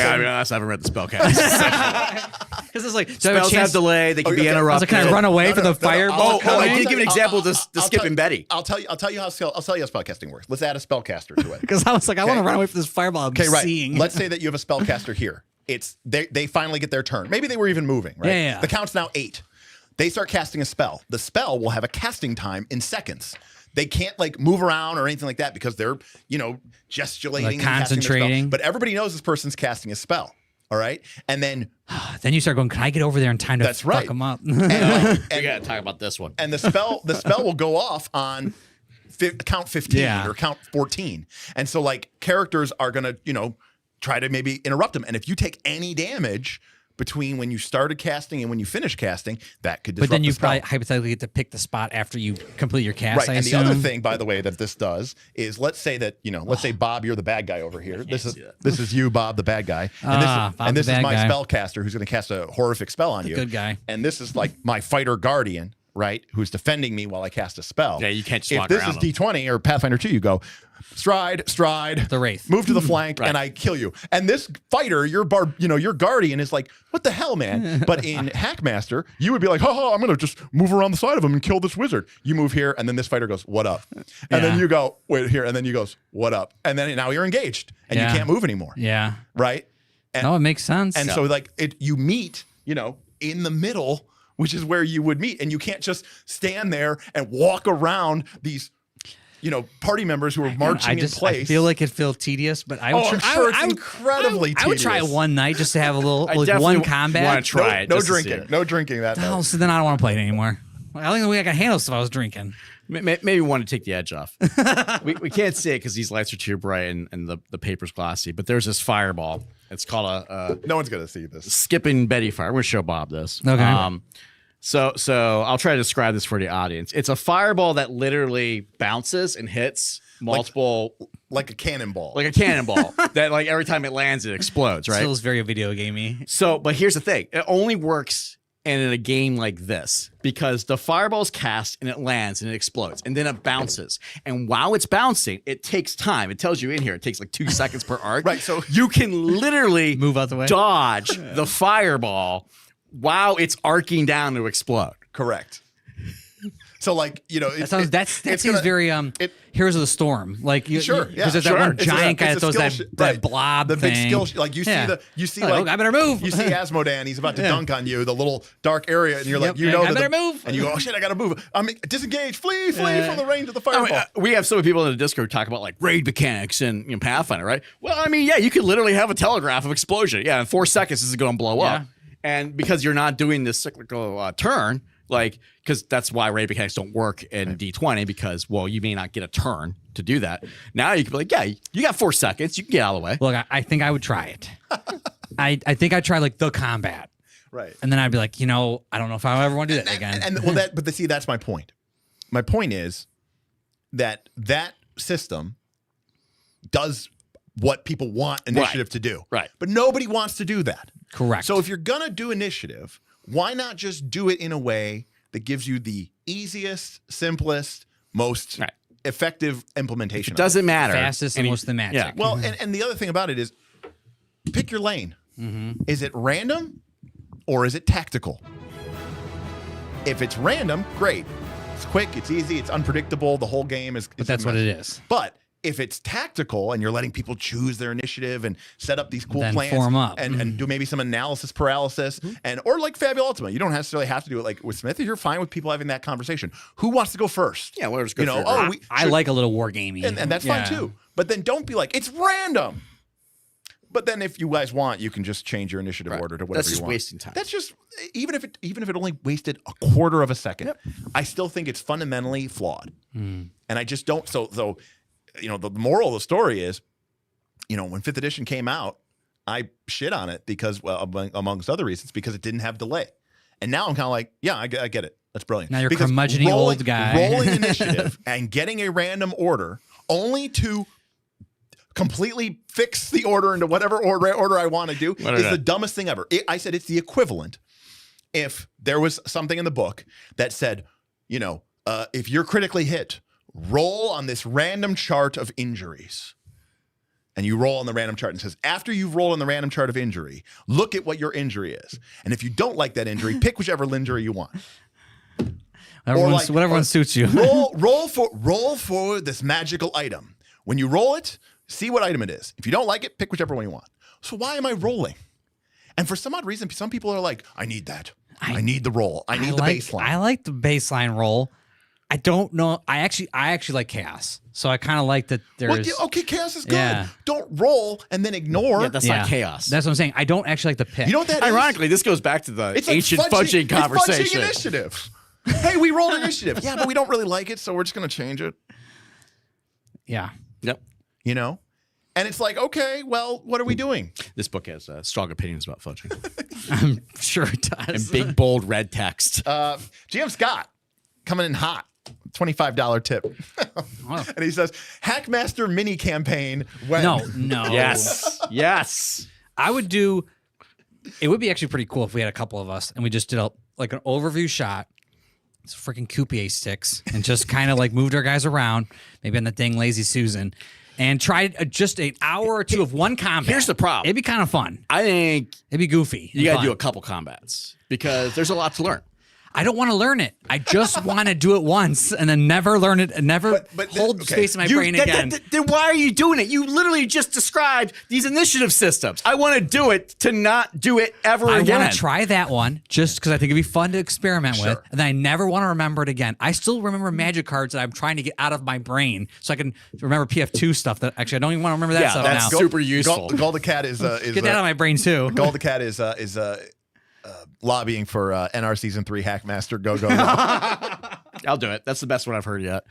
haven't read the spellcast. Because it's like, do I have a Spells chance? have delay. They can be Okay. I was interrupted. like, can I run away No, from no, the no, no, fireball I'll- coming? I did give an example to I'll Skip tell- and Betty. I'll tell you how spellcasting works. Let's add a spellcaster to it. Because I was like, I want to run away from this fireball I'm Okay, right. seeing. Let's say that you have a spellcaster here. It's they finally get their turn. Maybe they were even moving, right? Yeah. The count's now 8. They start casting a spell. The spell will have a casting time in seconds. They can't like move around or anything like that because they're, gesticulating, Like and casting their spell. concentrating. But everybody knows this person's casting a spell. All right. And then Then you start going, can I get over there in time to That's fuck right. them up? We gotta talk about this one. and the spell will go off on count 15 Yeah. or count 14. And so like characters are going to, try to maybe interrupt them. And if you take any damage between when you started casting and when you finish casting, that could disrupt But then you the spell. probably hypothetically get to pick the spot after you complete your cast. Right. I And assume. the other thing, by the way, that this does is let's say that, let's say Bob, you're the bad guy over here. This is you, Bob, the bad guy. Bob's And this the is bad my guy. spellcaster who's going to cast a horrific spell on you. good guy. And this is like my fighter guardian, right? Who's defending me while I cast a spell. Yeah, you can't just If walk this around is them. D20 or Pathfinder 2, you go stride, The Wraith. move to the flank, and I kill you. And this fighter, your guardian is like, what the hell, man? But in Hackmaster, you would be like, I'm gonna just move around the side of him and kill this wizard. You move here, and then this fighter goes, what up? And then you go, wait here, and then you goes, what up? And then now you're engaged, and you Yeah. can't move anymore. Yeah. Right? And, No, it makes sense. and so like you meet, in the middle, which is where you would meet, and you can't just stand there and walk around these party members who are marching in place. I feel like it feels tedious, but I would. I'm sure it's incredibly I would try it tedious. one night just to have a little I like definitely one combat. wanna try it. No just to see drinking. it. No drinking that night. Oh, so then I don't want to play it anymore. I think the way I can handle stuff I was drinking. Maybe we want to take the edge off. we can't see it because these lights are too bright and the paper's glossy. But there's this fireball. It's called a No one's gonna see this. skipping Betty fire. I'm going to show Bob this. Okay. So I'll try to describe this for the audience. It's a fireball that literally bounces and hits multiple, Like a cannonball. like a cannonball. That like every time it lands, it explodes. Right. Feels very video gamey. So, but here's the thing: it only works in a game like this because the fireball's cast and it lands and it explodes and then it bounces. And while it's bouncing, it takes time. It tells you in here it takes like 2 seconds per arc. Right, so- you can literally Move out the way. dodge the fireball while it's arcing down to explode. Correct. So like That seems very Heroes of the Storm. Like Sure, yeah, because there's that sure. one It's giant guy that it's a throws that, skill that right. blob the big thing. skill like you Yeah. see Like, like I better move. You see Asmodan, he's about to dunk on you, the little dark area, and you're like, Yep. I better move. and you go, oh shit, I gotta move. Disengage, flee from the range of the I fireball. mean, we have so many people in the Discord talk about like raid mechanics and Pathfinder, right? Well, I mean, yeah, you could literally have a telegraph of explosion. Yeah, in 4 seconds, this is going to blow up. And because you're not doing this cyclical turn, like, because that's why raid mechanics don't work in D20 because, well, you may not get a turn to do that. Now you can be like, yeah, you got 4 seconds. You can get out of the way. Look, I think I would try it. I think I'd try like the combat. Right. And then I'd be like, I don't know if I ever want to do that again. But see, that's my point. My point is that system does what people want initiative to do. Right. But nobody wants to do that. Correct. So if you're gonna do initiative, why not just do it in a way that gives you the easiest, simplest, most Right. effective implementation? It doesn't matter. Fastest and most thematic. Yeah. Well, and the other thing about it is, pick your lane. Is it random or is it tactical? If it's random, great. It's quick, it's easy, it's unpredictable. The whole game is. But that's what it is. But if it's tactical and you're letting people choose their initiative and set up these cool Then plans form up. and do maybe some analysis paralysis or like Fabio Ultima, you don't necessarily have to do it like with Smith. You're fine with people having that conversation. Who wants to go first? Yeah, whatever's good for your group. I like a little war gamey. and that's fine too. But then don't be like, it's random. But then if you guys want, you can just change your initiative order to whatever That's you just want. wasting time. That's just even if it only wasted a quarter of a second, I still think it's fundamentally flawed. And I just don't so the moral of the story is, when 5th edition came out, I shit on it because, well, amongst other reasons, because it didn't have delay. And now I'm kind of like, yeah, I get it. That's brilliant. Now you're Because curmudgeon-y old guy. rolling initiative and getting a random order only to completely fix the order into whatever order I want to do is the dumbest thing ever. I said it's the equivalent if there was something in the book that said, if you're critically hit, roll on this random chart of injuries. and you roll on the random chart and says, after you've rolled on the random chart of injury, look at what your injury is. And if you don't like that injury, pick whichever injury you want. Whatever suits you. roll for this magical item. When you roll it, see what item it is. If you don't like it, pick whichever one you want. So why am I rolling? And for some odd reason, some people are like, I need that. I need the roll. I need the baseline. I like the baseline roll. I don't know. I actually like chaos. So I kind of like that there's... Okay, chaos is good. Yeah. Don't roll and then ignore. Yeah, that's not chaos. That's what I'm saying. I don't actually like the pick. You know what that Ironically, this goes back to the ancient fudging conversation. It's fudging initiative. Hey, we rolled initiative. Yeah, but we don't really like it, so we're just going to change it. Yeah. Yep. You know? And it's like, okay, well, what are we doing? This book has strong opinions about fudging. I'm sure it does. And big, bold, red text. GM Scott coming in hot. $25 tip. Wow. And he says, Hackmaster mini campaign. When... No. Yes. I would do... It would be actually pretty cool if we had a couple of us and we just did an overview shot. It's freaking coupier sticks and just kind of like moved our guys around, maybe on the thing Lazy Susan, and tried just an hour or two of one combat. Here's the problem. It'd be kind of fun. I think it'd be goofy. You got to do a couple combats because there's a lot to learn. I don't want to learn it. I just want to do it once and then never learn it and never hold space in my brain again. Then why are you doing it? You literally just described these initiative systems. I want to do it to not do it ever again. I want to try that one just because I think it'd be fun to experiment with. And then I never want to remember it again. I still remember magic cards that I'm trying to get out of my brain so I can remember PF2 stuff that actually I don't even want to remember that stuff that's now. super useful. Golda Cat is get that out of my brain too. Golda Cat is lobbying for NR Season 3 Hackmaster. Go. I'll do it. That's the best one I've heard yet.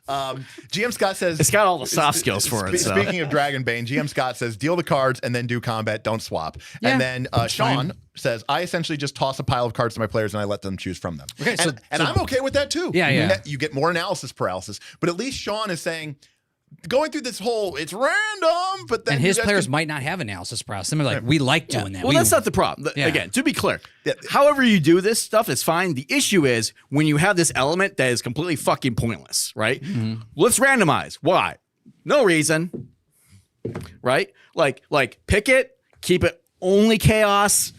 GM Scott says... It's got all the soft skills for it. Speaking of Dragonbane, GM Scott says, deal the cards and then do combat. Don't swap. Yeah, and then Sean says, I essentially just toss a pile of cards to my players and I let them choose from them. Okay, and I'm okay with that too. Yeah. You get more analysis paralysis. But at least Sean is saying... Going through this whole, it's random, but then... And his players might not have analysis paralysis. They're like, we like doing that. Well, that's not the problem. Again, to be clear, however you do this stuff, it's fine. The issue is when you have this element that is completely fucking pointless, right? Mm-hmm. Let's randomize. Why? No reason, right? Like pick it, keep it only chaos,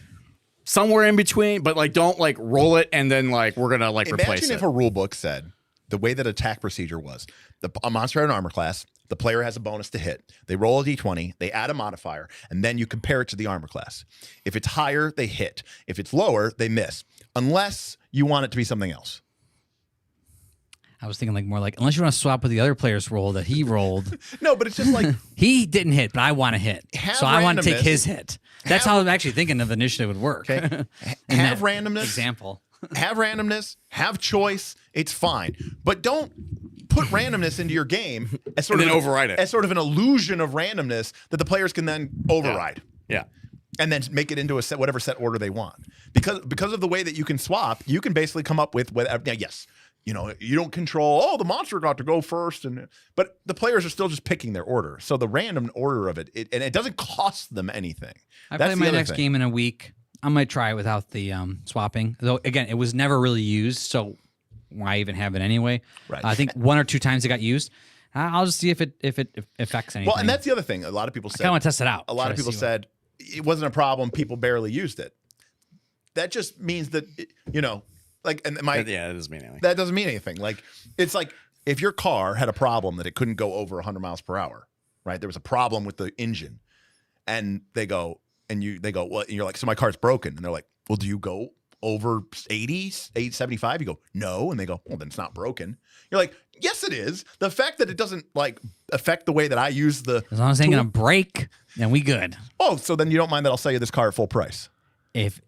somewhere in between, but like don't like roll it and then like we're gonna like replace it. Imagine if a rule book said the way that attack procedure was: a monster had an armor class, the player has a bonus to hit. They roll a d20, they add a modifier, and then you compare it to the armor class. If it's higher, they hit. If it's lower, they miss, unless you want it to be something else. I was thinking more like, unless you want to swap with the other player's roll that he rolled. No, but it's just like... he didn't hit, but I want to hit. So I want to take his hit. That's how I'm actually thinking of the initiative would work. Okay. Have randomness. Example. Have randomness. Have choice. It's fine. But don't put randomness into your game as sort of override it. As sort of an illusion of randomness that the players can then override. Yeah. And then make it into a set, whatever set order they want. Because of the way that you can swap, you can basically come up with whatever. Now, yes, you know, you don't control, the monster got to go first, but the players are still just picking their order. So the random order of it and it doesn't cost them anything. I play my next game in a week. I might try it without the swapping. Though again, it was never really used, so why even have it anyway? Right. I think 1 or 2 times it got used. I'll just see if it affects anything. Well, and that's the other thing. A lot of people said, I want to test it out. A lot of people said it wasn't a problem. People barely used it. That just means that like, and that doesn't mean anything. That doesn't mean anything. Like, it's like if your car had a problem that it couldn't go over 100 miles per hour, right? There was a problem with the engine, and they go, well, and you're like, so my car's broken, and they're like, well, do you go over 80, 75? You go, no, and they go, well, then it's not broken. You're like, yes, it is. The fact that it doesn't like affect the way that I use the as long as it ain't gonna break, then we good. Oh, so then you don't mind that I'll sell you this car at full price? If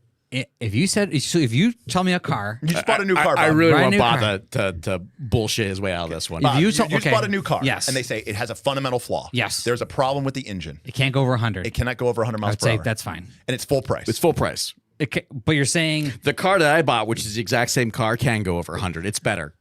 you tell me a car, you just bought a new car. I really want Bob to bullshit his way out of this one. Bob, you just bought a new car, yes, and they say it has a fundamental flaw. Yes, there's a problem with the engine. It can't go over 100. It cannot go over 100 miles per hour. That's fine, and it's full price. It's full price. But you're saying the car that I bought, which is the exact same car, can go over 100. It's better.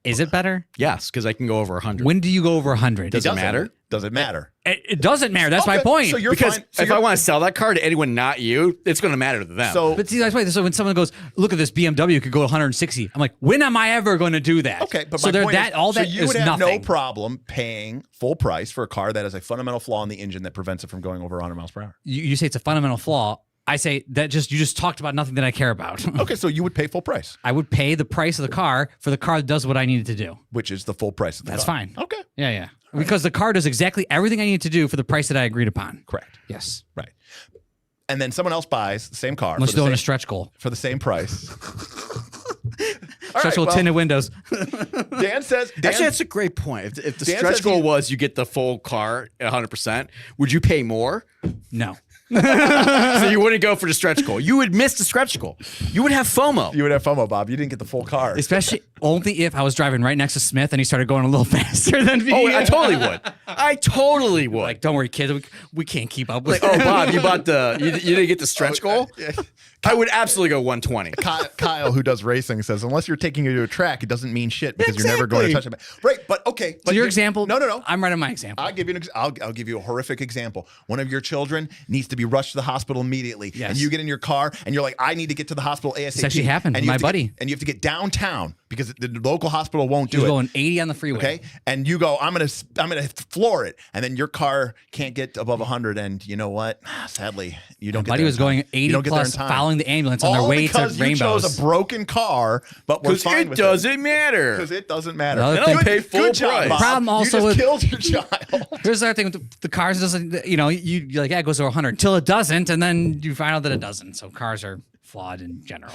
Is it better? Yes, because I can go over 100. When do you go over 100? Does it matter? Does it matter? It doesn't matter. That's my Okay, point. so you're Because fine. So if I want to sell that car to anyone not you, it's going to matter to them. So But see, that's why. So when someone goes, "Look at this BMW, could go 160," I'm like, "When am I ever going to do that?" okay, but so my there, point that is, all so that you is would have nothing. no problem paying full price for a car that has a fundamental flaw in the engine that prevents it from going over 100 miles per hour. You say it's a fundamental flaw. I say that you just talked about nothing that I care about. Okay, so you would pay full price, I would pay the price of the car for the car that does what I needed to do. which is the full price of the That's car. fine. Okay, Yeah. Because the car does exactly everything I need to do for the price that I agreed upon. correct. Yes. Right. And then someone else buys the same car Unless for you're the, doing a same, stretch goal. for the same price. All Stretch right, goal well, tinted windows. Dan says, Actually, that's a great point. If the Dan stretch says goal he- was you get the full car at 100%, would you pay more? No. So you wouldn't go for the stretch goal. You would miss the stretch goal. You would have FOMO. you would have FOMO, Bob. You didn't get the full car. Especially only if I was driving right next to Smith and he started going a little faster than me. Oh, I totally would. I totally would. Like, don't worry, kids. We can't keep up with Like, oh, Bob, you bought you didn't get the stretch goal? Yeah. I would absolutely go 120. Kyle, who does racing, says unless you're taking it to a track, it doesn't mean shit because you're never going to touch it. Right, but okay. So But your example? No. I'm writing my example. I'll give you I'll give you a horrific example. One of your children needs to be rushed to the hospital immediately, Yes. and you get in your car and you're like, I need to get to the hospital ASAP. This actually happened and with you my have to buddy. and you have to get downtown because the local hospital won't He was do it. going 80 on the freeway. Okay, and you go, I'm gonna floor it, and then your car can't get above 100, and you know what? Sadly, you don't. My get buddy there was in time. going You 80 don't get there in plus, time. following the ambulance on their All way to because you Rainbows. chose a broken car, but we're Because fine it with doesn't matter. Because it doesn't matter. The other They don't thing- pay full Good job, price. Bob. Problem also you with- just killed your child. Here's the other thing with the cars doesn't, you're like, yeah, it goes to 100 until it doesn't, and then you find out that it doesn't. So cars are flawed in general.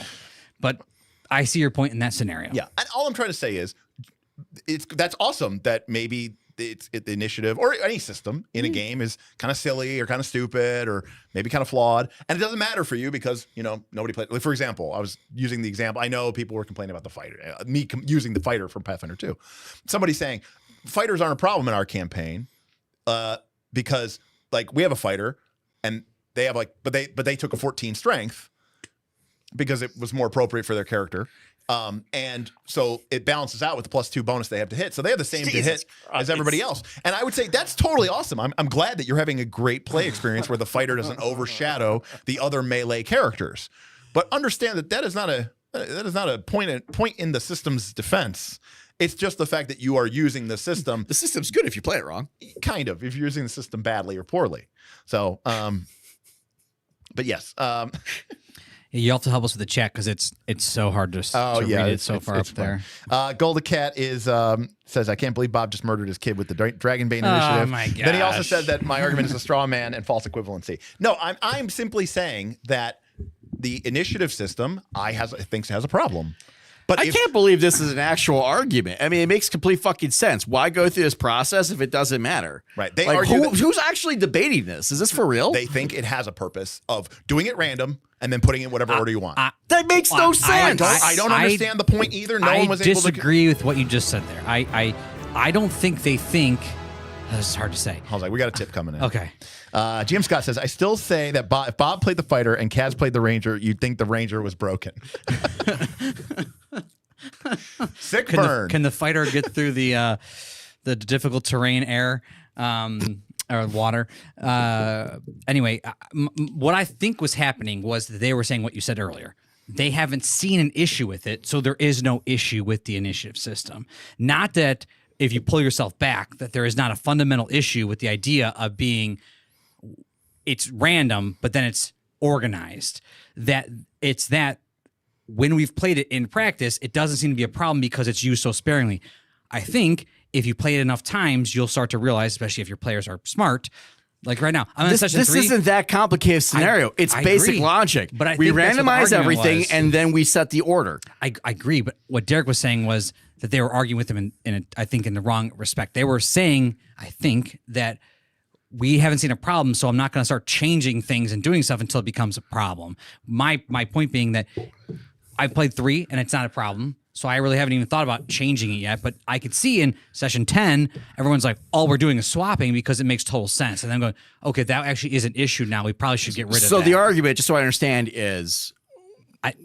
But I see your point in that scenario. Yeah, and all I'm trying to say is, that's awesome that maybe the initiative or any system in a game is kind of silly or kind of stupid or maybe kind of flawed, and it doesn't matter for you because nobody played. Like, for example, I was using the example. I know people were complaining about the fighter, using the fighter from Pathfinder 2. Somebody saying fighters aren't a problem in our campaign because like we have a fighter and they have but they took a 14 strength because it was more appropriate for their character. And so it balances out with the +2 bonus they have to hit. So they have the same to hit as everybody else. And I would say that's totally awesome. I'm glad that you're having a great play experience where the fighter doesn't overshadow the other melee characters. But understand that is not a point in the system's defense. It's just the fact that you are using the system. The system's good if you play it wrong. Kind of, if you're using the system badly or poorly. So, but yes. You have to help us with the chat because it's so hard to read it so far up there. Golda Cat says, I can't believe Bob just murdered his kid with the Dragonbane initiative. Oh my gosh. Then he also said that my argument is a straw man and false equivalency. No, I'm simply saying that the initiative system thinks has a problem. But I can't believe this is an actual argument. I mean, it makes complete fucking sense. Why go through this process if it doesn't matter? Right. They Like, argue that- who's actually debating this? Is this for real? They think it has a purpose of doing it random and then putting it in whatever order you want. That makes no sense. I don't understand the point either. No one was able to disagree with what you just said there. I don't think they think. This is hard to say. I was like, we got a tip coming in. Okay. Jim Scott says, I still say that if Bob played the fighter and Kaz played the ranger, you'd think the ranger was broken. Sick burn. Can the fighter get through the difficult terrain, air, or water? Anyway, what I think was happening was that they were saying what you said earlier. They haven't seen an issue with it, so there is no issue with the initiative system. Not that if you pull yourself back, that there is not a fundamental issue with the idea of it's random, but then it's organized. That when we've played it in practice, it doesn't seem to be a problem because it's used so sparingly. I think if you play it enough times, you'll start to realize, especially if your players are smart. Like right now, I'm in session 3. This isn't that complicated scenario. It's I basic agree. logic. But I we think that's what the randomize argument everything was. and then we set the order. I agree, but what Derek was saying was that they were arguing with him I think in the wrong respect. They were saying, I think, that we haven't seen a problem, so I'm not going to start changing things and doing stuff until it becomes a problem. My point being that I played 3 and it's not a problem, so I really haven't even thought about changing it yet. But I could see in session 10, everyone's like, all we're doing is swapping because it makes total sense. And then I'm going, okay, that actually is an issue now. We probably should get rid of that. So the argument, just so I understand, is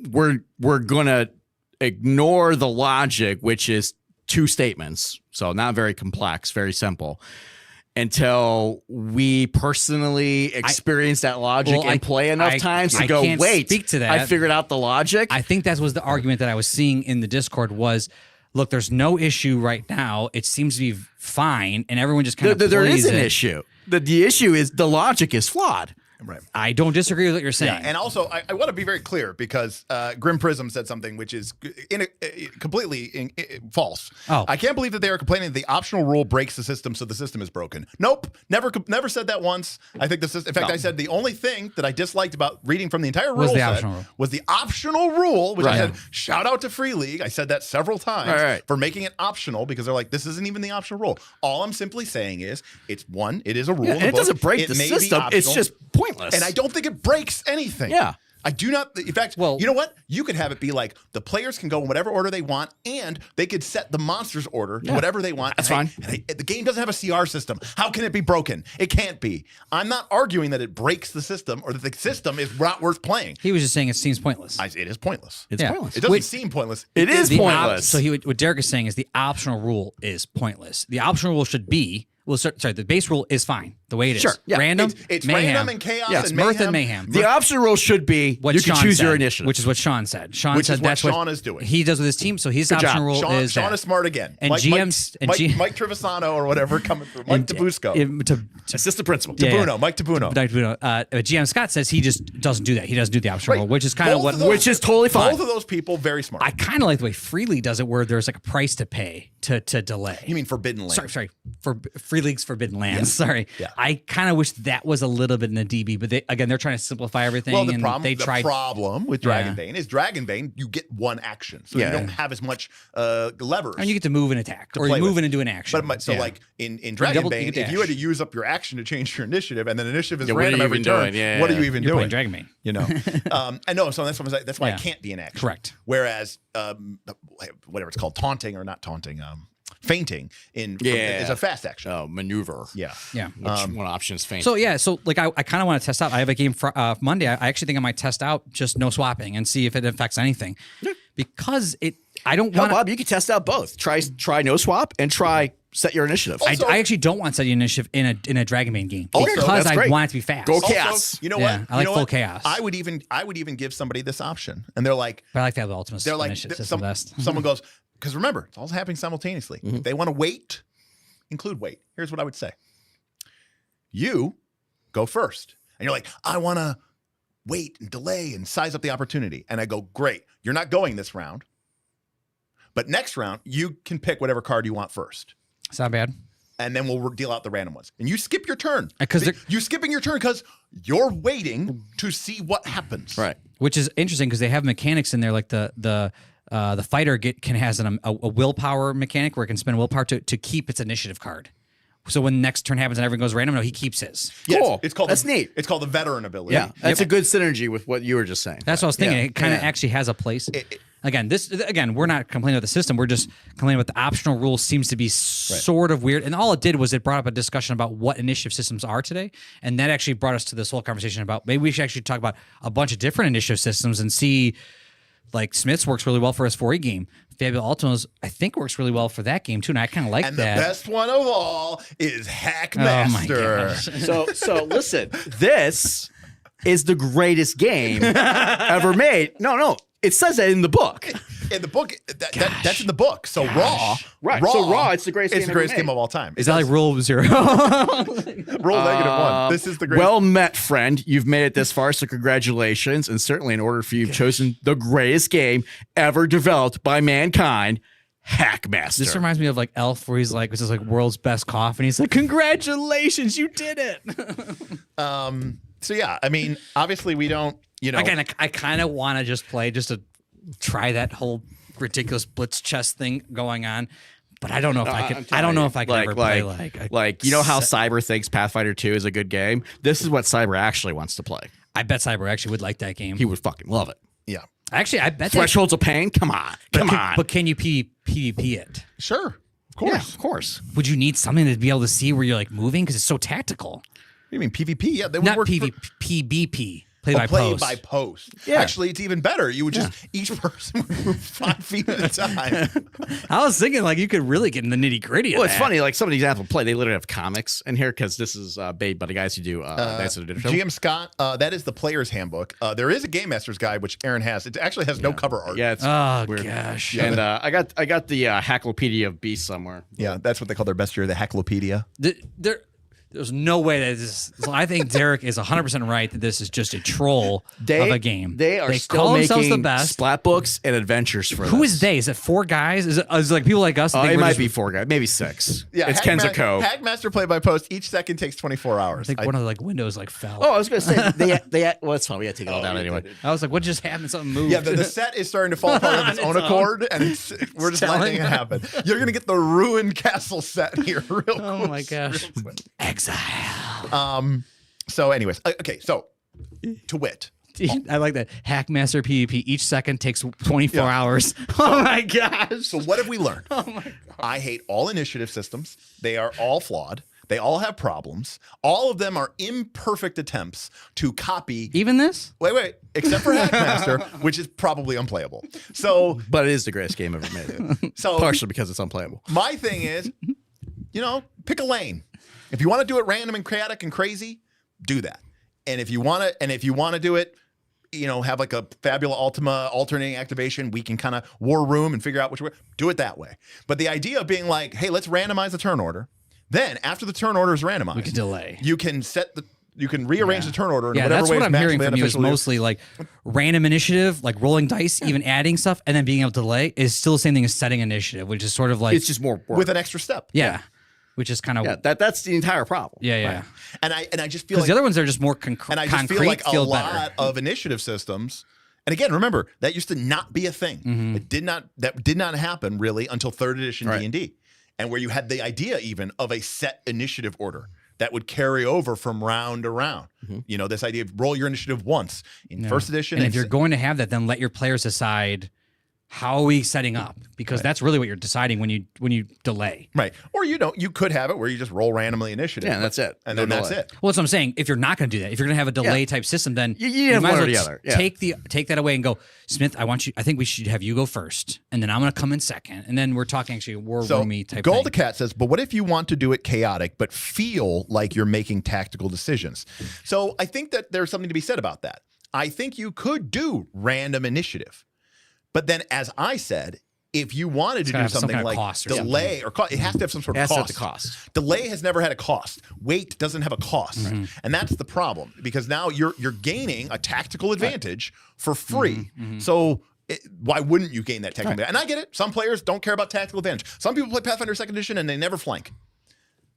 we're going to ignore the logic, which is 2 statements. So not very complex, very simple. until we personally experience that logic and play enough times to go, can't wait, speak to that. I figured out the logic. I think that was the argument that I was seeing in the Discord was, look, there's no issue right now. It seems to be fine, and everyone just kind of there is an it. issue. The issue is the logic is flawed. Right. I don't disagree with what you're saying. Yeah, and also, I want to be very clear because Grim Prism said something which is completely false. Oh. I can't believe that they are complaining that the optional rule breaks the system, so the system is broken. Nope, never said that once. I think the system. In fact, I said the only thing that I disliked about reading from the entire rule set was the optional rule, which I said, shout out to Free League. I said that several times for making it optional because they're like, this isn't even the optional rule. All I'm simply saying is, it is a rule. And it doesn't break the system. It's just pointless. And I don't think it breaks anything. Yeah. I do not. In fact, you know what? You could have it be like the players can go in whatever order they want, and they could set the monsters order to whatever they want. That's fine. The game doesn't have a CR system. How can it be broken? It can't be. I'm not arguing that it breaks the system or that the system is not worth playing. He was just saying it seems pointless. It is pointless. It's pointless. It doesn't seem pointless. It is pointless. So what Derek is saying is the optional rule is pointless. The optional rule should be. Well, sorry, the base rule is fine the way it is. Sure, yeah. Random, it's mayhem. random and chaos It's and mirth mayhem. and mayhem. The option rule should be you can choose your initiative, which is what Sean said. Sean Which said is what that's Sean is doing. He does with his team. So his option rule is Sean that. is smart again. And Mike Trevisano or whatever coming through. Mike Tabusco. Assistant principal. Tabuno. Mike Tabuno. GM Scott says he just doesn't do that. He doesn't do the option rule, which is kind of what. Which is totally fine. Both of those people very smart. I kind of like the way Free League does it, where there's like a price to pay to delay. You mean Forbidden Land? Sorry, for Free League's Forbidden Lands. Sorry, I kind of wish that was a little bit in the DB, but they're trying to simplify everything. Well, the and problem with Dragonbane is Dragonbane, you get one action, so you don't have as much levers. And you get to move and attack, or you move in and do an action. But like in Dragonbane, if you had to use up your action to change your initiative, and then initiative is random every turn, what are you even You're doing? Playing Dragonbane, you know. I know, so that's why it can't be an action. Correct. Whereas whatever it's called, taunting or not taunting. Fainting is a fast action. Oh, maneuver. Yeah. Which one option is fainting? So like I kind of want to test out. I have a game for Monday. I actually think I might test out just no swapping and see if it affects anything, because I don't want. Bob, you can test out both. Try no swap and try set your initiative. I actually don't want to set your initiative in a Dragonbane game because I want it to be fast. Go chaos. You know what? I like full chaos. I would even give somebody this option, and they're like, but I like to have the ultimate. They're like, system best. Someone goes. Because remember, it's all happening simultaneously. If they want to wait, include wait. Here's what I would say. You go first. And you're like, I want to wait and delay and size up the opportunity. And I go, great. You're not going this round. But next round, you can pick whatever card you want first. It's not bad. And then we'll deal out the random ones. And you skip your turn. You're skipping your turn because you're waiting to see what happens. Right. Which is interesting because they have mechanics in there like the fighter has a willpower mechanic where it can spend willpower to keep its initiative card. So when the next turn happens and everyone goes random, he keeps his. Yeah, cool. It's called neat. It's called the veteran ability. Yeah, that's a good synergy with what you were just saying. That's what I was thinking. It kind of actually has a place. Again, we're not complaining about the system. We're just complaining about the optional rule seems to be sort of weird. And all it did was it brought up a discussion about what initiative systems are today. And that actually brought us to this whole conversation about maybe we should actually talk about a bunch of different initiative systems and see. Like Smith's works really well for his 4E game. Fabulous Ultima's, I think, works really well for that game too, and I kind of like that. And the best one of all is Hackmaster. So listen, this is the greatest game ever made. No, it says that in the book. In the book, that's in the book. So Raw, So Raw, it's the greatest. It's the greatest game of all time. Is that like Rule 0? Roll -1. This is the greatest. Well met, friend. You've made it this far, so congratulations. And certainly, in order for you've chosen the greatest game ever developed by mankind, Hackmaster. This reminds me of like Elf, where he's like, "This is like world's best cough," and he's like, "Congratulations, you did it." So yeah, I mean, obviously we don't. Again, I kind of want to just play just to try that whole ridiculous blitz chess thing going on. But I don't know if I could. I don't know if I could ever play like you know how Cyber thinks Pathfinder 2 is a good game. This is what Cyber actually wants to play. I bet Cyber actually would like that game. He would fucking love it. Yeah. Actually, I bet Thresholds of Pain. Come on. But can you PvP it? Sure, of course, Yeah, of course. Would you need something to be able to see where you're like moving because it's so tactical? You mean PvP? Yeah, they would Not work PvP, PvP. by post. By post. Yeah. Actually, it's even better. You would just each person would move 5 feet at a time. I was thinking like you could really get in the nitty gritty. Well, it's funny. Like some of the example play, they literally have comics in here because this is made by the guys who do Knights of the Show. GM Scott, that is the player's handbook. There is a Game Master's guide, which Aaron has. It actually has no cover art. Yeah, it's Oh weird. gosh. And I got the Hacklopedia of Beasts somewhere. Yeah, that's what they call their best year, the Hacklopedia. There's no way that this. So I think Derek is 100% right that this is just a troll of a game. They are still call themselves making the best. splat books and adventures for Who this. is they? Is it 4 guys? Is it like people like us? that think It we're might just- be 4 guys, maybe 6. Yeah, it's Kenza Co. Hackmaster play by post. Each second takes 24 hours. I think one of the like windows like fell. Oh, I was gonna say they well, it's fine. We gotta take it all down anyway. I was like, what just happened? Something moved. Yeah, the set is starting to fall apart of its own accord, and we're just letting it happen. You're gonna get the ruined castle set here, real quick. Oh my gosh. Exile. So, anyways, okay. So, to wit, I like that. Hackmaster PvP. Each second takes 24 hours. Oh my gosh. so what have we learned? Oh my god! I hate all initiative systems. They are all flawed. They all have problems. All of them are imperfect attempts to copy. Even this? Wait, except for Hackmaster, which is probably unplayable. So, But it is the greatest game ever made. so Partially because it's unplayable. my thing is, pick a lane. If you want to do it random and chaotic and crazy, do that. And if you want to do it, have like a Fabula Ultima alternating activation, we can kind of war room and figure out which way. Do it that way. But the idea of being like, hey, let's randomize the turn order. Then after the turn order is randomized, We can delay. You can rearrange the turn order in Yeah, whatever that's way what is I'm hearing maximally from you is beneficial to mostly like random initiative, like rolling dice, even adding stuff, and then being able to delay is still the same thing as setting initiative, which is sort of like It's just more work. with an extra step. yeah, which is kind of Yeah, that's the entire problem. yeah. And I just feel Because like the other ones are just more concrete. And I just feel like a lot of initiative systems. And again, remember that used to not be a thing. Mm-hmm. That did not happen really until 3rd edition Right. D&D, and where you had the idea even of a set initiative order that would carry over from round to round. This idea of roll your initiative once in 1st edition. And if you're going to have that, then let your players decide how are we setting up, because that's really what you're deciding when you delay. right, or you could have it where you just roll randomly initiative. Yeah, and that's it. and No then that's delay. it. Well, that's what I'm saying. If you're not going to do that, if you're going to have a delay type system, then You have might one as or the well other. Yeah. take that away and go, Smith. I think we should have you go first, and then I'm going to come in second, and then we're talking actually a war roomy type Gold thing. Cat says, but what if you want to do it chaotic, but feel like you're making tactical decisions? So I think that there's something to be said about that. I think you could do random initiative, but then, as I said, if you wanted to gotta do have some something kind of like cost or delay or cost, it has to have some sort It of has to cost. have the cost. Delay has never had a cost. Wait doesn't have a cost, and that's the problem, because now you're gaining a tactical advantage for free. So why wouldn't you gain that tactical advantage? And I get it. Some players don't care about tactical advantage. Some people play Pathfinder 2nd edition and they never flank.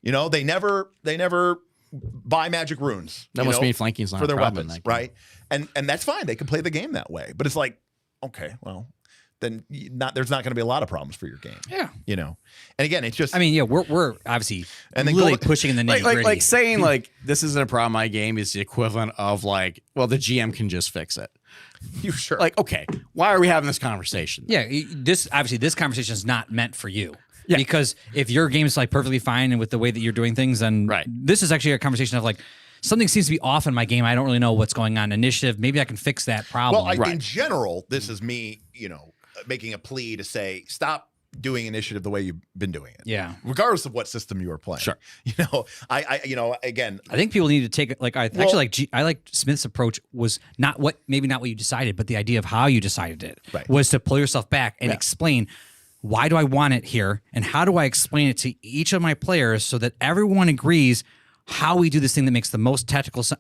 They never buy magic runes. That must mean flanking's not for a their problem in weapons, that game. right? And that's fine. They can play the game that way. But it's like, okay, well, then there's not going to be a lot of problems for your game. Yeah. And again, it's just. I mean, yeah, we're obviously And then really Gold- pushing in the nitty Like gritty. saying like this isn't a problem in my game is the equivalent of like, well, the GM can just fix it. you sure? Like, okay, why are we having this conversation? Yeah, this conversation is not meant for you. Yeah. Because if your game's like perfectly fine and with the way that you're doing things, then Right. this is actually a conversation of like something seems to be off in my game. I don't really know what's going on. Initiative, maybe I can fix that problem. Well, in general, this is me, making a plea to say stop doing initiative the way you've been doing it. Yeah. Regardless of what system you are playing. Sure. Again, I think people need to take it like I like Smith's approach was maybe not what you decided, but the idea of how you decided it Right. was to pull yourself back and explain why do I want it here and how do I explain it to each of my players so that everyone agrees how we do this thing that makes the most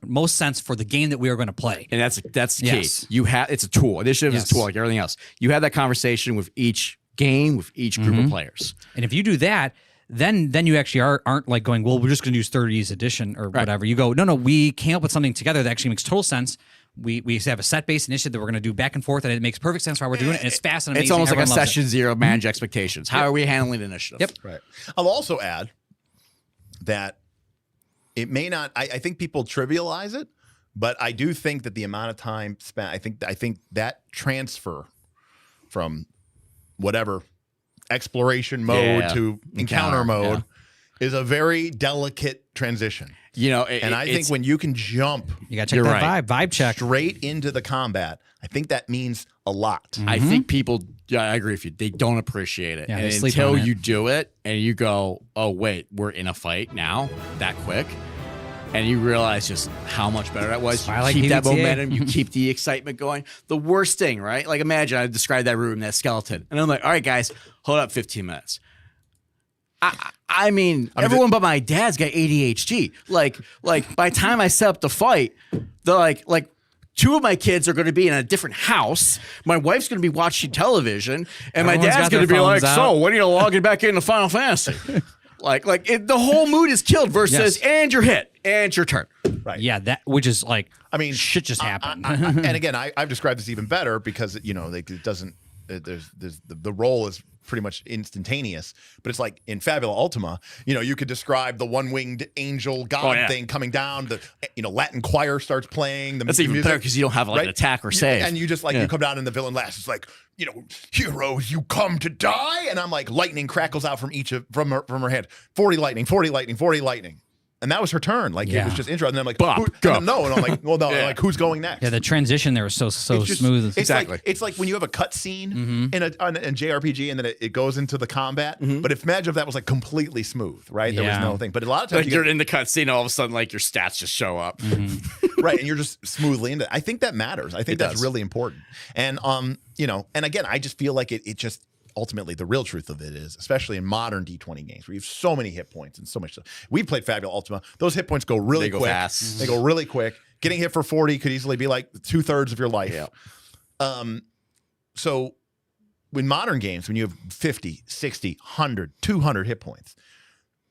most sense for the game that we are going to play. And that's the Yes. key. It's a tool. Initiative is Yes. a tool like everything else. You have that conversation with each game, with each group of players. And if you do that, then you actually aren't like going, well, we're just going to use 30s edition or whatever. You go, no, we came up with something together that actually makes total sense. We have a set-based initiative that we're going to do back and forth, and it makes perfect sense for how we're doing it. And it's fast and amazing. It's almost like a Everyone loves session zero manage expectations. How are we handling the initiative? Yep. right. I'll also add that it may not. I think people trivialize it, but I do think that the amount of time spent. I think that transfer from whatever exploration mode Yeah. to encounter mode yeah. is a very delicate transition. You know, And I think when you can jump You got to check that vibe check. straight into the combat, I think that means a lot. I think people, I agree with you. They don't appreciate it. Yeah, and they sleep until on it. you do it and you go, oh, wait, we're in a fight now that quick. And you realize just how much better that was. You I like keep that PBTA. momentum. You keep the excitement going. The worst thing, right? Like imagine I described that room, that skeleton. And I'm like, all right, guys, hold up 15 minutes. I mean, everyone but my dad's got ADHD. Like by the time I set up the fight, they're like 2 of my kids are going to be in a different house. My wife's going to be watching television, and my Everyone's dad's got their going to be like, phones out. "So, when are you logging back into Final Fantasy?" The whole mood is killed. Versus, and you're hit, and it's your turn. Right. Yeah, that which is like, I mean, shit just happened. And again, I've described this even better because it doesn't. There's the role is pretty much instantaneous, but it's like in Fabula Ultima, you could describe the one-winged angel god thing coming down. The Latin choir starts playing. That's even better because you don't have like an attack or save, and you just you come down and the villain laughs. It's like heroes, you come to die, and I'm like lightning crackles out from from her head. 40 lightning, 40 lightning, 40 lightning. And that was her turn. Like it was just intro. And then I'm like, go. And no. And I'm like, well, no. Like, who's going next? Yeah, the transition there was so smooth. Exactly. It's like when you have a cut scene in JRPG and then it goes into the combat. But imagine if that was like completely smooth, right? There was no thing. But a lot of times you're in the cutscene, all of a sudden, like your stats just show up, right? And you're just smoothly into it. I think that matters. I think that's really important. And and again, I just feel like it just. Ultimately, the real truth of it is, especially in modern D20 games, where you have so many hit points and so much stuff. We've played Fabula Ultima. Those hit points go really quick. Fast. They go really quick. Getting hit for 40 could easily be like 2/3 of your life. Yeah. So in modern games, when you have 50, 60, 100, 200 hit points,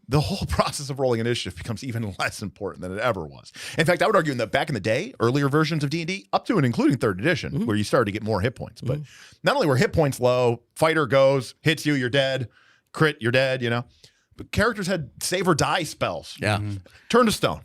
the whole process of rolling initiative becomes even less important than it ever was. In fact, I would argue back in the day, earlier versions of D&D, up to and including 3rd edition, where you started to get more hit points. But not only were hit points low, fighter goes, hits you, you're dead, crit, you're dead, But characters had save or die spells. Yeah. Turn to stone.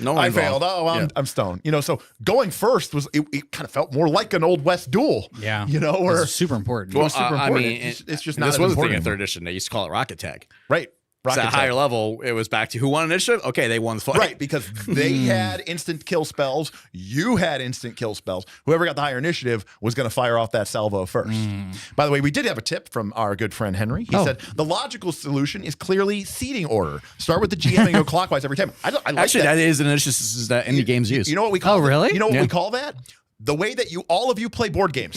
No, I failed. Oh, I'm stone. So going first it kind of felt more like an Old West duel. Yeah. Where it's super important. Well, super important. I mean, it's just not this as was the thing important in 3rd anymore. edition. They used to call it Rocket Tag. Right. So at a higher level, it was back to who won initiative. Okay, they won the fight. Right, because they had instant kill spells. You had instant kill spells. Whoever got the higher initiative was going to fire off that salvo first. By the way, we did have a tip from our good friend Henry. He said the logical solution is clearly seating order. Start with the GM and go clockwise every time. I like Actually, that. that is an initiative that indie games use. You know what we call? Oh, really? You know what we call that? The way that all of you play board games.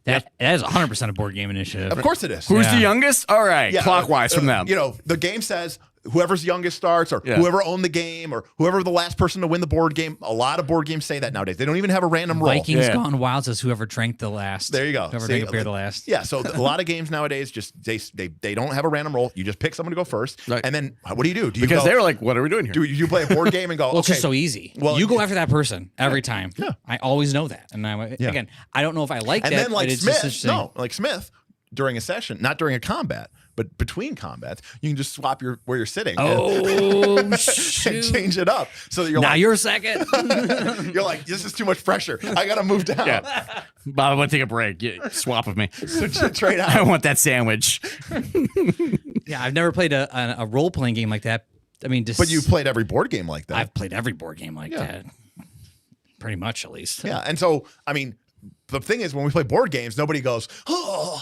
That is 100% a board game initiative. Of course it is. Who's the youngest? All right, Yeah, clockwise from them. The game says whoever's youngest starts, or whoever owned the game, or whoever the last person to win the board game. A lot of board games say that nowadays. They don't even have a random roll. Vikings Gone Wild says whoever drank the last. There you go. Whoever See, drank a beer the last. Yeah, so a lot of games nowadays just they don't have a random roll. You just pick someone to go first, Right. and then what do you do? Do you Because go, they were like, what are we doing here? do you play a board game and go? Well, it's okay, just so easy. Well, you go after that person every time. Yeah. I always know that. And again, I don't know if I like and that. then like but it's just Smith, interesting. Smith during a session, not during a combat, but between combats, you can just swap where you're sitting. Oh, and shoot. change it up so that you're Now like you're second. you're like this is too much pressure. I got to move down. Yeah. Bob, I want to take a break. Swap with me. So trade I out. want that sandwich. Yeah, I've never played a role playing game like that. I mean, But you played every board game like that. I've played every board game like that. Pretty much, at least. Yeah, and so I mean, the thing is, when we play board games, nobody goes, "Oh,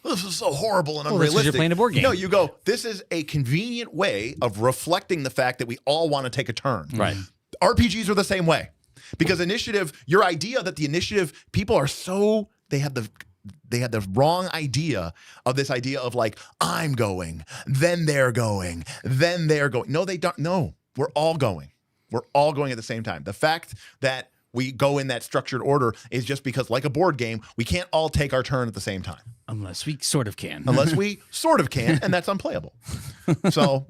this is so horrible and Well, that's 'cause unrealistic." you're playing a board game. No, you go, "This is a convenient way of reflecting the fact that we all want to take a turn." Right. RPGs are the same way, because initiative. Your idea that the initiative people are so they have the wrong idea of this idea of like I'm going, then they're going, then they're going. No, they don't. No, we're all going. We're all going at the same time. The fact that we go in that structured order is just because, like a board game, we can't all take our turn at the same time. Unless we sort of can. Unless we sort of can, and that's unplayable. So,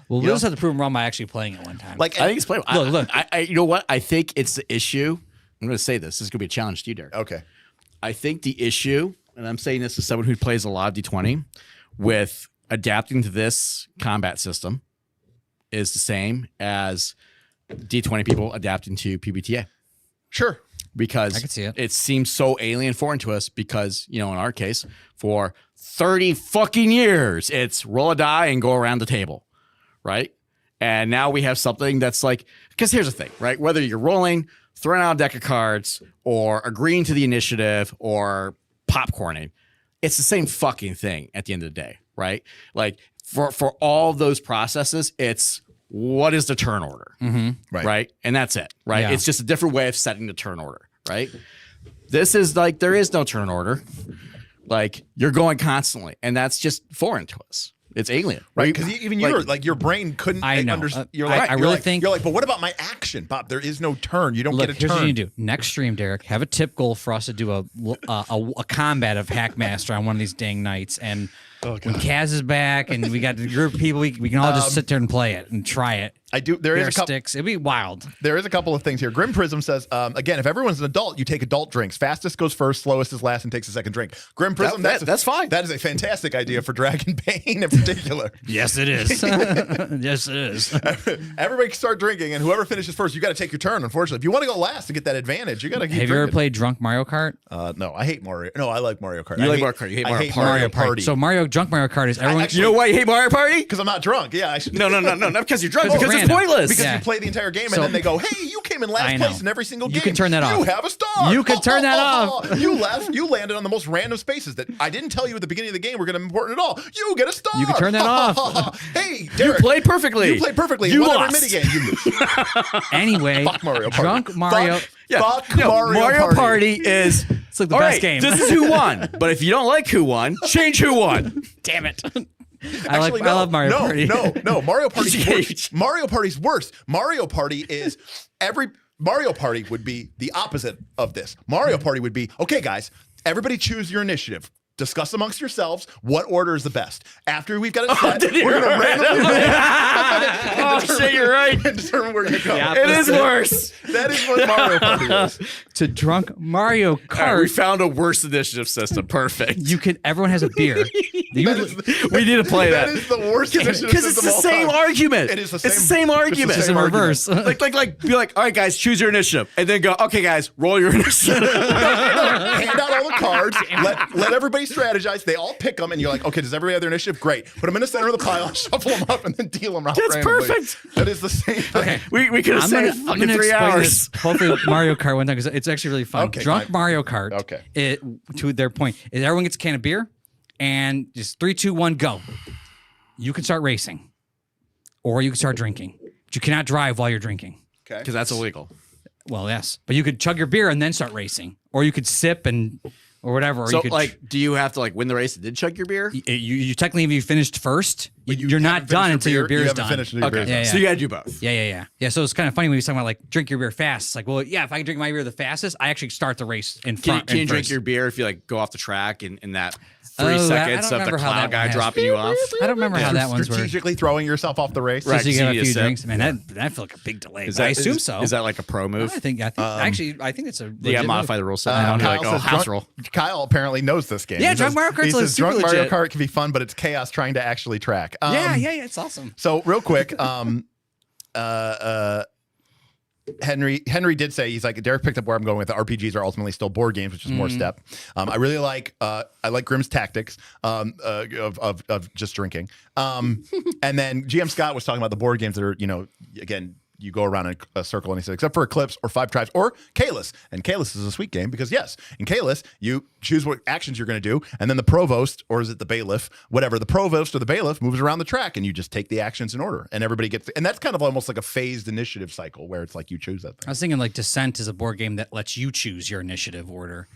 Well, we just have to prove them wrong by actually playing it one time. like, I think it's playable. Look. You know what? I think it's the issue. I'm going to say this. This is going to be a challenge to you, Derek. okay, I think the issue, and I'm saying this as someone who plays a lot of D20, with adapting to this combat system is the same as D20 people adapting to PBTA. sure. Because I can see it. It seems so alien foreign to us because, in our case, for 30 fucking years, it's roll a die and go around the table, right? And now we have something that's like, because here's the thing, right? Whether you're rolling, throwing out a deck of cards, or agreeing to the initiative, or popcorning, it's the same fucking thing at the end of the day, right? Like for all those processes, it's what is the turn order, right? And that's it, right? Yeah. It's just a different way of setting the turn order, right? This is like, there is no turn order. Like, you're going constantly, and that's just foreign to us. It's alien, right? Because even you're like your brain couldn't. I know. You're like, I really think you're like, but what about my action, Bob? There is no turn. You don't Look, get a here's turn. what you do. Next stream, Derek, have a tip goal for us to do a combat of Hackmaster on one of these dang nights. And when Kaz is back and we got the group of people, we can all just sit there and play it and try it. I do. There is a couple sticks. It'd be wild. There is a couple of things here. Grim Prism says, again, if everyone's an adult, you take adult drinks. Fastest goes first, slowest is last, and takes a second drink. Grim Prism, that's fine. That is a fantastic idea for Dragonbane in particular. Yes, it is. Yes, it is. Everybody can start drinking, and whoever finishes first, you got to take your turn. Unfortunately, if you want to go last to get that advantage, you got to keep Have you ever drinking. played Drunk Mario Kart? No, I hate Mario. No, I like Mario Kart. You like Mario Kart. You hate I Mario hate Party. Mario Party. So Drunk Mario Kart is everyone. You know why you hate Mario Party? Because I'm not drunk. Yeah, I should. No, not because you're drunk. Because Because it's it's random. pointless. Because Yeah. you play the entire game, So- and then they go, "Hey, you came in I last know. place in every single game. You can turn that off. You have a star. You can turn that off. You left. You landed on the most random spaces that I didn't tell you at the beginning of the game were going to be important at all. You get a star. You can turn that off. Hey, You Derek, played perfectly. You played perfectly. You won lost. every minigame. You lose. Anyway, Fuck Mario Party. Drunk Mario. Fuck No, Mario Party is It's like the all best right, game. This is who won. But if you don't like who won, change who won. Damn it. Actually, I love Mario Party. No. Mario Party's worse. Mario Party's worse. Mario Party is Mario Party would be the opposite of this. Mario Party would be, okay, guys, everybody choose your initiative. Discuss amongst yourselves what order is the best. After we've got it set, we're going to randomly Oh, shit, you're right. and determine where we're going to go. It is worse. That is what Mario Party is. To Drunk Mario All right, Kart, we found a worse initiative system. Perfect. everyone has a beer. We need to play That that. is the worst initiative Because it's system the of all same time. argument. It is the It's the same- same it's the argument. same It's in reverse. Like, be like, all right, guys, choose your initiative, and then go, okay, guys, roll your initiative. Hand out all the cards. Let everybody strategize. They all pick them, and you're like, okay, does everybody have their initiative? Great. Put them in the center of the pile, shuffle them up, and then deal them out. That's randomly. perfect. That is the same thing. Okay. we could have I'm saved gonna fucking 3 explain hours. this. Hopefully, with Mario Kart one time because it's actually really fun. Okay, Drunk fine. Mario Kart. Okay. To their point is everyone gets a can of beer, and just 3, 2, 1, go. You can start racing, or you can start drinking. But you cannot drive while you're drinking. Okay. Because that's illegal. Well, yes, but you could chug your beer and then start racing, or you could sip or whatever. Or So, you could like, do you have to like win the race and then chug your beer? you technically, if you finished first, you're not haven't done finished until your beer is haven't done. finished your beer. Yeah, yeah. So you got to do both. Yeah. So it's kind of funny when you're talking about like drink your beer fast. It's like, well, yeah, if I can drink my beer the fastest, I actually start the race in front. Can you drink first. your beer if you like go off the track in that 3 Oh, I seconds don't of the remember how cloud that guy one has- dropping you off? I don't remember how that one's works. Strategically throwing yourself off the race. Right. Just so you so get you a few sip. drinks. Man, that feel like a big delay. Is But I that- assume is- so. Is that like a pro move? I think actually I think it's a. You got legit to modify move. the rule set. I don't know, like, Kyle says house drunk- rule. Kyle apparently knows this game. Yeah, He Drunk says- Mario Kart's he says super Drunk Mario legit. Kart can be fun, but it's chaos trying to actually track. Yeah, it's awesome. So real quick, Henry did say, he's like, Derek picked up where I'm going with. The RPGs are ultimately still board games, which is more step. I really like Grimm's tactics of just drinking. And then GM Scott was talking about the board games that are, again, you go around in a circle, and he said, except for Eclipse or Five Tribes or Kalis. And Kalis is a sweet game because, yes, in Kalis, you choose what actions you're going to do, and then the provost, or is it the bailiff, whatever, the provost or the bailiff moves around the track, and you just take the actions in order, and everybody gets, and that's kind of almost like a phased initiative cycle where it's like you choose that I thing. was thinking like Descent is a board game that lets you choose your initiative order,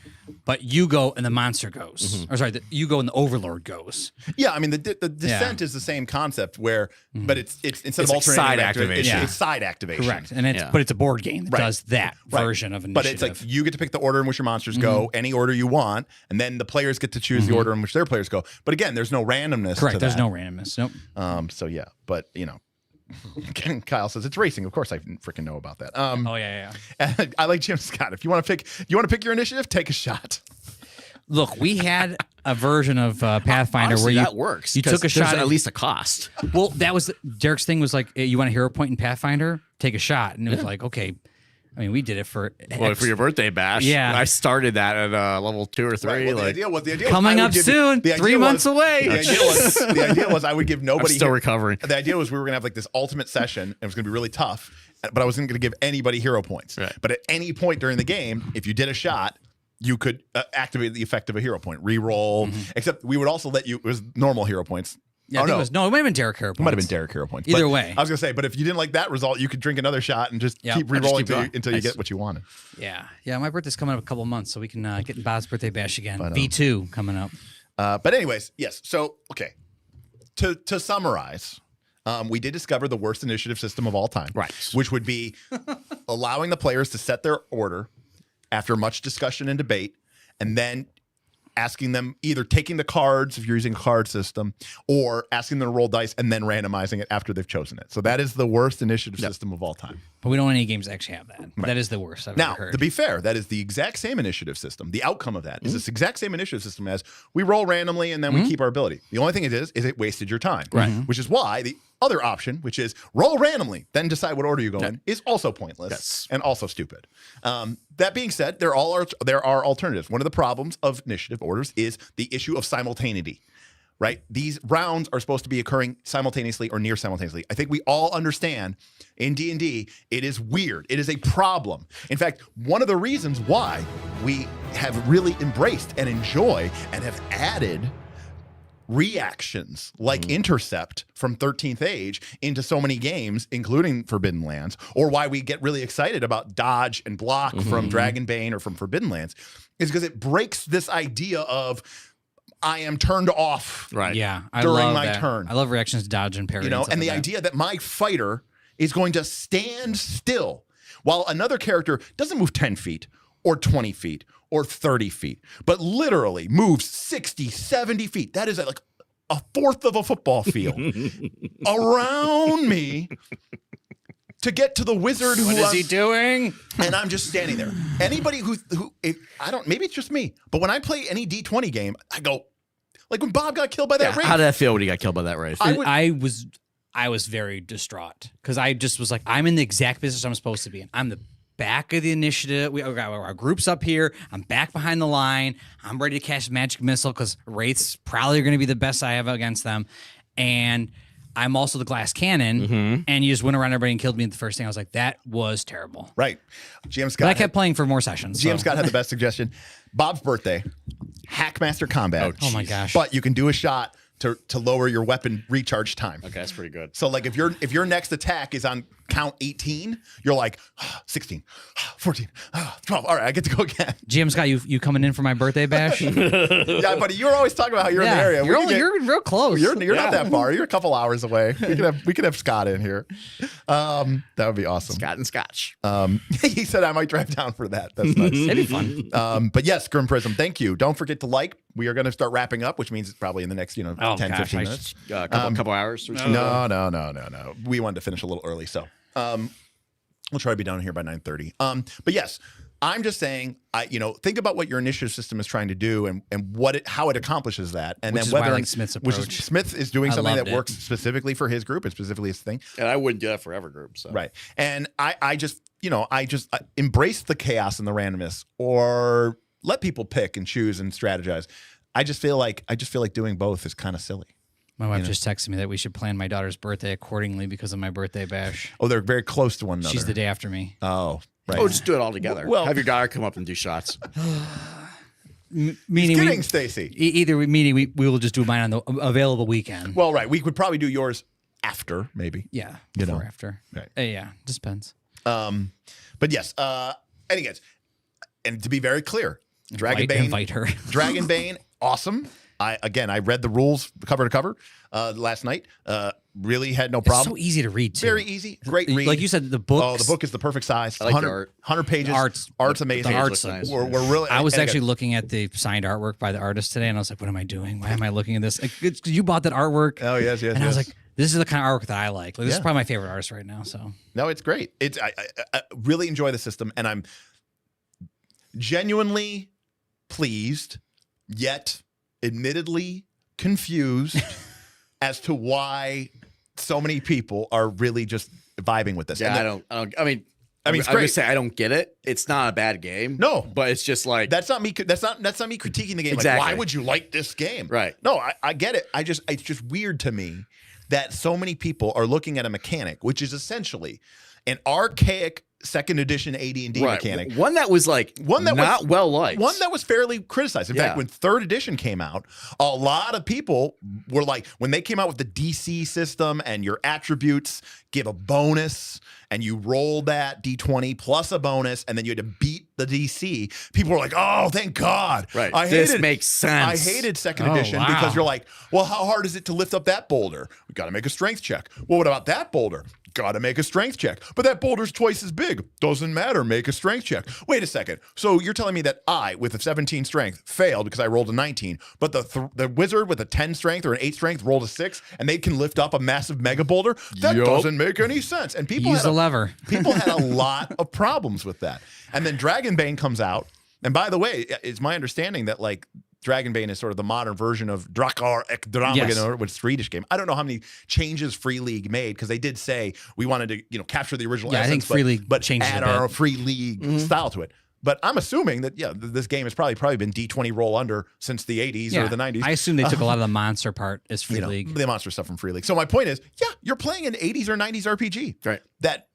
but you go and the monster goes. Or sorry, you go and the overlord goes. Yeah, I mean, the Descent is the same concept where, but it's instead It's of like alternating side activation, activation. it's side activation. Correct. And Yeah. but it's a board game that Right. does that Right. version of But initiative. it's like you get to pick the order in which your monsters go, any order you want, and then the players get to choose the order in which their players go. But again, there's no randomness. correct. To There's that. no randomness. Nope. So yeah, but Kyle says it's racing. Of course, I freaking know about that. Oh yeah. And I like Jim Scott. If you want to pick your initiative, take a shot. Look, we had a version of Pathfinder Honestly, where that works. You 'cause took a shot there's at least a cost. Well, that was Derek's thing was like, hey, you want a hero point in Pathfinder? Take a shot, and it was like, okay. I mean, we did it for for your birthday bash. Yeah. I started that at level 2 or 3. Right, well, like, the idea coming up soon, 3 months away. The idea was I would give I'm nobody. still recovering. The idea was we were gonna have like this ultimate session. And it was gonna be really tough, but I wasn't gonna give anybody hero points. Right. But at any point during the game, if you did a shot, you could activate the effect of a hero point, re-roll. Except we would also let you. It was normal hero points. Yeah, I think it might have been Derek hero It might have points. been Derek hero points. Either But way. I was gonna say, but if you didn't like that result, you could drink another shot and just keep re-rolling until you get what you wanted. Yeah. My birthday's coming up a couple of months, so we can get in Bob's birthday bash again. V2 coming up. But anyways, yes. So okay, to summarize, we did discover the worst initiative system of all time, Right. Which would be allowing the players to set their order after much discussion and debate, and then asking them either taking the cards if you're using a card system, or asking them to roll dice and then randomizing it after they've chosen it. So that is the worst initiative system of all time. But we don't want any games that actually have that. Right. That is the worst I've ever heard. To be fair, that is the exact same initiative system. The outcome of that is this exact same initiative system as we roll randomly and then we keep our ability. The only thing it is it wasted your time. Right. Which is why the other option, which is roll randomly, then decide what order you go in, is also pointless and also stupid. That being said, there are alternatives. One of the problems of initiative orders is the issue of simultaneity. Right? These rounds are supposed to be occurring simultaneously or near simultaneously. I think we all understand in D&D, it is weird. It is a problem. In fact, one of the reasons why we have really embraced and enjoy and have added reactions like Intercept from 13th Age into so many games, including Forbidden Lands, or why we get really excited about dodge and block from Dragonbane or from Forbidden Lands, is because it breaks this idea of I am turned off Right. Yeah, I during love my that. turn. I love reactions to dodge and parry. And the idea that my fighter is going to stand still while another character doesn't move 10 feet or 20 feet or 30 feet, but literally moves 60, 70 feet. That is like a fourth of a football field around me to get to the wizard what is he doing? And I'm just standing there. Anybody maybe it's just me, but when I play any D20 game, I go, like when Bob got killed by that wraith. How did that feel when he got killed by that wraith? I was very distraught because I just was like, I'm in the exact position I'm supposed to be in. I'm the back of the initiative. We got our groups up here. I'm back behind the line. I'm ready to cast magic missile because wraiths probably are going to be the best I have against them. And I'm also the glass cannon, and you just went around everybody and killed me at the first thing. I was like, that was terrible. Right. GM Scott. But I kept playing for more sessions. GM Scott had the best suggestion. Bob's birthday, Hackmaster combat. Oh my gosh. But you can do a shot to lower your weapon recharge time. Okay, that's pretty good. So like if your next attack is on count 18, you're like 16, 14, 12. All right, I get to go again. GM Scott, you coming in for my birthday bash? Yeah, buddy, you were always talking about how you're in the area. You're real close. You're not that far. You're a couple hours away. We could have Scott in here. That would be awesome. Scott and Scotch. He said I might drive down for that. That's nice. It'd be fun. But yes, Grim Prism, thank you. Don't forget to like. We are going to start wrapping up, which means it's probably in the next 10, 15 minutes. A couple hours. Or so. No. We wanted to finish a little early, so we'll try to be down here by 9:30. But yes, I'm just saying, think about what your initiative system is trying to do and how it accomplishes that, and Which then is why whether I like Smith's approach. Smith is doing something that loved it. works specifically for his group and specifically his thing. And I wouldn't do that for every group. So. Right. And I just embrace the chaos and the randomness, or let people pick and choose and strategize. I just feel like doing both is kind of silly. My wife just texted me that we should plan my daughter's birthday accordingly because of my birthday bash. Oh, they're very close to one another. She's the day after me. Oh, right. Oh, just do it all together. Well, have your daughter come up and do shots. Meaning Stacy. Meaning we will just do mine on the available weekend. Well, right. We could probably do yours after, maybe. Yeah, before or after. Right. Yeah, just depends. But yes. Anyways, and to be very clear, Invite her. Dragonbane, awesome. I read the rules cover to cover last night. Really had no problem. It's so easy to read too. Very easy. Great read. Like you said, the book. Oh, the book is the perfect size. I like the art. 100 pages. Art's amazing. The art's nice. We're really. I was actually looking at the signed artwork by the artist today, and I was like, "What am I doing? Why am I looking at this?" Like, you bought that artwork. Oh yes. And I was like, "This is the kind of artwork that I like. This is probably my favorite artist right now." So no, it's great. I really enjoy the system, and I'm genuinely pleased, yet admittedly confused as to why so many people are really just vibing with this. Yeah, And I don't. I mean, I mean, it's I would great. say I don't get it. It's not a bad game. No. but it's just like That's not me. That's not me critiquing the game. Exactly. Like, why would you like this game? Right. No, I get it. It's just weird to me that so many people are looking at a mechanic, which is essentially an archaic second edition AD&D mechanic. One that was like not well liked. One that was fairly criticized. In fact, when third edition came out, a lot of people were like, when they came out with the DC system and your attributes give a bonus and you roll that D20 plus a bonus and then you had to beat the DC, people were like, oh, thank God. Right. This makes sense. I hated second edition because you're like, well, how hard is it to lift up that boulder? We got to make a strength check. Well, what about that boulder? Got to make a strength check. But that boulder's twice as big. Doesn't matter. Make a strength check. Wait a second. So you're telling me that I, with a 17 strength, failed because I rolled a 19, but the wizard with a 10 strength or an 8 strength rolled a 6, and they can lift up a massive mega boulder? That doesn't make any sense. And people Use the lever. People had a lot of problems with that. And then Dragonbane comes out. And by the way, it's my understanding that like Dragonbane is sort of the modern version of Drakar Ek Dramageddon, which is a Swedish game. I don't know how many changes Free League made because they did say we wanted to, capture the original essence, I think Free League but changed add it a bit. our Free League style to it. But I'm assuming that this game has probably been D20 roll under since the 80s or the 90s. I assume they took a lot of the monster part as Free League. The monster stuff from Free League. So my point is, you're playing an 80s or 90s RPG. Right. That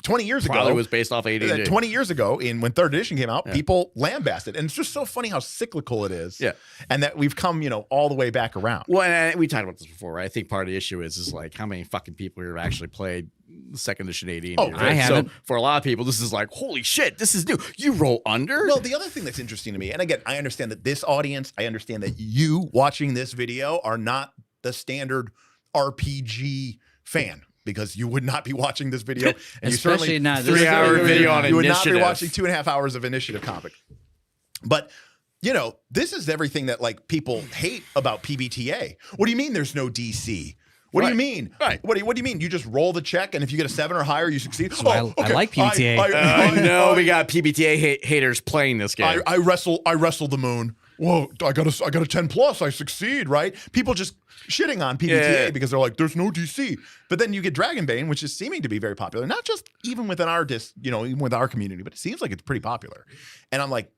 20 years Probably ago was based off AD&D. 20 years ago, when third edition came out, people lambasted, and it's just so funny how cyclical it is. Yeah, and that we've come, all the way back around. Well, and we talked about this before, right? I think part of the issue is like how many fucking people here have actually played the second edition AD&D. Oh, right? I haven't. So for a lot of people, this is like, holy shit, this is new. You roll under? Well, the other thing that's interesting to me, and again, I understand that this audience, I understand that you watching this video are not the standard RPG fan. Because you would not be watching this video, and Especially you certainly not 3-hour video on you would not initiative. be watching 2.5 hours of initiative comic. But this is everything that like people hate about PBTA. What do you mean there's no DC? What do you mean? Right. What do you mean? You just roll the check, and if you get a 7 or higher, you succeed. So I like PBTA. I know we got PBTA haters playing this game. I wrestle the moon. Whoa! I got a 10 plus. I succeed. Right? People just shitting on PBTA because they're like, there's no DC. But then you get Dragonbane, which is seeming to be very popular, not just even within our even with our community, but it seems like it's pretty popular. And I'm like,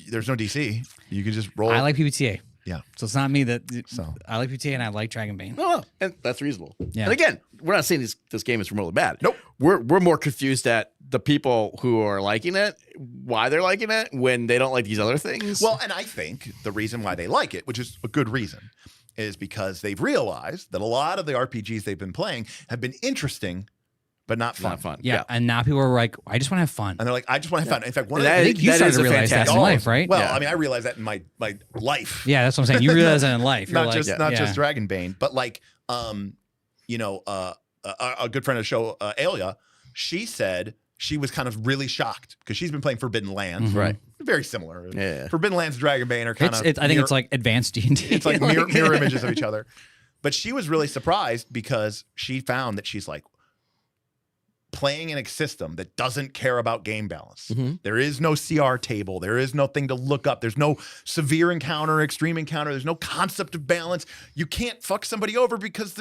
there's no DC. You can just roll. I like PBTA. Yeah. So it's not me that. So. I like PBTA and I like Dragonbane. No, and that's reasonable. Yeah. And again, we're not saying this game is remotely bad. Nope. We're more confused at the people who are liking it, why they're liking it when they don't like these other things. Well, and I think the reason why they like it, which is a good reason, is because they've realized that a lot of the RPGs they've been playing have been interesting, but not fun. not fun. Yeah. And now people are like, I just want to have fun. And they're like, I just want to have fun. In fact, one of That the I think you that started is to a realize that in fantastic- life, right? Well, Yeah. I mean, I realized that in my life. Yeah, that's what I'm saying. You realize that in life. You're not like, just Dragonbane, but like a good friend of the show, Alia, she said she was kind of really shocked because she's been playing Forbidden Lands, Right. Very similar. Yeah. Forbidden Lands, Dragonbane are kind of. I think it's like advanced D&D. it's like mirror images of each other. But she was really surprised because she found that she's like playing in a system that doesn't care about game balance. Mm-hmm. There is no CR table. There is nothing to look up. There's no severe encounter, extreme encounter. There's no concept of balance. You can't fuck somebody over because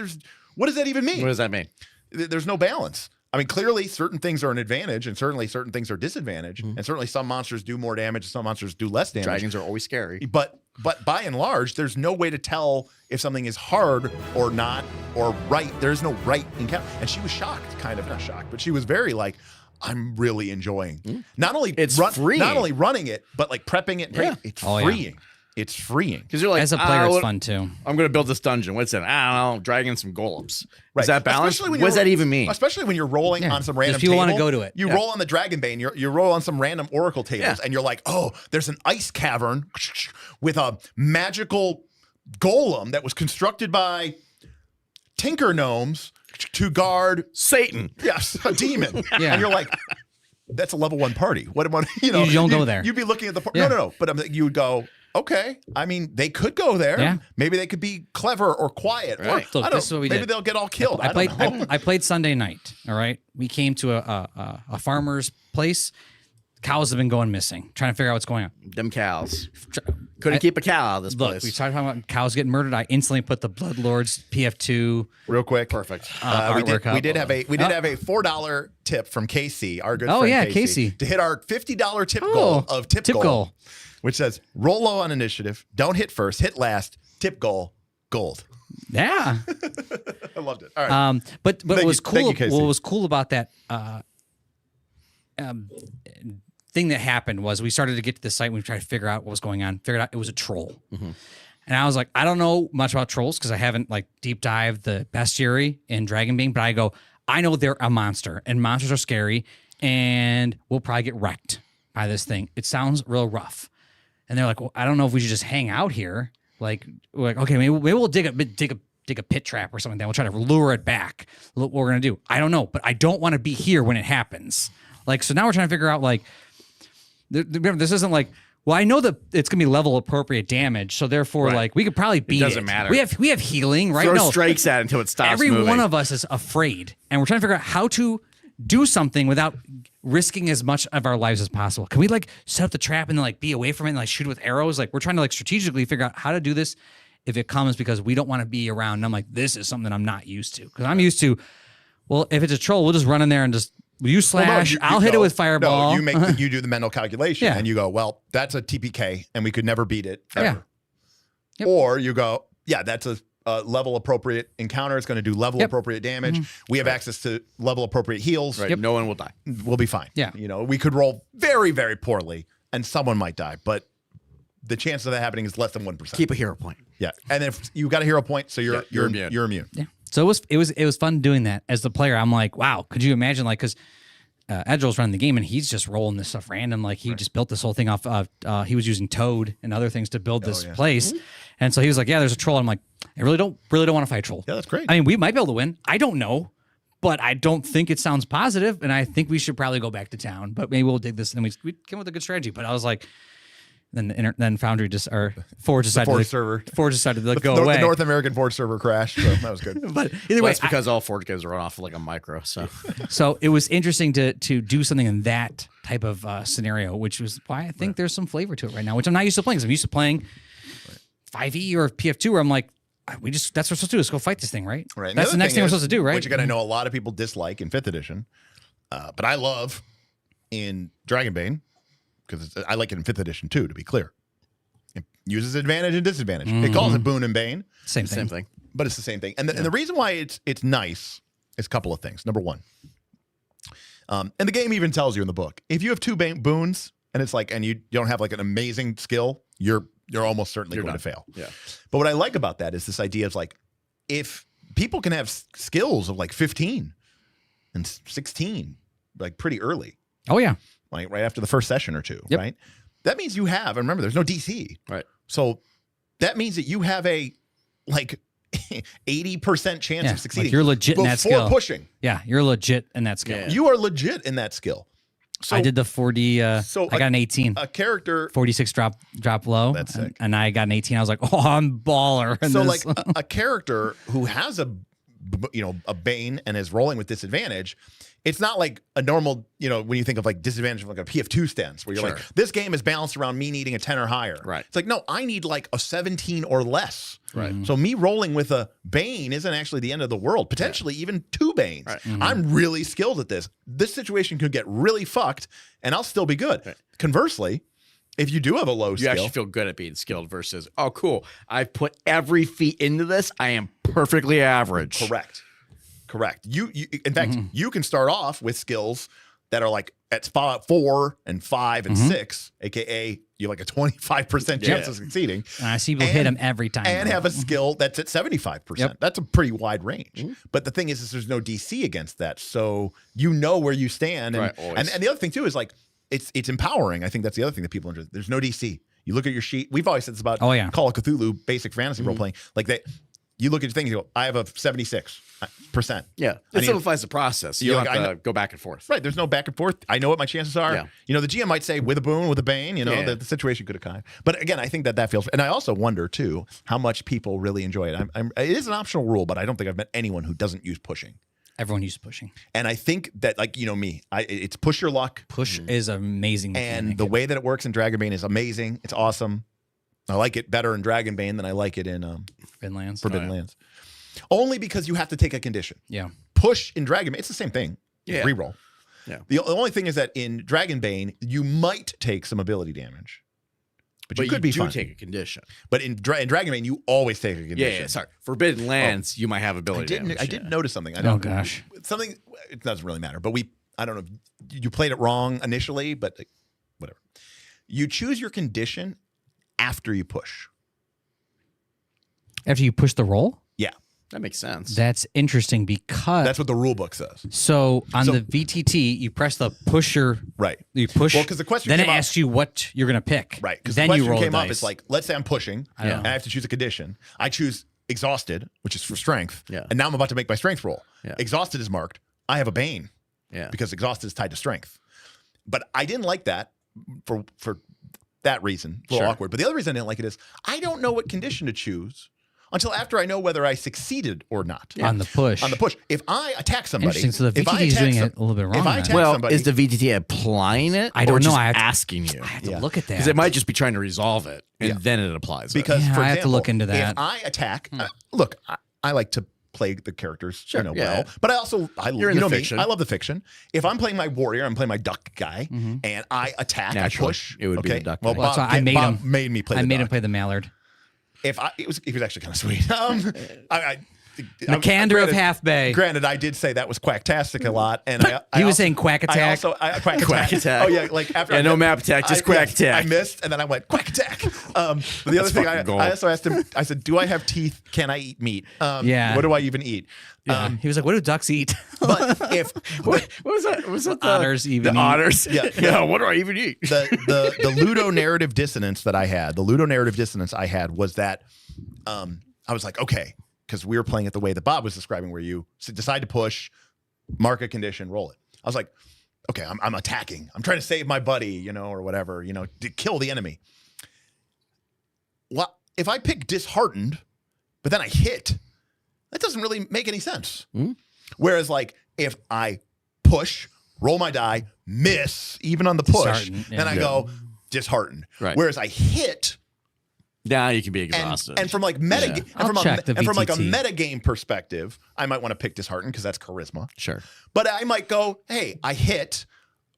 what does that even mean? What does that mean? There's no balance. I mean, clearly certain things are an advantage and certainly certain things are disadvantage. Mm-hmm. And certainly some monsters do more damage and some monsters do less damage. Dragons are always scary. But by and large, there's no way to tell if something is hard or not or right. There's no right encounter. And she was shocked, kind of, not shocked, but she was very like, I'm really enjoying. Not only freeing. not only running it, but like prepping it. Yeah. It's Oh, yeah. freeing. It's freeing. Because you're like, As a player, it's what- fun too. I'm going to build this dungeon. What's it? I don't know. Dragging some golems. Right. Is that balanced? Especially What when does you're- that even mean? Especially when you're rolling Yeah. on some random Because people table. wanna go to it. You roll on the Dragonbane, you roll on some random Oracle tables, Yeah. and you're like, oh, there's an ice cavern with a magical golem that was constructed by tinker gnomes to guard, Satan. yes, a demon. Yeah. And you're like, that's a level 1 party. What am I, You don't go there. You'd be looking at the, Yeah. no. But you would go, okay. I mean, they could go there. Yeah. Maybe they could be clever or quiet. Right. Or, Look, I don't, this is what we maybe did. they'll get all killed. I played. don't know. I played Sunday night. All right, we came to a farmer's place. Cows have been going missing. Trying to figure out what's going on. Them cows. Couldn't keep a cow out of this Look, place. we started talking about cows getting murdered. I instantly put the Bloodlords PF2 Real quick. Perfect. We did have a $4 tip from Casey, our good Oh, friend yeah, Casey, Casey. to hit our $50 tip goal of tip goal, which says roll low on initiative, don't hit first, hit last, tip goal, gold. Yeah. I loved it. All right. But what was cool? you, Casey. What was cool about that thing that happened was we started to get to the site and we tried to figure out what was going on. Figured out it was a troll, and I was like, I don't know much about trolls because I haven't like deep dived the bestiary in Dragonbane, but I go, I know they're a monster and monsters are scary, and we'll probably get wrecked by this thing. It sounds real rough, and they're like, well, I don't know if we should just hang out here. Like, we're like, okay, maybe we'll dig a pit trap or something like that. We'll try to lure it back. Look what we're gonna do. I don't know, but I don't want to be here when it happens. Like, so now we're trying to figure out like, remember, this isn't like, well, I know that it's gonna be level appropriate damage, so therefore, like, we could probably beat it. Doesn't matter. We have healing, right? Throw strikes at it until it stops Every moving. one of us is afraid, and we're trying to figure out how to do something without risking as much of our lives as possible. Can we like set up the trap and then like be away from it and like shoot with arrows? Like, we're trying to like strategically figure out how to do this if it comes, because we don't want to be around. And I'm like, this is something I'm not used to, because I'm used to, well, if it's a troll, we'll just run in there and just slash. I'll hit it with fireball. No, you do the mental calculation and you go, well, that's a TPK and we could never beat it ever. Yeah. Yep. Or you go, yeah, that's a level appropriate encounter. It's going to do level appropriate damage. We have access to level appropriate heals. Right. No one will die. We'll be fine. Yeah. You know, we could roll very, very poorly and someone might die, but the chance of that happening is less than 1%. Keep a hero point. Yeah. And if you got a hero point, so you're immune. You're immune. Yeah. So it was fun doing that as the player. I'm like, wow, could you imagine, like, because Edgel's running the game and he's just rolling this stuff random. Like, he just built this whole thing off of, he was using Toad and other things to build this place. And so he was like, yeah, there's a troll. I'm like, I really don't want to fight troll. Yeah, that's great. I mean, we might be able to win. I don't know, but I don't think it sounds positive. And I think we should probably go back to town, but maybe we'll dig this. And we came up with a good strategy, but I was like, then Foundry Forge decided to let go away. The North American Forge server crashed, so that was good. But either way, it's because all Forge games run off like a micro. So it was interesting to do something in that type of scenario, which was why I think there's some flavor to it right now, which I'm not used to playing. 'Cause I'm used to playing 5e or PF2, where I'm like, that's what we're supposed to do. Let's go fight this thing, right? Right. That's the next thing we're supposed to do, right? Which again, I know a lot of people dislike in 5th edition, but I love in Dragonbane, because I like it in 5th edition too, to be clear. It uses advantage and disadvantage. It calls it boon and bane. Same thing. But it's the same thing. And the reason why it's nice is a couple of things. Number one, and the game even tells you in the book, if you have 2 boons and it's like, and you don't have like an amazing skill, you're almost certainly going to fail. Yeah. But what I like about that is this idea of like, if people can have skills of like 15 and 16, like pretty early. Oh yeah. Like right after the first session or two, right? That means you have, and remember, there's no DC. Right. So that means that you have a like 80% chance of succeeding. Like you're legit in that skill. Before pushing. Yeah, you're legit in that skill. Yeah. You are legit in that skill. So I did the 40, I got an 18. A character 46 drop low. That's sick. And I got an 18. I was like, oh, I'm baller. In so this. like a character who has a bane and is rolling with disadvantage, it's not like a normal, when you think of like disadvantage of like a PF2 stance where you're like, this game is balanced around me needing a 10 or higher. Right. It's like, no, I need like a 17 or less. Right. So me rolling with a bane isn't actually the end of the world. Potentially even 2 banes. Right. I'm really skilled at this. This situation could get really fucked and I'll still be good. Right. Conversely, if you do have a low skill, you actually feel good at being skilled versus, oh, cool, I've put every feat into this. I am perfectly average. Correct. You in fact, you can start off with skills that are like at spot 4 and 5 and 6, aka you're like a 25% chance of succeeding. And I see people hit them every time. And have a skill that's at 75%. Yep. That's a pretty wide range. But the thing is there's no DC against that. So you know where you stand. And, and the other thing too is like, it's empowering. I think that's the other thing that people enjoy. There's no DC. You look at your sheet. We've always said this about Call of Cthulhu, basic fantasy role playing. Like you look at your thing, you go, I have a 76%. Yeah. It simplifies the process. You don't have to go back and forth. Right. There's no back and forth. I know what my chances are. Yeah. The GM might say with a boon, with a bane, the situation could occur. But again, I think that feels, and I also wonder too, how much people really enjoy it. It is an optional rule, but I don't think I've met anyone who doesn't use pushing. Everyone used pushing. And I think that, like, you know me, it's push your luck. Push is amazing. And the way that it works in Dragonbane is amazing. It's awesome. I like it better in Dragonbane than I like it in Forbidden Lands. Only because you have to take a condition. Yeah. Push in Dragonbane, it's the same thing. Yeah. Reroll. Yeah. The only thing is that in Dragonbane, you might take some ability damage. But you could be fine. take a condition. But in Dragonbane, you always take a condition. Yeah, sorry. Forbidden Lands, you might have ability damage. I did notice something. Oh, gosh. Something, it doesn't really matter. But I don't know, you played it wrong initially, but like, whatever. You choose your condition after you push. After you push the roll? Yeah. That makes sense. That's interesting because That's what the rule book says. So the VTT, you press the pusher. Right. You push. Well, because the question then came it up, asks you what you're going to pick. Right. Because then the you question roll came the up. dice. It's like, let's say I'm pushing and I have to choose a condition. I choose exhausted, which is for strength. Yeah. And now I'm about to make my strength roll. Yeah. Exhausted is marked. I have a bane. Yeah. Because exhausted is tied to strength. But I didn't like that for that reason. A little awkward. But the other reason I didn't like it is I don't know what condition to choose until after I know whether I succeeded or not. On the push. On the push. If I attack somebody. Interesting. So the VTT is doing it a little bit wrong. If I then. attack Well, somebody. is the VTT applying it? I don't or know. just I have to- asking you. I have to Yeah. look at that. Because it might just be trying to resolve it, and then it applies. Because, Yeah, for I have to example, look into that. If I attack, look, I like to play the characters, well, but I also, You're in you the know fiction. me, I love the fiction. If I'm playing my warrior, I'm playing my duck guy, and I attack, Naturally, I push. it would be the duck Well, guy. Well, that's Bob, why I made Bob him- made me play. I the made him duck. play the mallard. He was actually kind of sweet. Nicander of granted- Half Bay. Granted, I did say that was quacktastic a lot, and He was saying quack attack. Quack Quack attack. Oh yeah, like after Yeah, I no missed- map attack, just quack attack. I missed, and then I went quack attack. But the other thing, fucking gold. I also asked him. I said, "Do I have teeth? Can I eat meat? Yeah. What do I even eat?" He was like, "What do ducks eat?" But if what was that? Was it Otters even the eat. otters? Yeah. What do I even eat? the Ludo narrative dissonance that I had, was that I was like, okay, because we were playing it the way that Bob was describing, where you decide to push, mark a condition, roll it. I was like, okay, I'm attacking. I'm trying to save my buddy, or whatever, to kill the enemy. Well, if I pick disheartened, but then I hit, that doesn't really make any sense. Whereas, like, if I push, roll my die, miss, even on the push, Disheartened, then I go disheartened. Right. Whereas I hit, Now you can be exhausted. and from like meta, Yeah. I'll check the and from like a VTT. meta game perspective, I might want to pick disheartened because that's charisma. Sure. But I might go, hey, I hit.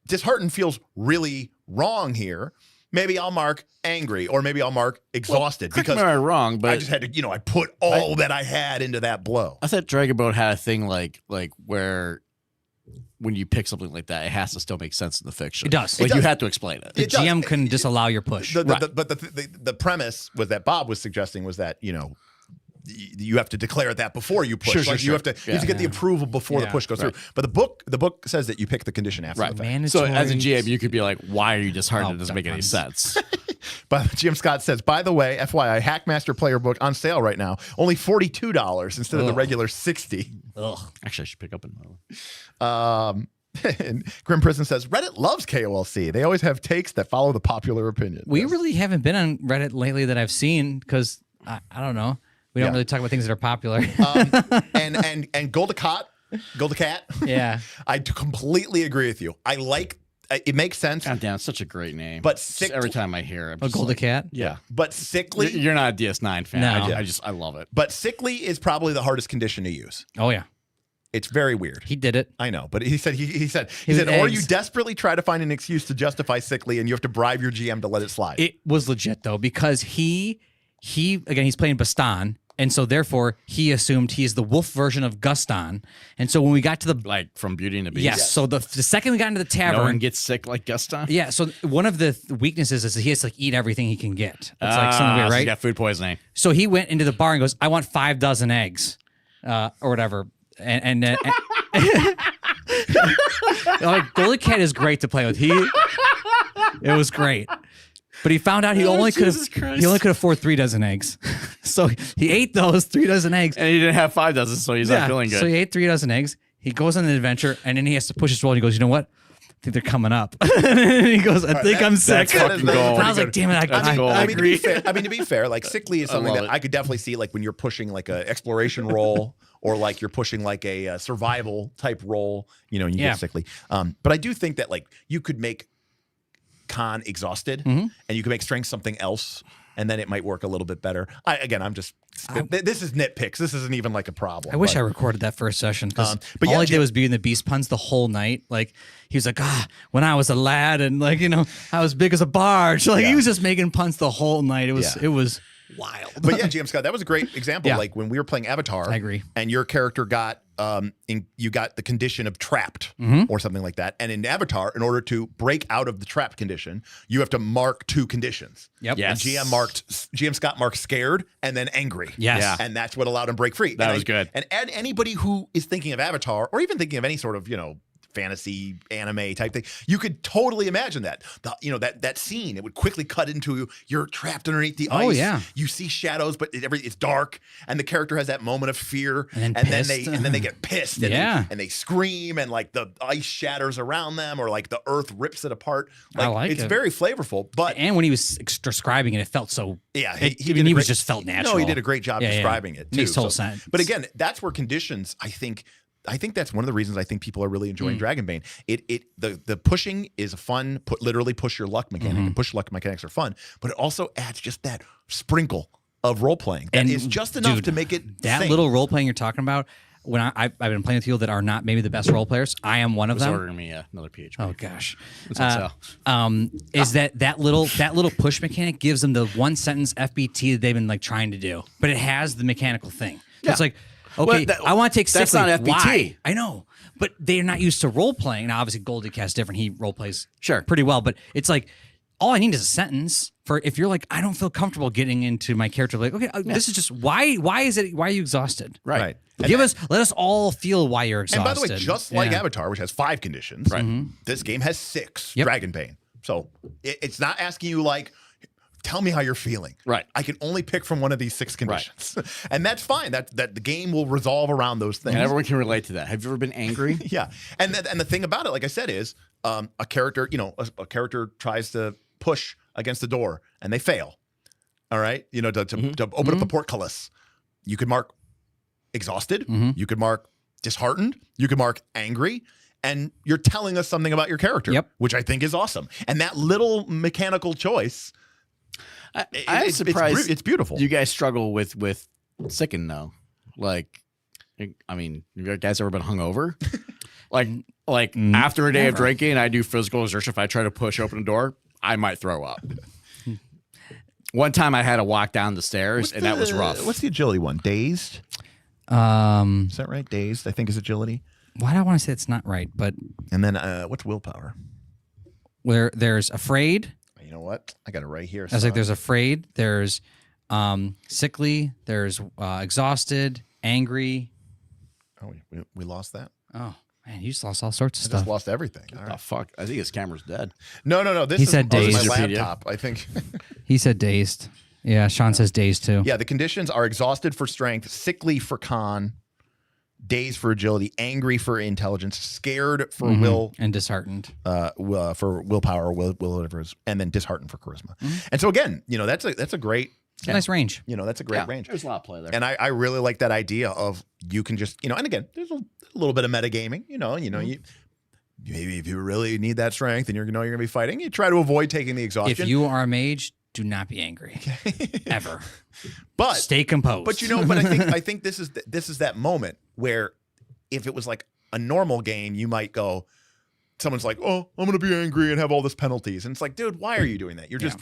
Disheartened feels really wrong here. Maybe I'll mark angry, or maybe I'll mark exhausted Correct me because if I'm wrong, but I just had to, I put all that I had into that blow. I thought Dragonbane had a thing like where when you pick something like that, it has to still make sense in the fiction. It does. Like It you does. have to explain it. The It does. GM can disallow your push. But the premise was that Bob was suggesting was that you have to declare that before you push. Sure, Like, sure, you have sure. to get the approval before the push goes through. But the book says that you pick the condition after the fact. Mandatory. So as a GM, you could be like, "Why are you disheartened? Oh, It doesn't make any sense." But GM Scott says, by the way, FYI, Hackmaster player book on sale right now, only $42 instead of the regular $60. Ugh. Actually, I should pick up another one. And Grim Prison says Reddit loves KOLC. They always have takes that follow the popular opinion. We Yes. really haven't been on Reddit lately that I've seen because I don't know. We don't Yeah. really talk about things that are popular. And Golda Cat. Yeah. I completely agree with you. I like it makes sense, God damn, it's such a great name. but Just every time I hear it, I'm A just Golda like, Cat. Yeah. but sickly. You're not a DS9 fan. No. I love it. But sickly is probably the hardest condition to use. Oh yeah. It's very weird. He did it. I know, but he said, was or you eggs. desperately try to find an excuse to justify sickly, and you have to bribe your GM to let it slide. It was legit though because he again he's playing Bastan. And so therefore he assumed he is the wolf version of Guston. And so when we got to the Like from Beauty and the Beast. yes, so the second we got into the No tavern, one gets sick like Guston. yeah. So one of the weaknesses is that he has to like eat everything he can get. It's like something weird, So right? you got food poisoning. So he went into the bar and goes, "I want 5 dozen eggs, or whatever." And like Golden Cat is great to play with. It was great, but he found out he only could afford 3 dozen eggs. So he ate those 3 dozen eggs. And he didn't have 5 dozen, so he's not feeling good. So he ate 3 dozen eggs. He goes on an adventure, and then he has to push his roll. And he goes, "You know what? think they're coming up. And he goes, I think I'm sick. That's fucking gold. And I was like, damn it, That's I gold. I mean, to be fair, like sickly is something love that it. I could definitely see, like when you're pushing like a exploration role or like you're pushing like a survival type role, you know, and you get sickly. But I do think that like you could make con exhausted and you could make strength something else. And then it might work a little bit better. I'm just. This is nitpicks. This isn't even like a problem. I wish I recorded that first session because but all yeah, I did was be in the beast puns the whole night. Like he was like, when I was a lad and like, you know, I was big as a barge. Like he was just making puns the whole night. It was wild. But yeah, GM Scott, that was a great example. Yeah. Like when we were playing Avatar, I agree. And your character got you got the condition of trapped or something like that. And in Avatar, in order to break out of the trapped condition, you have to mark 2 conditions. Yep. And GM Scott marked scared and then angry. Yes. Yeah. And that's what allowed him to break free. That was good. And anybody who is thinking of Avatar or even thinking of any sort of, you know, fantasy anime type thing, you could totally imagine that. That scene, it would quickly cut into you're trapped underneath the ice. Oh, yeah. You see shadows, but it's dark, and the character has that moment of fear, and then they get pissed, and they scream, and like the ice shatters around them, or like the earth rips it apart. Like it's very flavorful. But and when he was describing it, it felt so. Yeah, he was just felt natural. No, he did a great job describing it. Too. Makes total sense. But again, that's where conditions. I think that's one of the reasons I think people are really enjoying Dragonbane. The pushing is a fun, literally push your luck mechanic, and push luck mechanics are fun, but it also adds just that sprinkle of role playing that is just enough to make it that sing. little role playing you're talking about. When I've been playing with people that are not maybe the best role players, I am one of them. Ordering me another PHP. Oh gosh, That's is that little push mechanic gives them the one sentence FBT that they've been like trying to do, but it has the mechanical thing. Yeah. It's like, okay, I want to take sick that's not leave. FBT. Why? I know, but they're not used to role playing. Now, obviously, Goldie Cat's different. He role plays pretty well, but it's like all I need is a sentence for if you're like, I don't feel comfortable getting into my character. Like, okay, this is just why is it? Why are you exhausted? Right. Let us all feel why you're exhausted. And by the way, just like Avatar, which has 5 conditions, this game has 6. Dragonbane. So it's not asking you like, tell me how you're feeling. Right. I can only pick from one of these 6 conditions. And that's fine. That the game will resolve around those things. And everyone can relate to that. Have you ever been angry? Yeah. And the thing about it, like I said, is a character, a character tries to push against the door and they fail. All right. To open up the portcullis. You could mark exhausted. You could mark disheartened. You could mark angry. And you're telling us something about your character, which I think is awesome. And that little mechanical choice, I'm surprised it's beautiful. You guys struggle with sicken though. Like, I mean, have you guys ever been hungover? like after a day of drinking, I do physical exertion. If I try to push open a door, I might throw up. One time I had to walk down the stairs, that was rough. What's the agility one? Dazed? Is that right? Dazed, I think, is agility. Why do I want to say it's not right? But and then what's willpower? Where there's afraid. You know what? I got it right here. I was like, there's afraid. There's sickly. There's exhausted, angry. Oh, we lost that. Oh man, you just lost all sorts of I stuff. just lost everything. All Oh right. fuck! I think his camera's dead. No. This He is said dazed. my laptop. I think. He said dazed. Yeah, Sean says dazed too. Yeah, the conditions are exhausted for strength, sickly for con, dazed for agility, angry for intelligence, scared for will, and disheartened. For willpower, or will whatever it is, and then disheartened for charisma. And so again, that's a great. It's a nice range. That's a great range. There's a lot of play there. And I really like that idea of you can just, and again, there's a little bit of metagaming, you maybe if you really need that strength and you're going to be fighting, you try to avoid taking the exhaustion. If you are a mage, do not be angry. Ever. But stay composed. But I think this is that moment where if it was like a normal game, you might go, someone's like, oh, I'm going to be angry and have all this penalties. And it's like, dude, why are you doing that? You're just,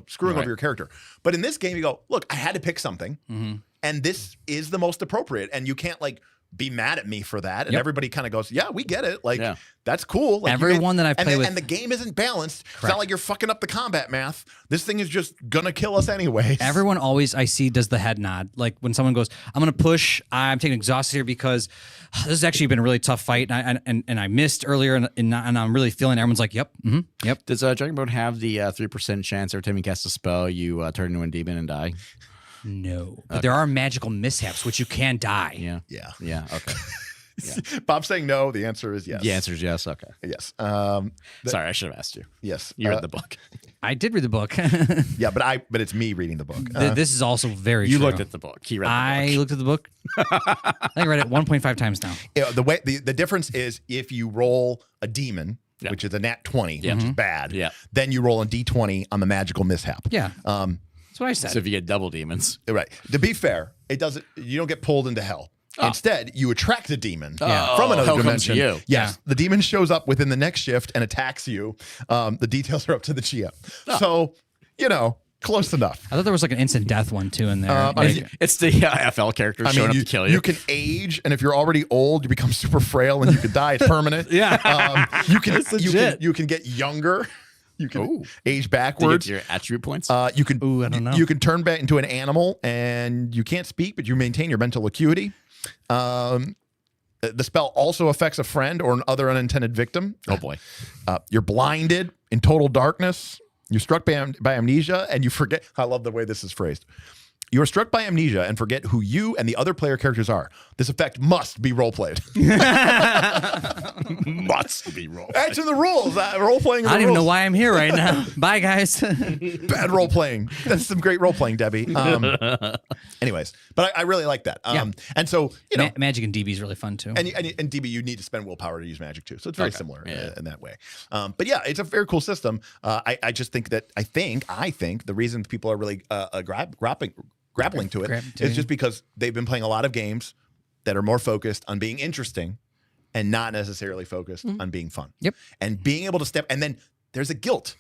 screwing over your character. But in this game, you go, look, I had to pick something. And this is the most appropriate. And you can't be mad at me for that. And everybody kind of goes, yeah, we get it. That's cool. Everyone that I've played with. And the game isn't balanced. Correct. It's not like you're fucking up the combat math. This thing is just going to kill us anyway. Everyone always, I see, does the head nod. Like when someone goes, I'm going to push, I'm taking exhausted here because this has actually been a really tough fight. And I missed earlier and I'm really feeling it. Everyone's like, yep. Yep. Does Dragonbane have the 3% chance every time you cast a spell, you turn into a demon and die? No, but there are magical mishaps which you can die. Yeah. Okay. Bob's saying no. The answer is yes. The answer is yes. Okay. Yes. Sorry, I should have asked you. Yes. You read the book. I did read the book. Yeah, but it's me reading the book. This is also very You true. looked at the book. He read the I book. looked at the book. I think I read it 1.5 times now. The difference is if you roll a demon, Yeah. which is a nat 20, which is bad, Yeah. then you roll a d20 on the magical mishap. Yeah. That's what I said. So if you get double demons. Right. To be fair, it doesn't. You don't get pulled into hell. Instead, you attract a demon from another hell comes dimension. to you. Yes, Yeah. the demon shows up within the next shift and attacks you. The details are up to the GM. So, close enough. I thought there was like an instant death one too in there. I mean, It's the FL characters showing up to kill you. You can age, and if you're already old, you become super frail, and you could die. It's permanent. Yeah. You can That's legit. you can get younger. You can age Do you backwards. get your attribute points. You can. Ooh, I don't know. You can turn back into an animal, and you can't speak, but you maintain your mental acuity. The spell also affects a friend or an other unintended victim. Oh boy. You're blinded in total darkness. You're struck by amnesia, and you forget. I love the way this is phrased. You are struck by amnesia and forget who you and the other player characters are. This effect must be roleplayed. Must be roll. That's in the rules. Role-playing. I don't even know why I'm here right now. Bye, guys. Bad role-playing. That's some great role-playing, Debbie. Anyways, but I really like that. And so, Magic and DB is really fun too. and DB, you need to spend willpower to use magic too. So it's very similar in that way. But yeah, it's a very cool system. I just think that I think the reason people are really grappling to it is just because they've been playing a lot of games that are more focused on being interesting and not necessarily focused on being fun. Yep. And being able to step, and then there's a guilt.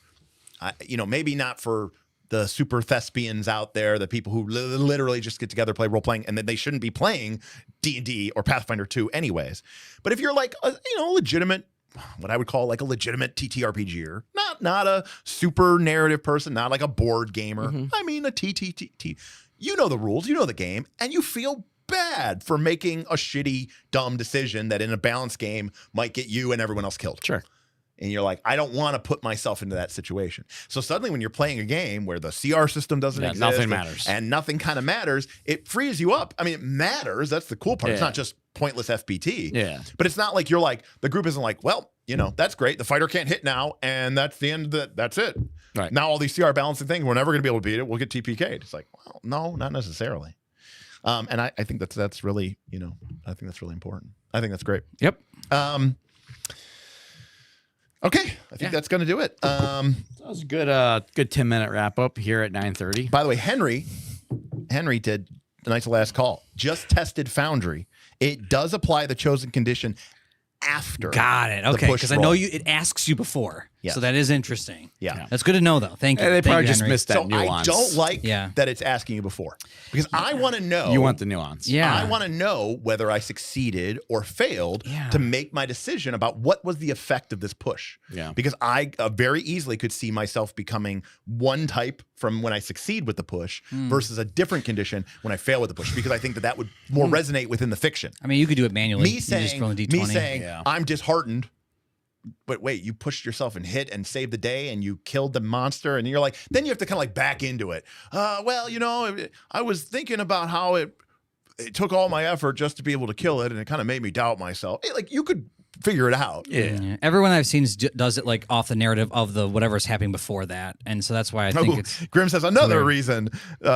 Maybe not for the super thespians out there, the people who literally just get together, play role playing, and then they shouldn't be playing D&D or Pathfinder 2 anyways. But if you're like a legitimate, what I would call like a legitimate TTRPGer, not a super narrative person, not like a board gamer. I mean a TTT. You know the rules, you know the game, and you feel bad for making a shitty, dumb decision that in a balanced game might get you and everyone else killed. Sure. And you're like, I don't want to put myself into that situation. So suddenly when you're playing a game where the CR system doesn't exist, nothing matters. and nothing kind of matters, it frees you up. I mean, it matters. That's the cool part. It's not just pointless FBT. Yeah. But it's not like you're like, the group isn't like, well, that's great. The fighter can't hit now, and that's the end of the, that's it. Right. Now all these CR balancing things, we're never going to be able to beat it. We'll get TPK'd. It's like, well, no, not necessarily. And I think that's really, I think that's really important. I think that's great. Yep. Okay, I think that's going to do it. That was a good 10-minute wrap up here at 9:30. By the way, Henry did tonight's last call. Just tested Foundry. It does apply the chosen condition after. Got it. the Okay, push because I roll. know it asks you before. Yes. So that is interesting. Yeah. That's good to know, though. Thank you. They Thank probably you, just Henry. missed that So nuance. I don't like Yeah. that it's asking you before, because I want to know. You want the nuance. Yeah. I want to know whether I succeeded or failed Yeah. to make my decision about what was the effect of this push. Yeah. Because I very easily could see myself becoming one type from when I succeed with the push versus a different condition when I fail with the push, because I think that would more resonate within the fiction. I mean, you could do it manually. Me You just roll a saying, D20. I'm disheartened, but wait, you pushed yourself and hit and saved the day and you killed the monster, and you're like, then you have to kind of like back into it. Well, I was thinking about how it took all my effort just to be able to kill it, and it kind of made me doubt myself. Like, you could figure it out. Yeah. Everyone I've seen does it like off the narrative of the whatever's happening before that, and so that's why I think it's Grim says another weird. reason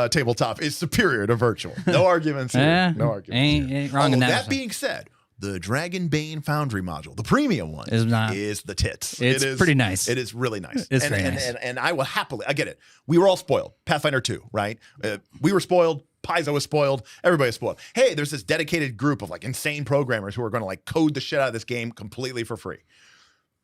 tabletop is superior to virtual. No arguments here. No arguments. Ain't wrong in that. That being said, the Dragonbane Foundry module, the premium one, is the tits. It's pretty nice. It is really nice. It's very nice. And I will happily, I get it. We were all spoiled. Pathfinder 2, right? We were spoiled. Paizo was spoiled. Everybody was spoiled. Hey, there's this dedicated group of like insane programmers who are going to like code the shit out of this game completely for free.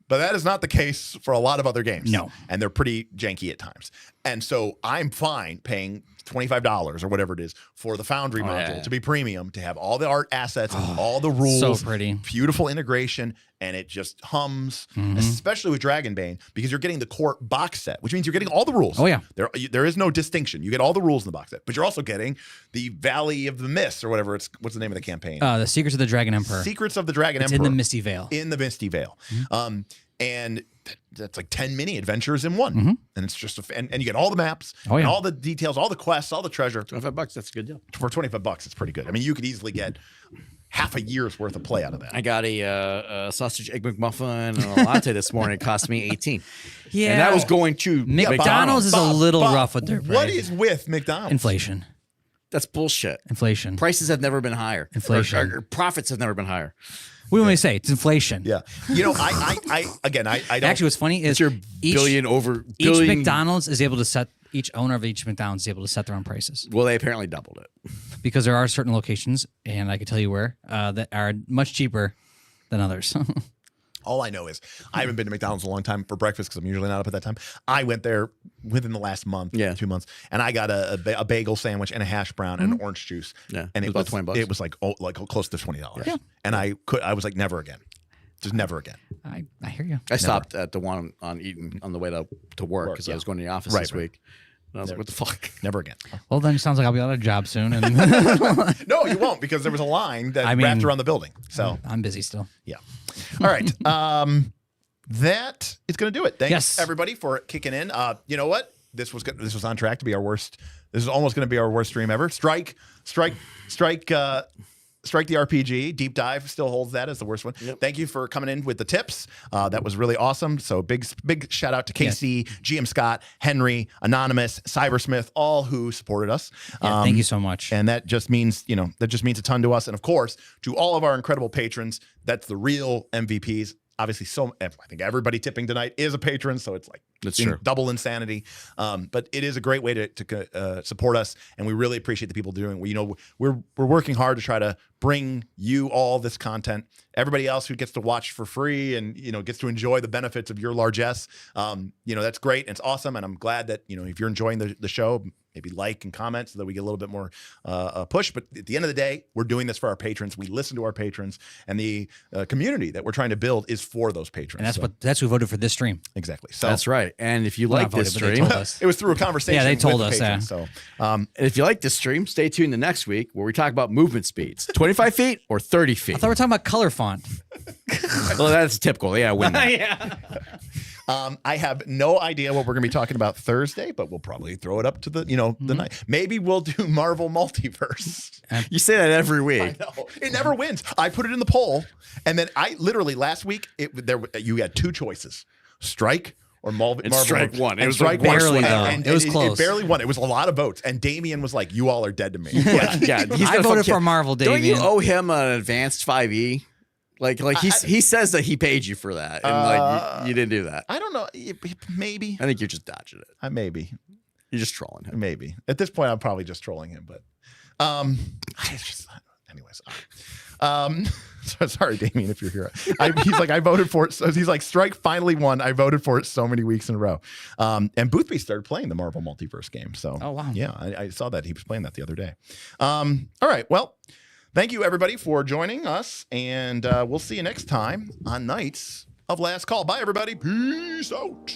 But that is not the case for a lot of other games. No. And they're pretty janky at times. And so I'm fine paying $25 or whatever it is for the Foundry module to be premium, to have all the art assets, all the rules. So pretty. Beautiful integration, and it just hums, especially with Dragonbane, because you're getting the core box set, which means you're getting all the rules. Oh, yeah. There is no distinction. You get all the rules in the box set, but you're also getting the Valley of the Mists or whatever what's the name of the campaign? The Secrets of the Dragon Emperor. Secrets of the Dragon It's Emperor. in the Misty Vale. In the Misty Vale. And that's like 10 mini adventures in one. And it's just, and you get all the maps, and all the details, all the quests, all the treasure. $25, that's a good deal. For $25, it's pretty good. I mean, you could easily get half a year's worth of play out of that. I got a sausage egg McMuffin and a latte this morning. It cost me $18. Yeah. And that was going to McDonald's is a little Bob, rough with their price. What is with McDonald's? Inflation? That's bullshit. Inflation. Prices have never been higher. Inflation. Or profits have never been higher. What do we say? It's inflation. Yeah. You know, I don't. Actually, what's funny is It's your billion. each McDonald's is able to set, each owner of each McDonald's is able to set their own prices. Well, they apparently doubled it. Because there are certain locations, and I can tell you where, that are much cheaper than others. All I know is I haven't been to McDonald's in a long time for breakfast because I'm usually not up at that time. I went there within the last month, 2 months, and I got a bagel sandwich and a hash brown and an orange juice. Yeah, and it was about $20. It was like close to $20. Yeah. And I was like, never again, just never again. I hear you. I stopped at the one on Eaton on the way to work because I was going to the office this week. And I was like, what the fuck? Never again. Well, then it sounds like I'll be out of a job soon. And No, you won't, because there was a line that wrapped around the building. So I'm busy still. yeah. All right. That is going to do it. Thanks everybody for kicking in. You know what? This was good. This was on track to be our worst. This is almost going to be our worst stream ever. Strike the RPG deep dive still holds that as the worst one. Yep. Thank you for coming in with the tips. That was really awesome. So big shout out to Casey, GM Scott, Henry, Anonymous, Cybersmith, all who supported us. Yeah, thank you so much. And that just means, that just means a ton to us. And of course, to all of our incredible patrons, that's the real MVPs. Obviously, I think everybody tipping tonight is a patron, so it's like double insanity. But it is a great way to support us, and we really appreciate the people doing. We're working hard to try to bring you all this content. Everybody else who gets to watch for free and gets to enjoy the benefits of your largesse, that's great and it's awesome. And I'm glad that if you're enjoying the show, maybe like and comment so that we get a little bit more push. But at the end of the day, we're doing this for our patrons. We listen to our patrons, and the community that we're trying to build is for those patrons. And that's who voted for this stream. Exactly. So that's right. And if you like this stream, it was through a conversation. Yeah, they told us. Patrons, yeah. So, if you like this stream, stay tuned the next week where we talk about movement speeds, 25 feet or 30 feet. I thought we were talking about color font. Well, that's typical. Yeah, win that. Yeah. I have no idea what we're going to be talking about Thursday, but we'll probably throw it up to the the night. Maybe we'll do Marvel Multiverse. You say that every week. I know. It never wins. I put it in the poll, and then I literally last week you had two choices: strike or Marvel. Strike one. It was strike barely one. though. And it was close. It barely won. It was a lot of votes, and Damien was like, "You all are dead to me." Yeah, I voted for Marvel. Damien. Don't you owe him an advanced 5e? Like he says that he paid you for that, and you didn't do that. I don't know. Maybe. I think you're just dodging it. Maybe. You're just trolling him. Maybe. At this point, I'm probably just trolling him. But, anyways. Sorry, Damien, if you're here. He's like, I voted for it. So he's like, strike finally won. I voted for it so many weeks in a row. And Boothby started playing the Marvel Multiverse game. So, oh wow, yeah, I saw that he was playing that the other day. All right, well. Thank you, everybody, for joining us, and we'll see you next time on Knights of Last Call. Bye, everybody. Peace out.